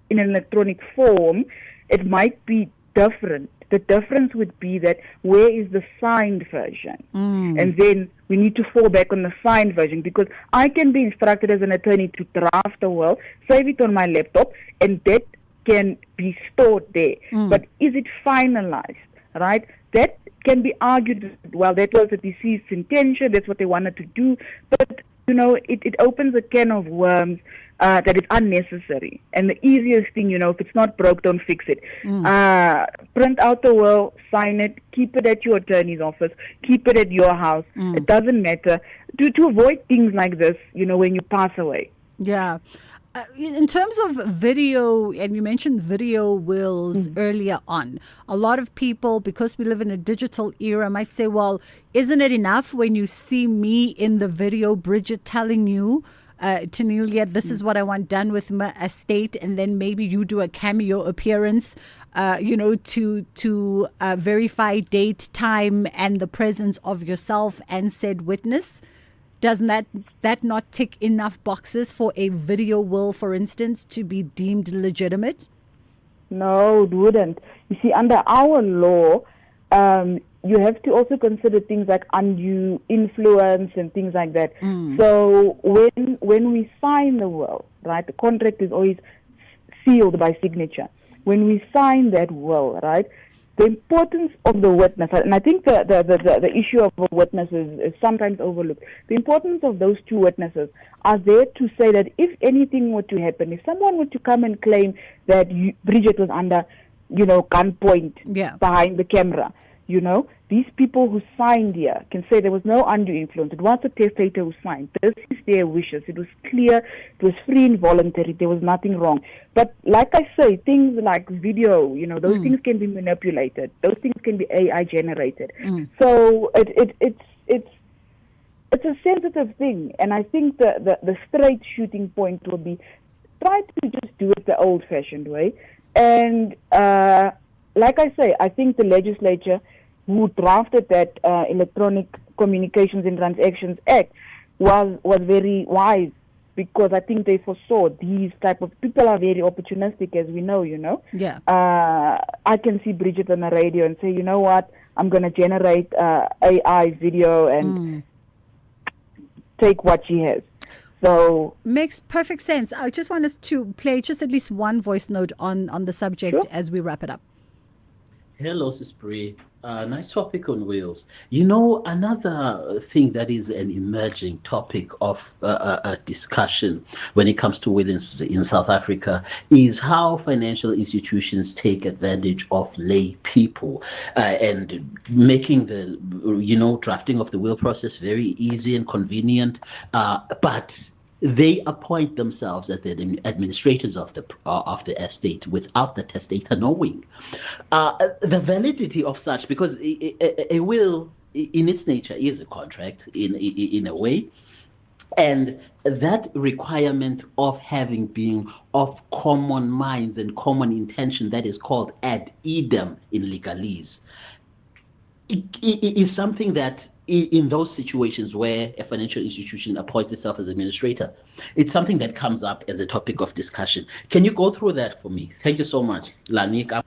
in an electronic form, it might be different. The difference would be that where is the signed version? And then we need to fall back on the signed version, because I can be instructed as an attorney to draft a will, save it on my laptop, and that can be stored there. But is it finalized? right? That can be argued, well, that was the deceased's intention, that's what they wanted to do, but, it opens a can of worms that is unnecessary. And the easiest thing, if it's not broke, don't fix it. Print out the will, sign it, keep it at your attorney's office, keep it at your house. It doesn't matter. To avoid things like this, when you pass away. Yeah. In terms of video, and you mentioned video wills earlier on, a lot of people, because we live in a digital era, might say, well, isn't it enough when you see me in the video, Bridget, telling you, Tanelia, this is what I want done with my estate, and then maybe you do a cameo appearance, to verify date, time, and the presence of yourself and said witness? Doesn't that not tick enough boxes for a video will, for instance, to be deemed legitimate? No, it wouldn't. You see, under our law, you have to also consider things like undue influence and things like that. So when we sign the will, right, the contract is always sealed by signature. When we sign that will, right, the importance of the witness, and I think the issue of a witness is sometimes overlooked. The importance of those two witnesses are there to say that if anything were to happen, if someone were to come and claim that Bridget was under, gunpoint behind the camera, these people who signed here can say there was no undue influence. It was the testator who signed. This is their wishes. It was clear. It was free and voluntary. There was nothing wrong. But like I say, things like video, those things can be manipulated. Those things can be AI generated. So it's a sensitive thing. And I think the straight shooting point will be try to just do it the old-fashioned way. And like I say, I think the legislature who drafted that Electronic Communications and Transactions Act was very wise, because I think they foresaw these type of people are very opportunistic, as we know, Yeah. I can see Bridget on the radio and say, you know what, I'm going to generate AI video and take what she has. So makes perfect sense. I just want us to play just at least one voice note on the subject as we wrap it up. Hello, Sis Bree. Nice topic on wills. Another thing that is an emerging topic of discussion when it comes to wills in South Africa is how financial institutions take advantage of lay people and making the drafting of the will process very easy and convenient, but they appoint themselves as the administrators of the estate without the testator knowing. The validity of such, because a will in its nature is a contract in a way, and that requirement of having being of common minds and common intention, that is called ad idem in legalese, is something that in those situations where a financial institution appoints itself as administrator, it's something that comes up as a topic of discussion. Can you go through that for me? Thank you so much, Lanika.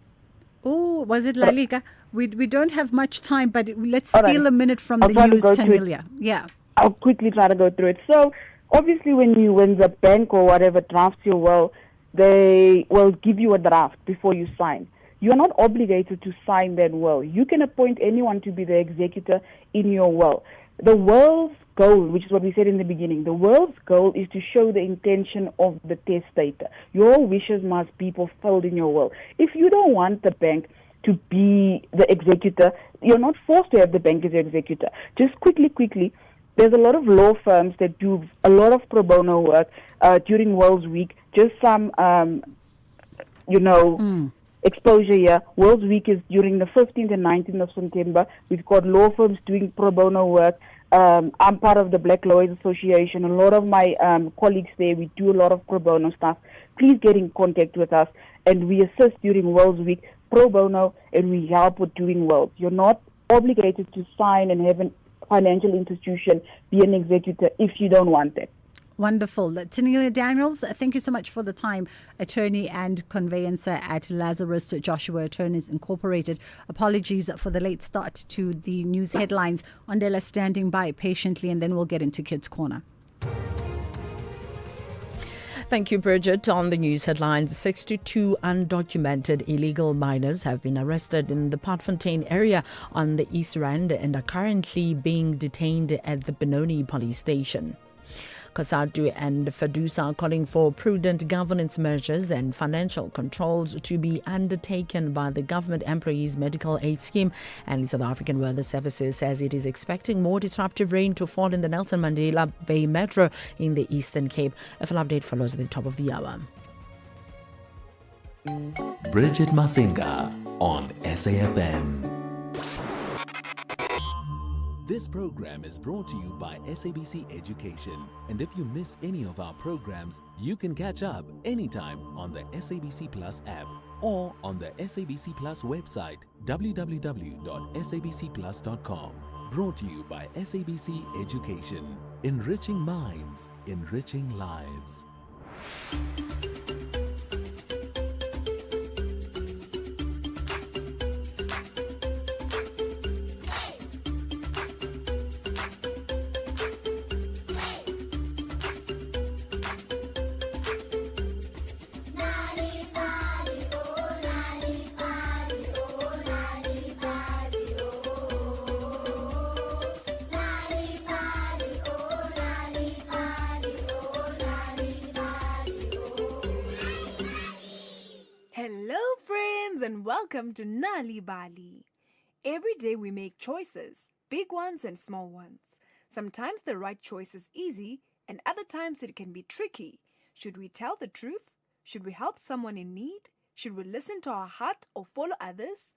Oh, was it Lalika? We don't have much time, but let's steal a minute from the news, Tanelia. Yeah. I'll quickly try to go through it. So, obviously, when the bank or whatever drafts your will, they will give you a draft before you sign. You are not obligated to sign that will. You can appoint anyone to be the executor in your will. The will's goal, which is what we said in the beginning, the will's goal is to show the intention of the testator. Your wishes must be fulfilled in your will. If you don't want the bank to be the executor, you're not forced to have the bank as your executor. Just quickly, there's a lot of law firms that do a lot of pro bono work during Wills Week. Just some, exposure here. World Week is during the 15th and 19th of September. We've got law firms doing pro bono work. I'm part of the Black Lawyers Association. A lot of my colleagues there, we do a lot of pro bono stuff. Please get in contact with us, and we assist during World Week pro bono, and we help with doing wills. You're not obligated to sign and have a financial institution be an executor if you don't want it. Wonderful. Tanelia Daniels, thank you so much for the time. Attorney and conveyancer at Lazarus Joshua Attorneys Incorporated. Apologies for the late start to the news headlines. Ondela standing by patiently, and then we'll get into Kids Corner. Thank you, Bridget. On the news headlines, 62 undocumented illegal miners have been arrested in the Potfontein area on the East Rand and are currently being detained at the Benoni police station. COSATU and FEDUSA are calling for prudent governance measures and financial controls to be undertaken by the Government Employees Medical Aid Scheme, and the South African Weather Services says it is expecting more disruptive rain to fall in the Nelson Mandela Bay Metro in the Eastern Cape. A full update follows at the top of the hour. Bridget Masinga on SAFM. This program is brought to you by SABC Education. And if you miss any of our programs, you can catch up anytime on the SABC Plus app or on the SABC Plus website, www.sabcplus.com. Brought to you by SABC Education. Enriching minds, enriching lives. Hello friends and welcome to Nali Bali. Every day we make choices, big ones and small ones. Sometimes the right choice is easy and other times it can be tricky. Should we tell the truth? Should we help someone in need? Should we listen to our heart or follow others?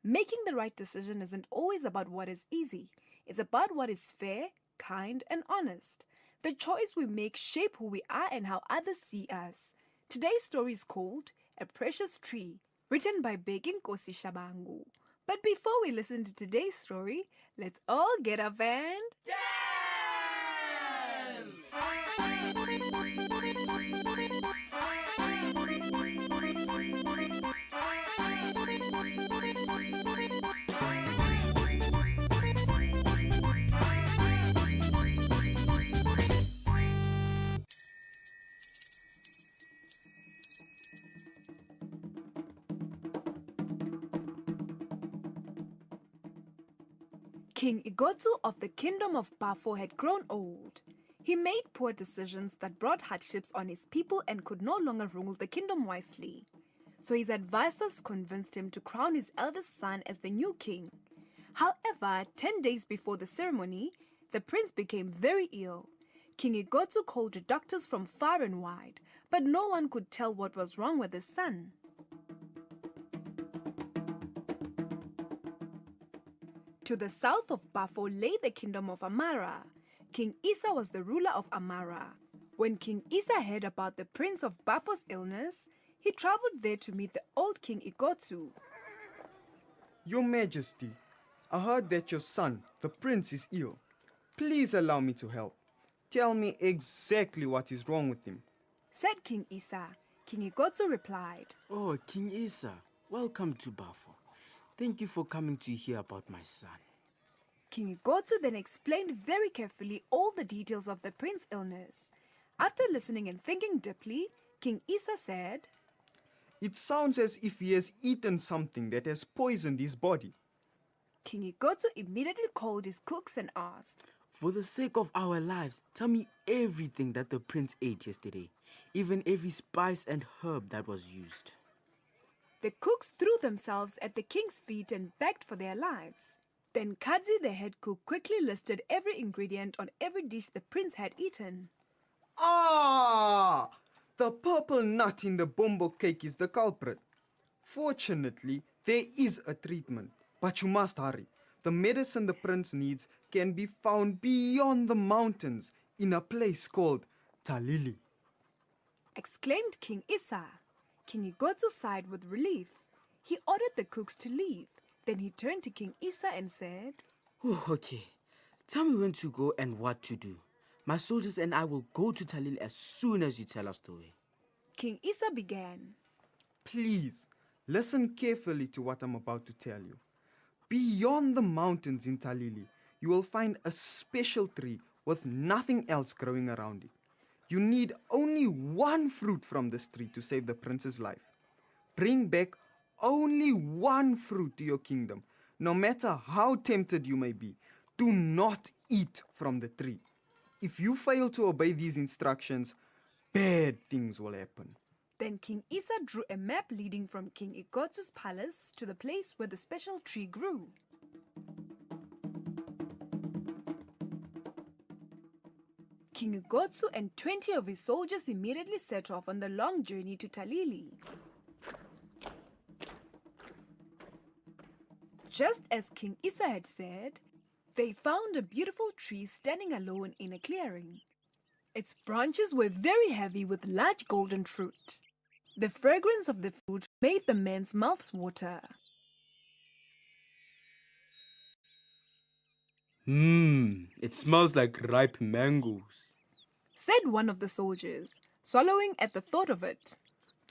Making the right decision isn't always about what is easy. It's about what is fair, kind and honest. The choice we make shape who we are and how others see us. Today's story is called A Precious Tree, written by Begin Kosi Shabangu. But before we listen to today's story, let's all get up and dance! King Igotsu of the Kingdom of Bafo had grown old. He made poor decisions that brought hardships on his people and could no longer rule the kingdom wisely. So his advisors convinced him to crown his eldest son as the new king. However, 10 days before the ceremony, the prince became very ill. King Igotsu called doctors from far and wide, but no one could tell what was wrong with his son. To the south of Bafo lay the kingdom of Amara. King Isa was the ruler of Amara. When King Isa heard about the prince of Bafo's illness, he traveled there to meet the old King Igotsu. Your Majesty, I heard that your son, the prince, is ill. Please allow me to help. Tell me exactly what is wrong with him, said King Isa. King Igotsu replied, Oh, King Isa, welcome to Bafo. Thank you for coming to hear about my son. King Igotsu then explained very carefully all the details of the prince's illness. After listening and thinking deeply, King Isa said, It sounds as if he has eaten something that has poisoned his body. King Igotsu immediately called his cooks and asked, For the sake of our lives, tell me everything that the prince ate yesterday, even every spice and herb that was used. The cooks threw themselves at the king's feet and begged for their lives. Then Kadzi, the head cook, quickly listed every ingredient on every dish the prince had eaten. Ah! The purple nut in the bombo cake is the culprit. Fortunately, there is a treatment, but you must hurry. The medicine the prince needs can be found beyond the mountains in a place called Talili, exclaimed King Isa. King Igotsu sighed with relief. He ordered the cooks to leave. Then he turned to King Isa and said, Oh, okay. Tell me when to go and what to do. My soldiers and I will go to Talil as soon as you tell us the way. King Isa began. Please, listen carefully to what I'm about to tell you. Beyond the mountains in Talili, you will find a special tree with nothing else growing around it. You need only one fruit from this tree to save the prince's life. Bring back only one fruit to your kingdom. No matter how tempted you may be, do not eat from the tree. If you fail to obey these instructions, bad things will happen. Then King Isa drew a map leading from King Igotsu's palace to the place where the special tree grew. King Igotsu and 20 of his soldiers immediately set off on the long journey to Talili. Just as King Isa had said, they found a beautiful tree standing alone in a clearing. Its branches were very heavy with large golden fruit. The fragrance of the fruit made the men's mouths water. It smells like ripe mangoes, said one of the soldiers, swallowing at the thought of it.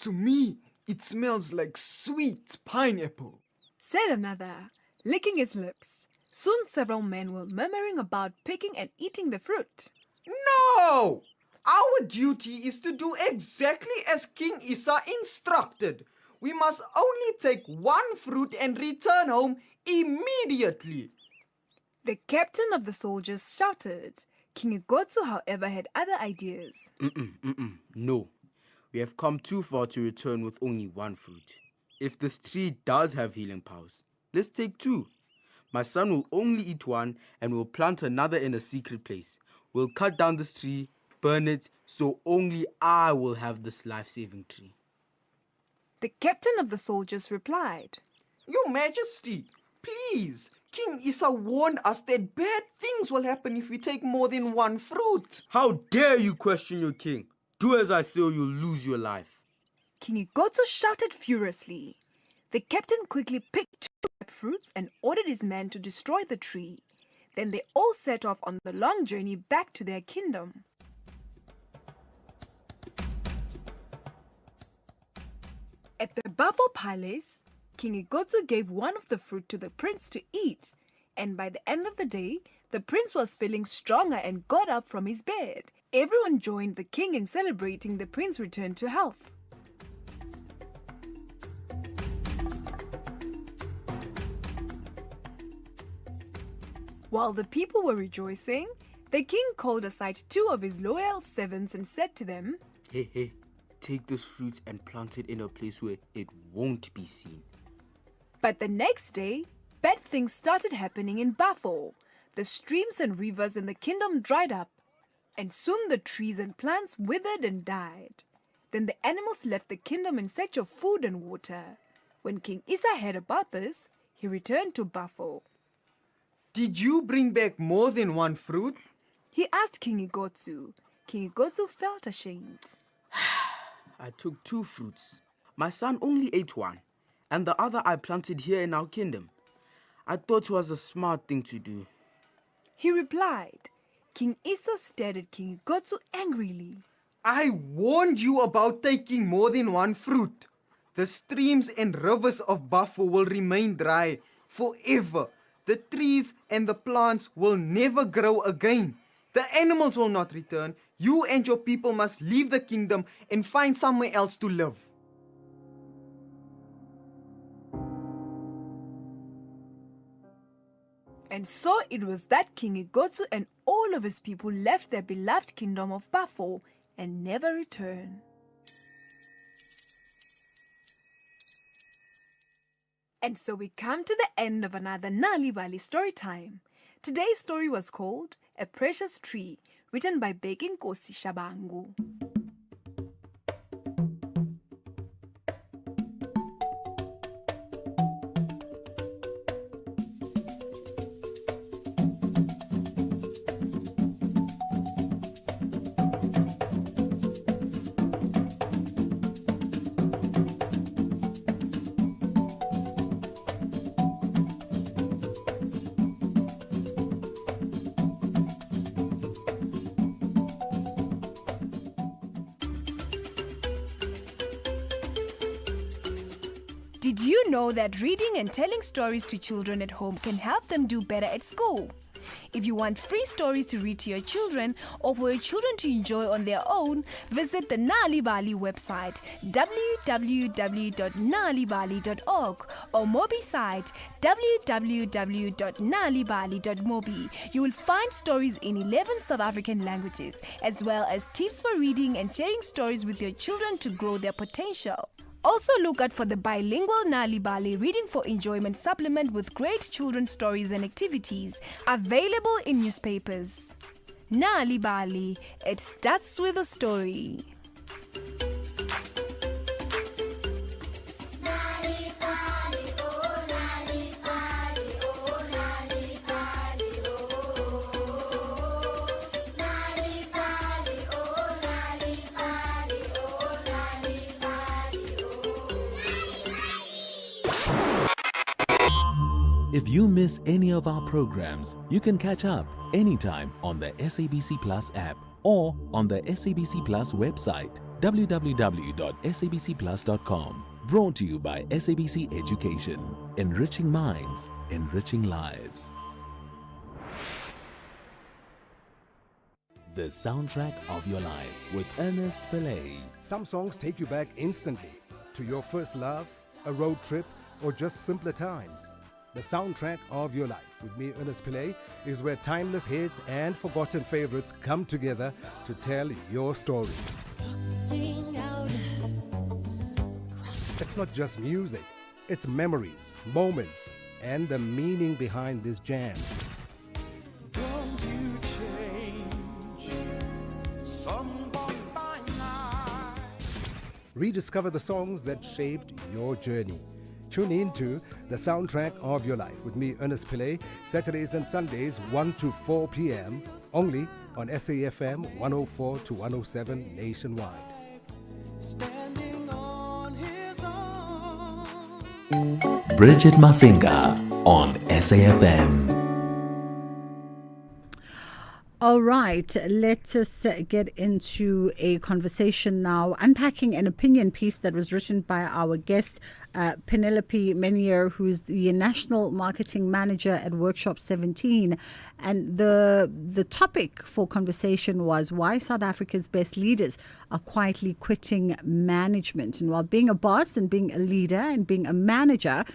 To me, it smells like sweet pineapple, said another, licking his lips. Soon several men were murmuring about picking and eating the fruit. No! Our duty is to do exactly as King Isa instructed. We must only take one fruit and return home immediately. The captain of the soldiers shouted. King Igotsu, however, had other ideas. No, we have come too far to return with only one fruit. If this tree does have healing powers, let's take two. My son will only eat one and will plant another in a secret place. We'll cut down this tree, burn it, so only I will have this life-saving tree. The captain of the soldiers replied, Your Majesty, please, King Isa warned us that bad things will happen if we take more than one fruit. How dare you question your king? Do as I say or you'll lose your life. King Igotsu shouted furiously. The captain quickly picked two ripe fruits and ordered his men to destroy the tree. Then they all set off on the long journey back to their kingdom. At the Bafo Palace, King Igotsu gave one of the fruit to the prince to eat, and by the end of the day, the prince was feeling stronger and got up from his bed. Everyone joined the king in celebrating the prince's return to health. While the people were rejoicing, the king called aside two of his loyal servants and said to them, Hey, take this fruit and plant it in a place where it won't be seen. But the next day, bad things started happening in Bafo. The streams and rivers in the kingdom dried up, and soon the trees and plants withered and died. Then the animals left the kingdom in search of food and water. When King Isa heard about this, he returned to Bafo. Did you bring back more than one fruit? He asked King Igotsu. King Igotsu felt ashamed. I took two fruits. My son only ate one, and the other I planted here in our kingdom. I thought it was a smart thing to do. He replied. King Isa stared at King Igotsu angrily. I warned you about taking more than one fruit. The streams and rivers of Bafo will remain dry forever. The trees and the plants will never grow again. The animals will not return. You and your people must leave the kingdom and find somewhere else to live. And so it was that King Igotsu and all of his people left their beloved kingdom of Bafo and never returned. And so we come to the end of another Nali Bali story time. Today's story was called A Precious Tree, written by Beki Nkosi Shabangu. Did you know that reading and telling stories to children at home can help them do better at school? If you want free stories to read to your children or for your children to enjoy on their own, visit the Nali Bali website www.nalibali.org or Mobi site www.nalibali.mobi. You will find stories in 11 South African languages, as well as tips for reading and sharing stories with your children to grow their potential. Also look out for the bilingual Nali Bali Reading for Enjoyment supplement with great children's stories and activities, available in newspapers. Nali Bali, it starts with a story. If you miss any of our programs, you can catch up anytime on the SABC Plus app or on the SABC Plus website, www.sabcplus.com. Brought to you by SABC Education, enriching minds, enriching lives. The soundtrack of your life with Ernest Pillay. Some songs take you back instantly to your first love, a road trip, or just simpler times. The soundtrack of your life with me, Ernest Pillay, is where timeless hits and forgotten favorites come together to tell your story. It's not just music, it's memories, moments, and the meaning behind this jam. Don't you change someone by night. Rediscover the songs that shaped your journey. Tune in to The Soundtrack of Your Life with me, Ernest Pillay, Saturdays and Sundays, 1 to 4 p.m., only on SAFM 104 to 107 nationwide. Bridget Masinga on SAFM. All right, let us get into a conversation now, unpacking an opinion piece that was written by our guest, Penelope Menier, who's the National Marketing Manager at Workshop 17. And the topic for conversation was why South Africa's best leaders are quietly quitting management. And while being a boss and being a leader and being a manager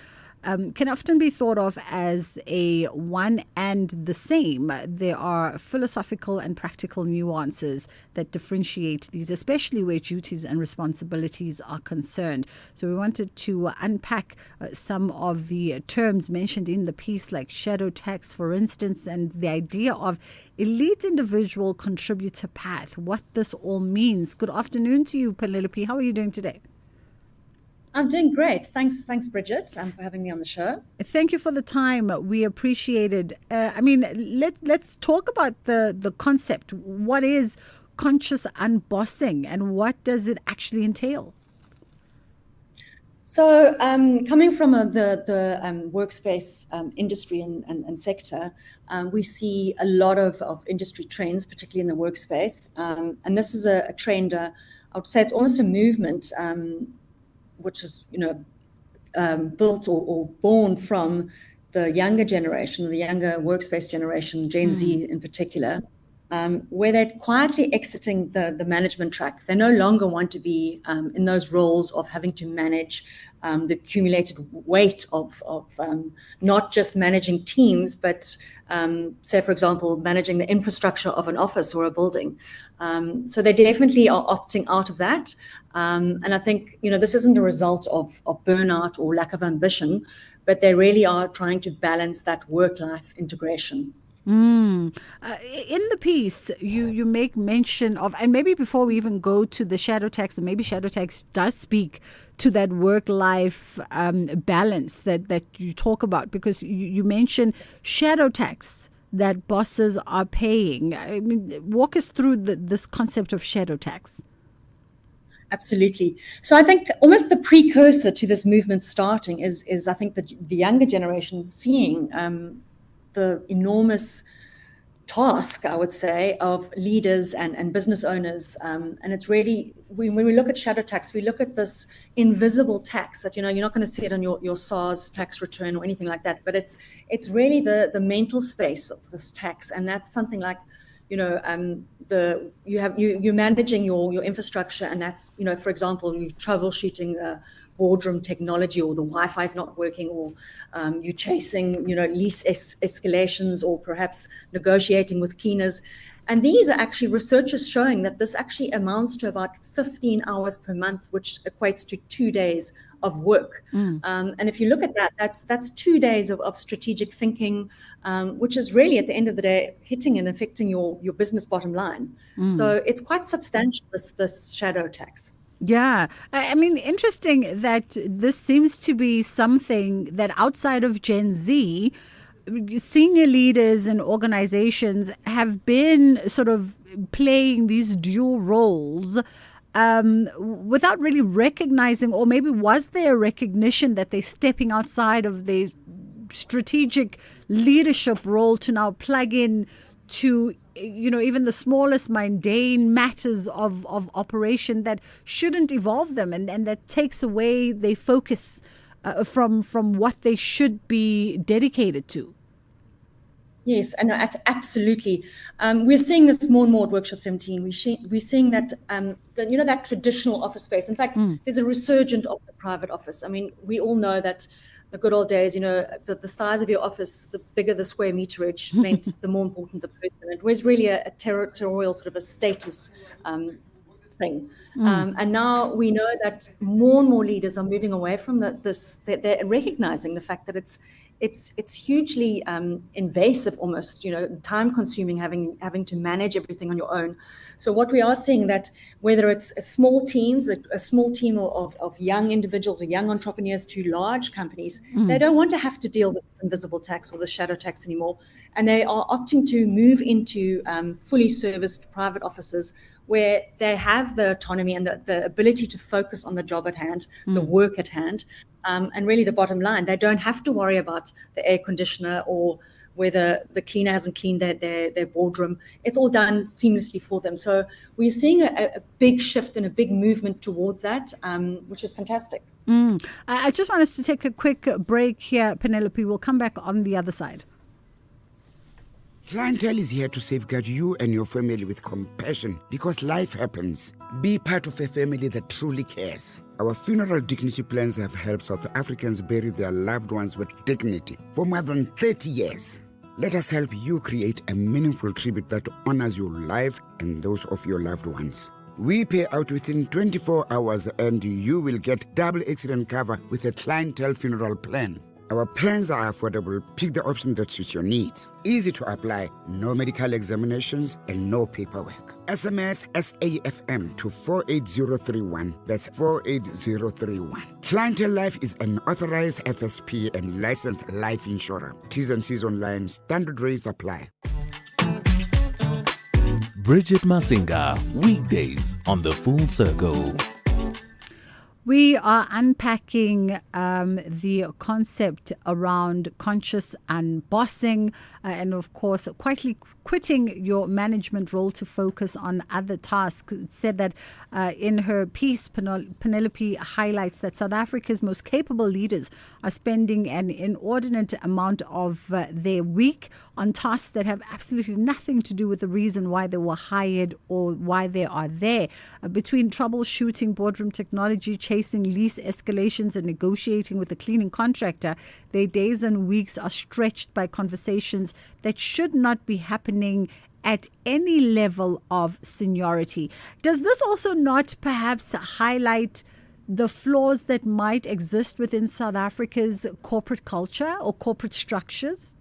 can often be thought of as a one and the same, there are philosophical and practical nuances that differentiate these, especially where duties and responsibilities are concerned. So we wanted to unpack some of the terms mentioned in the piece, like shadow tax, for instance, and the idea of elite individual contributor path, what this all means. Good afternoon to you, Penelope. How are you doing today? I'm doing great. Thanks, Bridget, for having me on the show. Thank you for the time. We appreciate it. Let's talk about the concept. What is conscious unbossing, and what does it actually entail? So, coming from the workspace industry and sector, we see a lot of industry trends, particularly in the workspace. And this is a trend, I would say it's almost a movement, which is, built or born from the younger generation, the younger workspace generation, Gen Z in particular, where they're quietly exiting the management track. They no longer want to be in those roles of having to manage the accumulated weight of not just managing teams, but say, for example, managing the infrastructure of an office or a building. So they definitely are opting out of that. And I think, this isn't a result of burnout or lack of ambition, but they really are trying to balance that work-life integration. In the piece, you make mention of, and maybe before we even go to the shadow tax, and maybe shadow tax does speak to that work-life balance that you talk about, because you mention shadow tax that bosses are paying. I mean, walk us through this concept of shadow tax. Absolutely. So I think almost the precursor to this movement starting is I think the younger generation seeing the enormous task, I would say, of leaders and business owners. And it's really, when we look at shadow tax, we look at this invisible tax that, you're not going to see it on your SARS tax return or anything like that. But it's really the mental space of this tax. And that's something like, you're managing your infrastructure, and that's, for example, you're troubleshooting boardroom technology, or the Wi-Fi is not working, or you're chasing, lease escalations, or perhaps negotiating with cleaners. And these are actually researchers showing that this actually amounts to about 15 hours per month, which equates to 2 days of work. And if you look at that, that's 2 days of strategic thinking, which is really, at the end of the day, hitting and affecting your business bottom line. So it's quite substantial, this shadow tax. Yeah. I mean, interesting that this seems to be something that outside of Gen Z, senior leaders and organizations have been sort of playing these dual roles without really recognizing, or maybe was there a recognition that they're stepping outside of their strategic leadership role to now plug in to even the smallest mundane matters of operation that shouldn't involve them, and that takes away their focus from what they should be dedicated to. Yes, and absolutely. We're seeing this more and more at Workshop 17. We're seeing that, that traditional office space. In fact, there's a resurgence of the private office. I mean, we all know that the good old days, the size of your office, the bigger the square meterage meant, the more important the person. It was really a territorial sort of a status thing. And now we know that more and more leaders are moving away from they're recognizing the fact that it's hugely invasive, almost, time consuming, having to manage everything on your own. So what we are seeing, that whether it's small teams, a small team of young individuals or young entrepreneurs to large companies, they don't want to have to deal with invisible tax or the shadow tax anymore. And they are opting to move into fully serviced private offices where they have the autonomy and the ability to focus on the job at hand, the work at hand. And really the bottom line, they don't have to worry about the air conditioner or whether the cleaner hasn't cleaned their boardroom. It's all done seamlessly for them. So we're seeing a big shift and a big movement towards that, which is fantastic. I just want us to take a quick break here, Penelope. We'll come back on the other side. Clientele is here to safeguard you and your family with compassion, because life happens. Be part of a family that truly cares. Our funeral dignity plans have helped South Africans bury their loved ones with dignity for more than 30 years. Let us help you create a meaningful tribute that honors your life and those of your loved ones. We pay out within 24 hours and you will get double accident cover with a clientele funeral plan. Our plans are affordable. Pick the option that suits your needs. Easy to apply, no medical examinations and no paperwork. SMS SAFM to 48031. That's 48031. Clientele Life is an authorized FSP and licensed life insurer. T's and C's online. Standard rates apply. Bridget Masinga, weekdays on The Full Circle. We are unpacking the concept around conscious unbossing and, of course, quietly quitting your management role to focus on other tasks. It said that in her piece, Penelope highlights that South Africa's most capable leaders are spending an inordinate amount of their week on tasks that have absolutely nothing to do with the reason why they were hired or why they are there. Between troubleshooting boardroom technology, chasing lease escalations and negotiating with a cleaning contractor, their days and weeks are stretched by conversations that should not be happening at any level of seniority. Does this also not perhaps highlight the flaws that might exist within South Africa's corporate culture or corporate structures?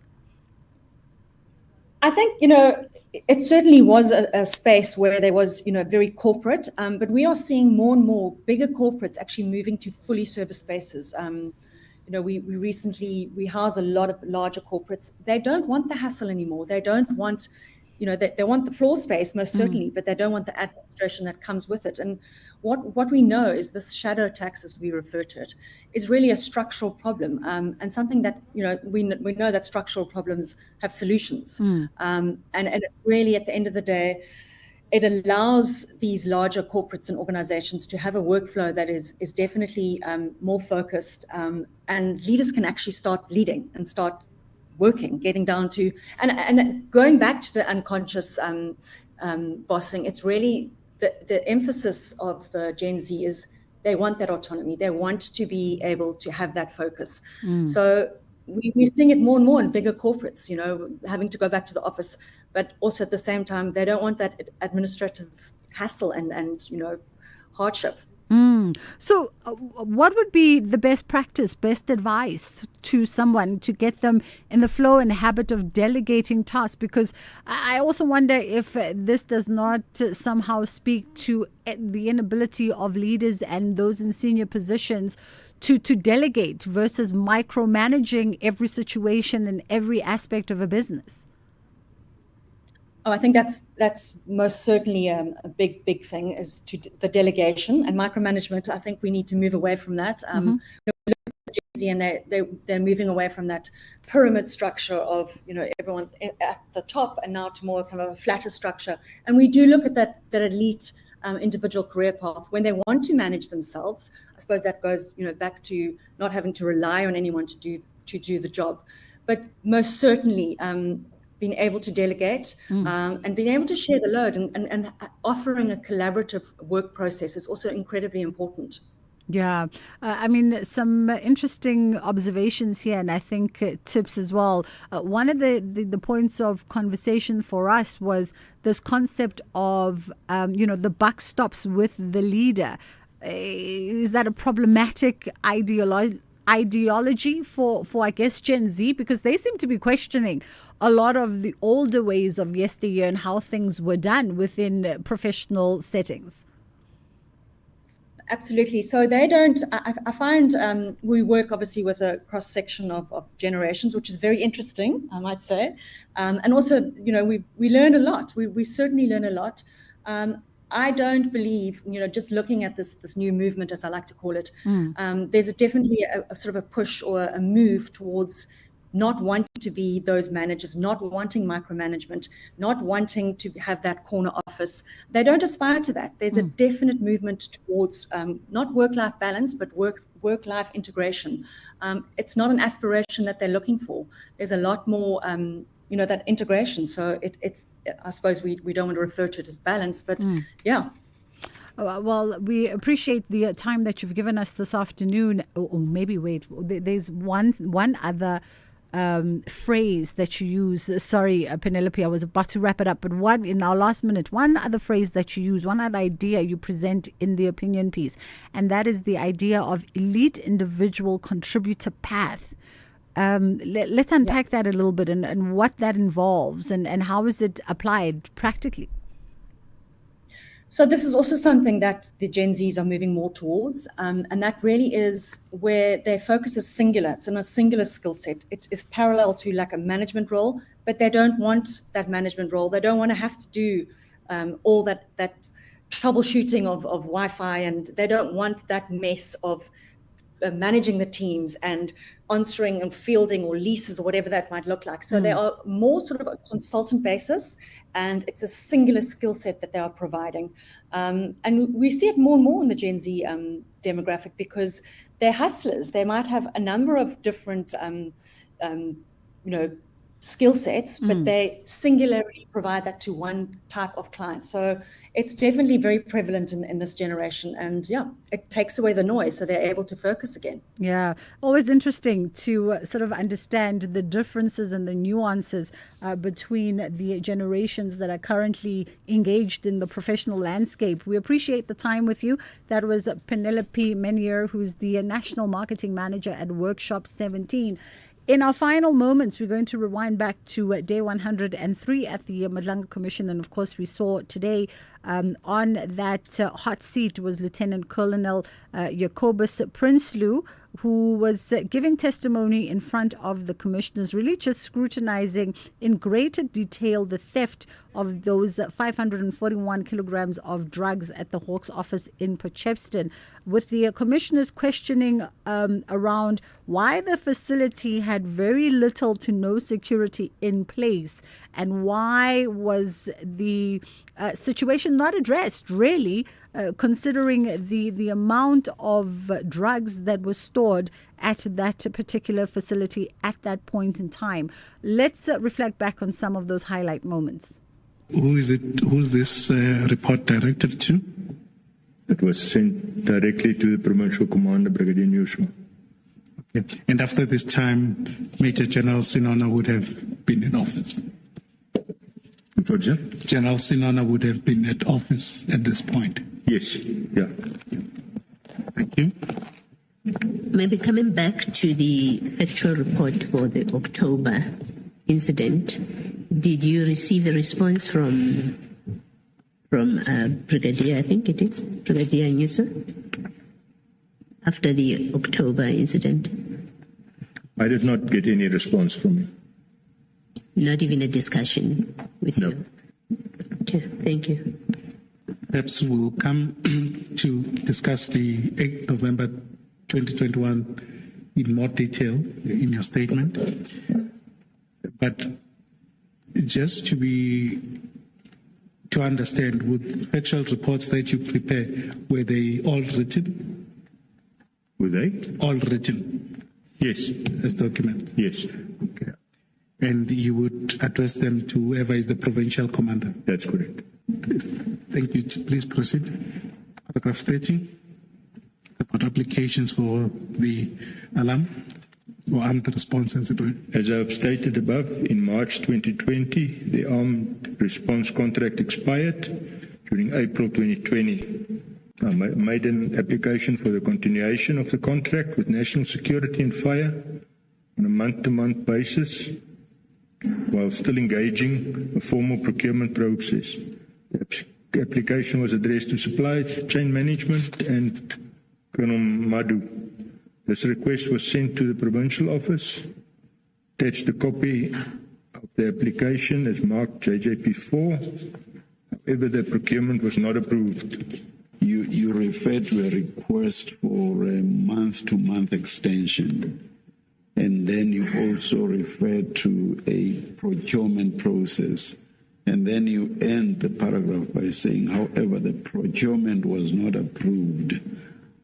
I think, it certainly was a space where there was, very corporate, but we are seeing more and more bigger corporates actually moving to fully service spaces. We house a lot of larger corporates. They don't want the hassle anymore. They don't want they want the floor space most certainly, but they don't want the administration that comes with it. And what we know is this shadow tax, as we refer to it, is really a structural problem, and something that we know that structural problems have solutions. And it really, at the end of the day, it allows these larger corporates and organizations to have a workflow that is definitely more focused, and leaders can actually start leading and start working, getting down to, and going back to the unconscious bossing. It's really the emphasis of the Gen Z is they want that autonomy. They want to be able to have that focus. So we're seeing it more and more in bigger corporates, having to go back to the office, but also at the same time, they don't want that administrative hassle and hardship. So what would be the best practice, best advice to someone to get them in the flow and habit of delegating tasks? Because I also wonder if this does not somehow speak to the inability of leaders and those in senior positions to delegate versus micromanaging every situation and every aspect of a business. Oh, I think that's most certainly a big thing, is to the delegation and micromanagement. I think we need to move away from that. And they're moving away from that pyramid structure of everyone at the top, and now to more kind of a flatter structure. And we do look at that elite individual career path when they want to manage themselves. I suppose that goes back to not having to rely on anyone to do the job, but most certainly being able to delegate and being able to share the load and offering a collaborative work process is also incredibly important. Yeah, I mean, some interesting observations here, and I think tips as well. One of the points of conversation for us was this concept of, the buck stops with the leader. Is that a problematic ideology for I guess Gen Z, because they seem to be questioning a lot of the older ways of yesteryear and how things were done within professional settings? Absolutely. So they don't, I find we work obviously with a cross section of generations, which is very interesting, I might say. And also, we learn a lot. We certainly learn a lot. I don't believe, just looking at this new movement, as I like to call it, there's definitely a sort of a push or a move towards not wanting to be those managers, not wanting micromanagement, not wanting to have that corner office. They don't aspire to that. There's a definite movement towards not work-life balance, but work-life integration. It's not an aspiration that they're looking for. There's a lot more that integration. So it's I suppose we don't want to refer to it as balance, but yeah. Well, we appreciate the time that you've given us this afternoon. Or maybe wait, there's one other phrase that you use. Sorry, Penelope, I was about to wrap it up, but in our last minute, one other phrase that you use, one other idea you present in the opinion piece, and that is the idea of elite individual contributor path. Let's unpack that a little bit and what that involves and how is it applied practically? So this is also something that the Gen Zs are moving more towards, and that really is where their focus is singular. It's on a singular skill set. It is parallel to like a management role, but they don't want that management role. They don't want to have to do all that troubleshooting of Wi-Fi, and they don't want that mess of managing the teams and answering and fielding or leases or whatever that might look like. So they are more sort of a consultant basis, and it's a singular skill set that they are providing. And we see it more and more in the Gen Z demographic because they're hustlers. They might have a number of different, skill sets, but they singularly provide that to one type of client. So it's definitely very prevalent in this generation. And yeah, it takes away the noise so they're able to focus again. Yeah, always interesting to sort of understand the differences and the nuances between the generations that are currently engaged in the professional landscape. We appreciate the time with you. That was Penelope Menier, who's the National Marketing Manager at Workshop 17. In our final moments, we're going to rewind back to day 103 at the Madlanga Commission. And of course, we saw today On that hot seat was Lieutenant Colonel Jacobus Prinsloo, who was giving testimony in front of the commissioners, really just scrutinizing in greater detail the theft of those 541 kilograms of drugs at the Hawks office in Potchefstroom, with the commissioners questioning around why the facility had very little to no security in place and why was the situation not addressed, really, considering the amount of drugs that were stored at that particular facility at that point in time. Let's reflect back on some of those highlight moments. Who's this report directed to? It was sent directly to the Provincial Commander, Brigadier Newshaw. Okay. And after this time, Major General Sinona would have been in office? General Sinona would have been at office at this point? Yes, yeah. Thank you. Maybe coming back to the actual report for the October incident, did you receive a response from Brigadier, I think it is, Brigadier Newshaw, after the October incident? I did not get any response from him. Not even a discussion with you? Okay, thank you. Perhaps we'll come to discuss the 8th November 2021 in more detail in your statement. But just to understand, with factual reports that you prepare, were they all written? Were they? All written? Yes. As documents? Yes. Okay. And you would address them to whoever is the provincial commander? That's correct. Thank you. Please proceed. Paragraph 30. About applications for the alarm or armed response as it were. As I've stated above, in March 2020, the armed response contract expired. During April 2020, I made an application for the continuation of the contract with National Security and Fire on a month-to-month basis, while still engaging a formal procurement process. The application was addressed to Supply Chain Management and Colonel Madhu. This request was sent to the provincial office. Attached a copy of the application as marked JJP4. However, the procurement was not approved. You referred to a request for a month-to-month extension. And then you also referred to a procurement process. And then you end the paragraph by saying, however, the procurement was not approved.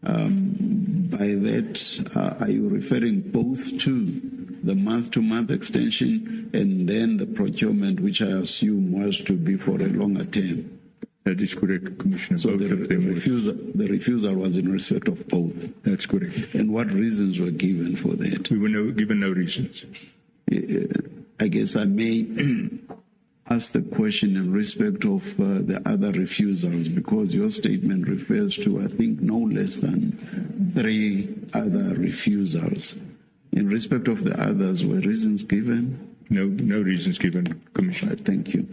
By that, are you referring both to the month-to-month extension and then the procurement, which I assume was to be for a longer term? That is correct, Commissioner. So the refusal was in respect of both? That's correct. And what reasons were given for that? We were given no reasons. I guess I may ask the question in respect of the other refusals, because your statement refers to, I think, no less than 3 other refusals. In respect of the others, were reasons given? No reasons given, Commissioner. Thank you.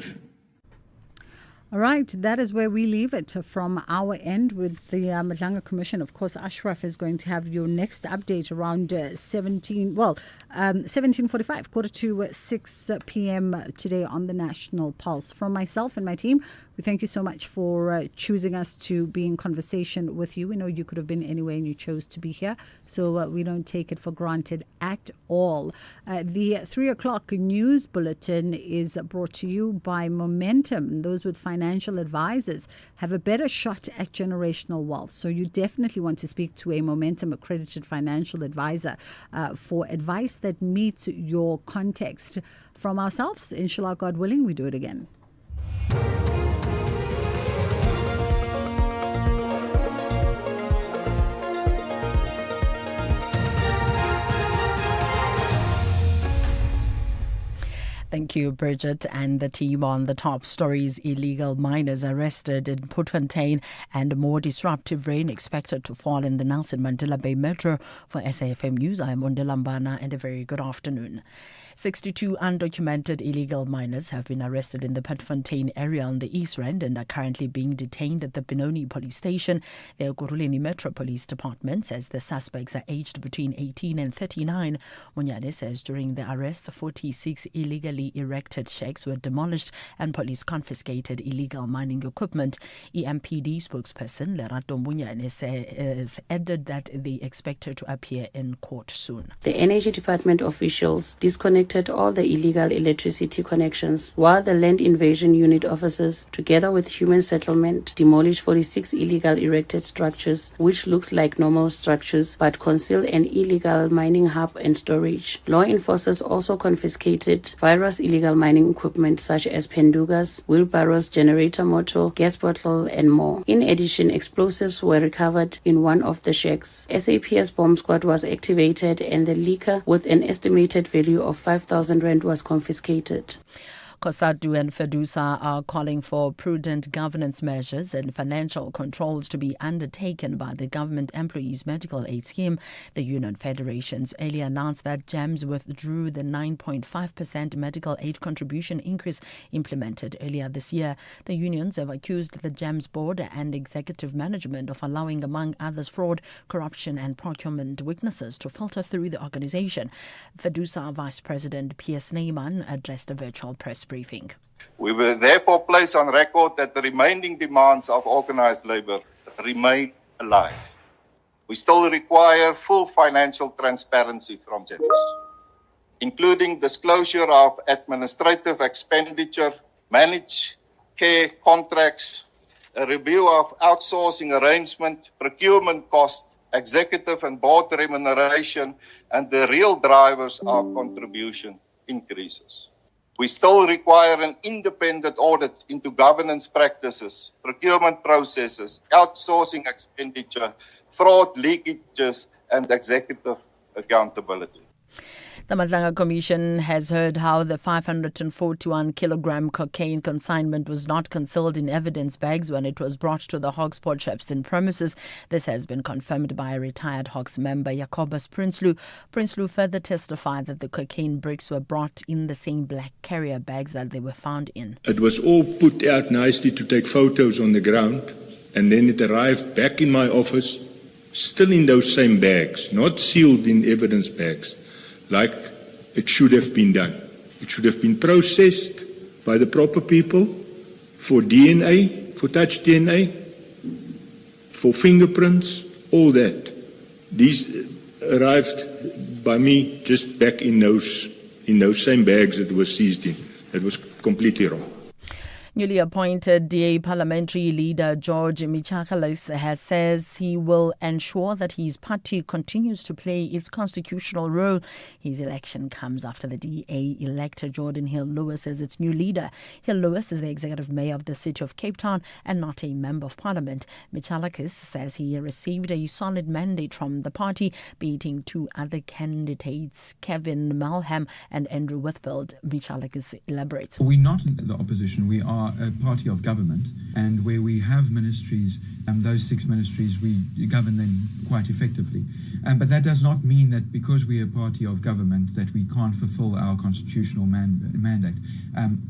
All right, that is where we leave it from our end with the Madlanga Commission. Of course, Ashraf is going to have your next update around 17:45, 5:45 p.m. today on the National Pulse. From myself and my team, we thank you so much for choosing us to be in conversation with you. We know you could have been anywhere and you chose to be here, so we don't take it for granted at all. The 3 o'clock news bulletin is brought to you by Momentum. Those with financial advisors have a better shot at generational wealth. So you definitely want to speak to a Momentum accredited financial advisor for advice that meets your context. From ourselves, inshallah, God willing, we do it again. Thank you, Bridget, and the team on the top stories. Illegal miners arrested in Putfontein and more disruptive rain expected to fall in the Nelson Mandela Bay Metro. For SAFM News, I am Undilambana, and a very good afternoon. 62 undocumented illegal miners have been arrested in the Petfontein area on the East Rand and are currently being detained at the Benoni police station. The Ekurhuleni Metro Police Department says the suspects are aged between 18 and 39. Munyane says during the arrests, 46 illegally erected shacks were demolished and police confiscated illegal mining equipment. EMPD spokesperson Lerato Munyane says added that they expect her to appear in court soon. The Energy Department officials disconnected all the illegal electricity connections, while the Land Invasion Unit officers, together with Human Settlement, demolished 46 illegal erected structures, which looks like normal structures but conceal an illegal mining hub and storage. Law enforcers also confiscated various illegal mining equipment such as pendugas, wheelbarrows, generator motor, gas bottle, and more. In addition, explosives were recovered in one of the shacks. SAPS bomb squad was activated and the liquor with an estimated value of 5,000 rand was confiscated. COSATU and FEDUSA are calling for prudent governance measures and financial controls to be undertaken by the Government Employees Medical Aid Scheme. The union federations earlier announced that GEMS withdrew the 9.5% medical aid contribution increase implemented earlier this year. The unions have accused the GEMS board and executive management of allowing, among others, fraud, corruption and procurement weaknesses to filter through the organization. FEDUSA Vice President P.S. Neyman addressed a virtual press briefing. We will therefore place on record that the remaining demands of organised labour remain alive. We still require full financial transparency from GEMS, including disclosure of administrative expenditure, managed care contracts, a review of outsourcing arrangement, procurement cost, executive and board remuneration, and the real drivers of contribution increases. We still require an independent audit into governance practices, procurement processes, outsourcing expenditure, fraud, leakages, and executive accountability. The Matlanga Commission has heard how the 541-kilogram cocaine consignment was not concealed in evidence bags when it was brought to the Hawks Port Shepstone premises. This has been confirmed by a retired Hawks member, Jacobus Prinsloo. Prinsloo further testified that the cocaine bricks were brought in the same black carrier bags that they were found in. It was all put out nicely to take photos on the ground, and then it arrived back in my office, still in those same bags, not sealed in evidence bags, like it should have been done. It should have been processed by the proper people for DNA, for touch DNA, for fingerprints, all that. These arrived by me just back in those same bags that were seized in. That was completely wrong. Newly appointed DA parliamentary leader George Michakalis says he will ensure that his party continues to play its constitutional role. His election comes after the DA elected Jordan Hill-Lewis as its new leader. Hill-Lewis is the executive mayor of the city of Cape Town and not a member of parliament. Michakalis says he received a solid mandate from the party, beating two other candidates, Kevin Malham and Andrew Whitfield. Michakalis elaborates. We're not in the opposition. We are a party of government, and where we have ministries, those 6 ministries, we govern them quite effectively. But that does not mean that because we're a party of government that we can't fulfill our constitutional mandate.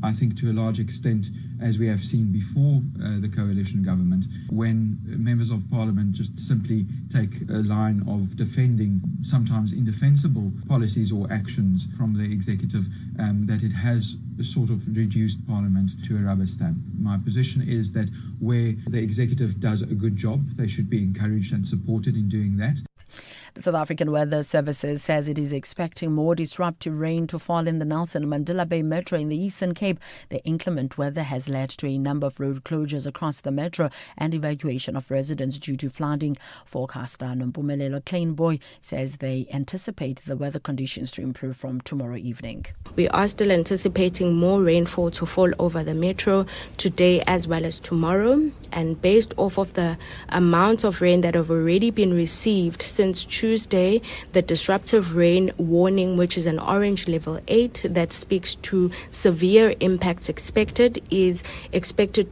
I think to a large extent, as we have seen before the coalition government, when members of parliament just simply take a line of defending sometimes indefensible policies or actions from the executive, that it has sort of reduced parliament to a rubber stamp. My position is that where the executive does a good job, they should be encouraged and supported in doing that. The South African Weather Services says it is expecting more disruptive rain to fall in the Nelson Mandela Bay Metro in the Eastern Cape. The inclement weather has led to a number of road closures across the metro and evacuation of residents due to flooding. Forecaster Nompumelelo Kleinboy says they anticipate the weather conditions to improve from tomorrow evening. We are still anticipating more rainfall to fall over the metro today as well as tomorrow. And based off of the amount of rain that have already been received since Tuesday, the disruptive rain warning, which is an orange level 8 that speaks to severe impacts expected, is expected